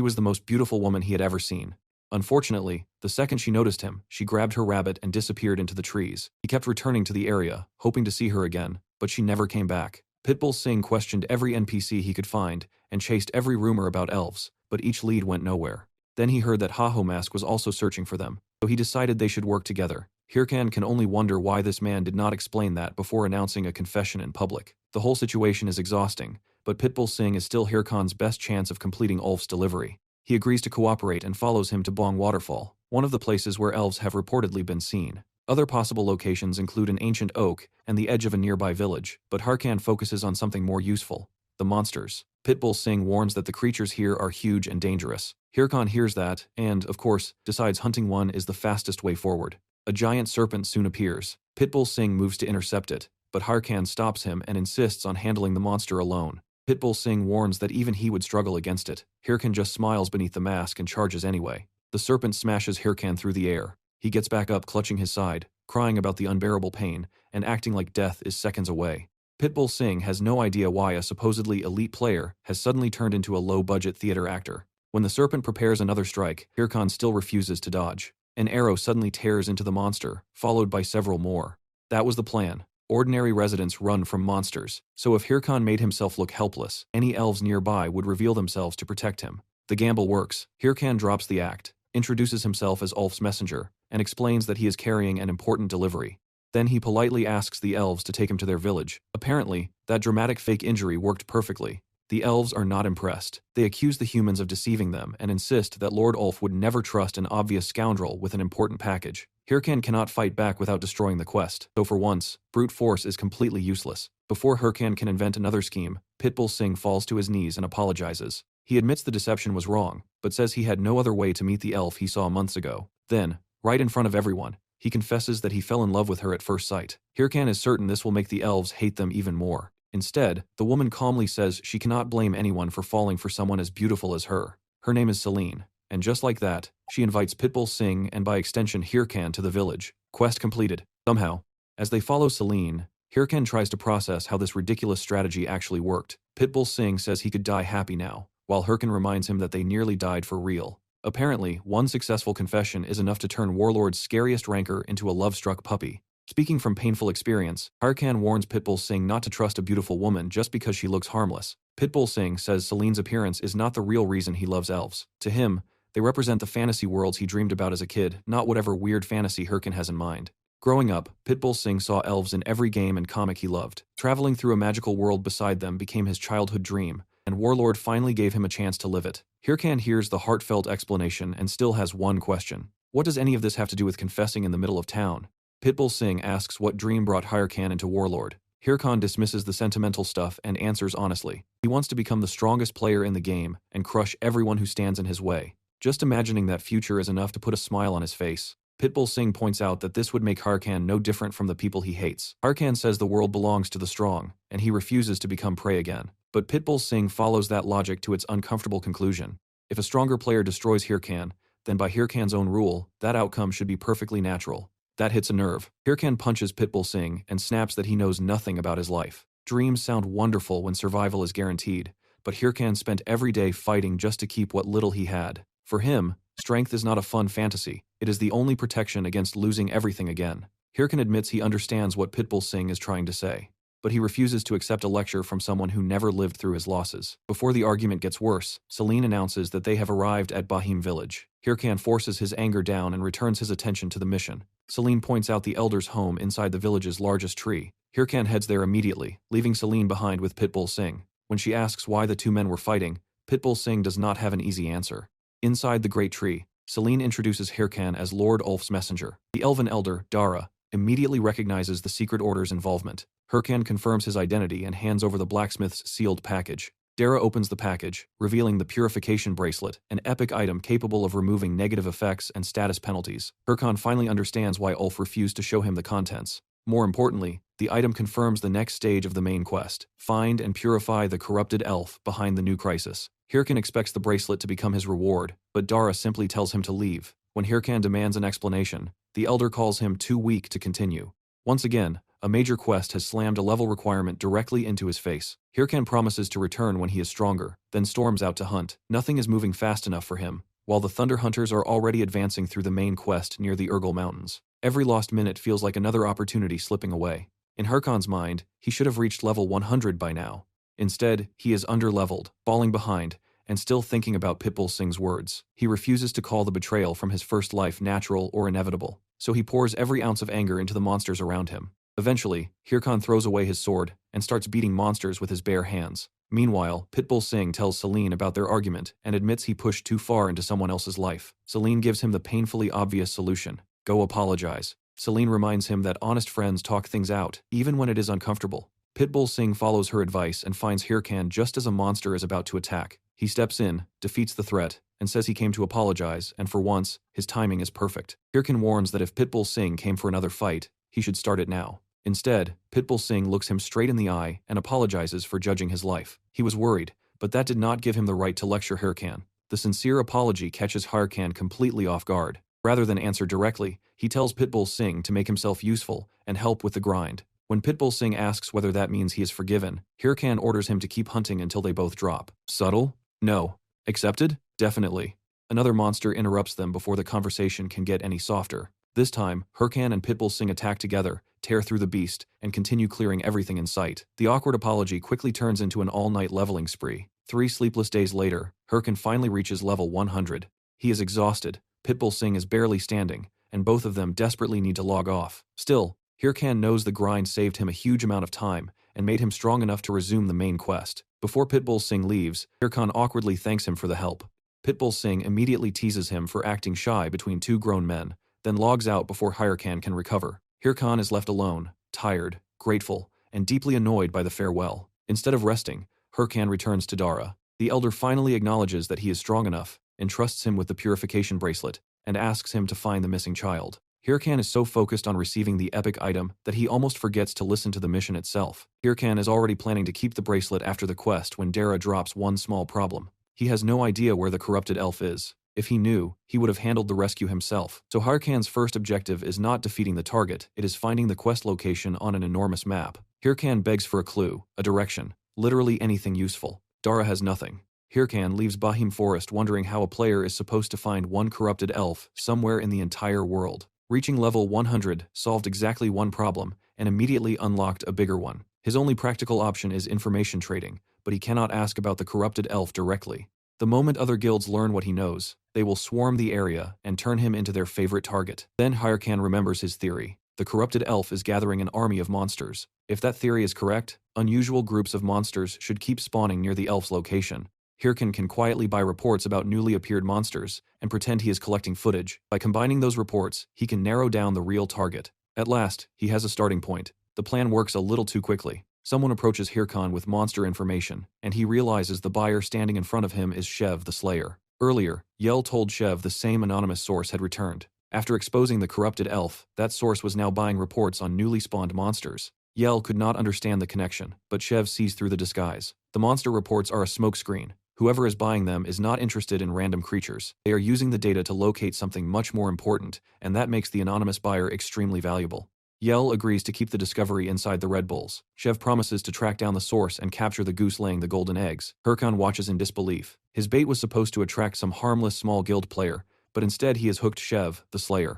was the most beautiful woman he had ever seen. Unfortunately, the second she noticed him, she grabbed her rabbit and disappeared into the trees. He kept returning to the area, hoping to see her again, but she never came back. Pitbull Singh questioned every NPC he could find and chased every rumor about elves, but each lead went nowhere. Then he heard that Ha-Ho Mask was also searching for them, so he decided they should work together. Hirkan can only wonder why this man did not explain that before announcing a confession in public. The whole situation is exhausting, but Pitbull Singh is still Hirkan's best chance of completing Ulf's delivery. He agrees to cooperate and follows him to Bong Waterfall, one of the places where elves have reportedly been seen. Other possible locations include an ancient oak and the edge of a nearby village, but Hirkan focuses on something more useful: the monsters. Pitbull Singh warns that the creatures here are huge and dangerous. Hirkan hears that and, of course, decides hunting one is the fastest way forward. A giant serpent soon appears. Pitbull Singh moves to intercept it, but Hirkan stops him and insists on handling the monster alone. Pitbull Singh warns that even he would struggle against it. Hirkan just smiles beneath the mask and charges anyway. The serpent smashes Hirkan through the air. He gets back up clutching his side, crying about the unbearable pain, and acting like death is seconds away. Pitbull Singh has no idea why a supposedly elite player has suddenly turned into a low-budget theater actor. When the serpent prepares another strike, Hirkan still refuses to dodge. An arrow suddenly tears into the monster, followed by several more. That was the plan. Ordinary residents run from monsters, so if Hirkan made himself look helpless, any elves nearby would reveal themselves to protect him. The gamble works. Hirkan drops the act, introduces himself as Ulf's messenger, and explains that he is carrying an important delivery. Then he politely asks the elves to take him to their village. Apparently, that dramatic fake injury worked perfectly. The elves are not impressed. They accuse the humans of deceiving them and insist that Lord Ulf would never trust an obvious scoundrel with an important package. Hirkan cannot fight back without destroying the quest, so for once, brute force is completely useless. Before Hirkan can invent another scheme, Pitbull Singh falls to his knees and apologizes. He admits the deception was wrong, but says he had no other way to meet the elf he saw months ago. Then, right in front of everyone, he confesses that he fell in love with her at first sight. Hirkan is certain this will make the elves hate them even more. Instead, the woman calmly says she cannot blame anyone for falling for someone as beautiful as her. Her name is Celine, and just like that, she invites Pitbull Singh and by extension Hirkan to the village. Quest completed. Somehow. As they follow Celine, Hirkan tries to process how this ridiculous strategy actually worked. Pitbull Singh says he could die happy now, while Hirkan reminds him that they nearly died for real. Apparently, one successful confession is enough to turn Warlord's scariest ranker into a love-struck puppy. Speaking from painful experience, Hirkan warns Pitbull Singh not to trust a beautiful woman just because she looks harmless. Pitbull Singh says Celine's appearance is not the real reason he loves elves. To him, they represent the fantasy worlds he dreamed about as a kid, not whatever weird fantasy Hirkan has in mind. Growing up, Pitbull Singh saw elves in every game and comic he loved. Traveling through a magical world beside them became his childhood dream, and Warlord finally gave him a chance to live it. Hirkan hears the heartfelt explanation and still has one question. What does any of this have to do with confessing in the middle of town? Pitbull Singh asks what dream brought Hirkan into Warlord. Hirkan dismisses the sentimental stuff and answers honestly. He wants to become the strongest player in the game and crush everyone who stands in his way. Just imagining that future is enough to put a smile on his face. Pitbull Singh points out that this would make Hirkan no different from the people he hates. Hirkan says the world belongs to the strong, and he refuses to become prey again. But Pitbull Singh follows that logic to its uncomfortable conclusion. If a stronger player destroys Hirkan, then by Hirkan's own rule, that outcome should be perfectly natural. That hits a nerve. Hirkan punches Pitbull Singh and snaps that he knows nothing about his life. Dreams sound wonderful when survival is guaranteed, but Hirkan spent every day fighting just to keep what little he had. For him, Strength is not a fun fantasy, it is the only protection against losing everything again. Hirkan admits he understands what Pitbull Singh is trying to say, but he refuses to accept a lecture from someone who never lived through his losses. Before the argument gets worse, Celine announces that they have arrived at Bahim village. Hirkan forces his anger down and returns his attention to the mission. Celine points out the elder's home inside the village's largest tree. Hirkan heads there immediately, leaving Celine behind with Pitbull Singh. When she asks why the two men were fighting, Pitbull Singh does not have an easy answer. Inside the great tree, Celine introduces Hirkan as Lord Ulf's messenger. The elven elder, Dara, immediately recognizes the secret order's involvement. Hirkan confirms his identity and hands over the blacksmith's sealed package. Dara opens the package, revealing the purification bracelet, an epic item capable of removing negative effects and status penalties. Hirkan finally understands why Ulf refused to show him the contents. More importantly, the item confirms the next stage of the main quest: find and purify the corrupted elf behind the new crisis. Hirkan expects the bracelet to become his reward, but Dara simply tells him to leave. When Hirkan demands an explanation, the elder calls him too weak to continue. Once again, a major quest has slammed a level requirement directly into his face. Hirkan promises to return when he is stronger, then storms out to hunt. Nothing is moving fast enough for him, while the Thunder Hunters are already advancing through the main quest near the Urgel Mountains. Every lost minute feels like another opportunity slipping away. In Hirkan's mind, he should have reached level 100 by now. Instead, he is under-leveled, falling behind, and still thinking about Pitbull Singh's words. He refuses to call the betrayal from his first life natural or inevitable, so he pours every ounce of anger into the monsters around him. Eventually, Hirkan throws away his sword and starts beating monsters with his bare hands. Meanwhile, Pitbull Singh tells Celine about their argument and admits he pushed too far into someone else's life. Celine gives him the painfully obvious solution: go apologize. Celine reminds him that honest friends talk things out, even when it is uncomfortable. Pitbull Singh follows her advice and finds Hirkan just as a monster is about to attack. He steps in, defeats the threat, and says he came to apologize, and for once, his timing is perfect. Hirkan warns that if Pitbull Singh came for another fight, he should start it now. Instead, Pitbull Singh looks him straight in the eye and apologizes for judging his life. He was worried, but that did not give him the right to lecture Hirkan. The sincere apology catches Hirkan completely off guard. Rather than answer directly, he tells Pitbull Singh to make himself useful and help with the grind. When Pitbull Singh asks whether that means he is forgiven, Hirkan orders him to keep hunting until they both drop. Subtle? No. Accepted? Definitely. Another monster interrupts them before the conversation can get any softer. This time, Hirkan and Pitbull Singh attack together, tear through the beast, and continue clearing everything in sight. The awkward apology quickly turns into an all-night leveling spree. 3 sleepless days later, Hirkan finally reaches level 100. He is exhausted, Pitbull Singh is barely standing, and both of them desperately need to log off. Still, Hirkan knows the grind saved him a huge amount of time and made him strong enough to resume the main quest. Before Pitbull Singh leaves, Hirkan awkwardly thanks him for the help. Pitbull Singh immediately teases him for acting shy between two grown men, then logs out before Hirkan can recover. Hirkan is left alone, tired, grateful, and deeply annoyed by the farewell. Instead of resting, Hirkan returns to Dara. The elder finally acknowledges that he is strong enough, entrusts him with the purification bracelet, and asks him to find the missing child. Hirkan is so focused on receiving the epic item that he almost forgets to listen to the mission itself. Hirkan is already planning to keep the bracelet after the quest when Dara drops one small problem. He has no idea where the corrupted elf is. If he knew, he would have handled the rescue himself. So Hirkan's first objective is not defeating the target, it is finding the quest location on an enormous map. Hirkan begs for a clue, a direction, literally anything useful. Dara has nothing. Hirkan leaves Bahim Forest wondering how a player is supposed to find one corrupted elf somewhere in the entire world. Reaching level 100 solved exactly one problem and immediately unlocked a bigger one. His only practical option is information trading, but he cannot ask about the corrupted elf directly. The moment other guilds learn what he knows, they will swarm the area and turn him into their favorite target. Then Hirkan remembers his theory. The corrupted elf is gathering an army of monsters. If that theory is correct, unusual groups of monsters should keep spawning near the elf's location. Hirkan can quietly buy reports about newly appeared monsters and pretend he is collecting footage. By combining those reports, he can narrow down the real target. At last, he has a starting point. The plan works a little too quickly. Someone approaches Hirkan with monster information, and he realizes the buyer standing in front of him is Shev the Slayer. Earlier, Yel told Shev the same anonymous source had returned. After exposing the corrupted elf, that source was now buying reports on newly spawned monsters. Yel could not understand the connection, but Shev sees through the disguise. The monster reports are a smokescreen. Whoever is buying them is not interested in random creatures. They are using the data to locate something much more important, and that makes the anonymous buyer extremely valuable. Yel agrees to keep the discovery inside the Red Bulls. Shev promises to track down the source and capture the goose laying the golden eggs. Hirkan watches in disbelief. His bait was supposed to attract some harmless small guild player, but instead he has hooked Shev, the Slayer.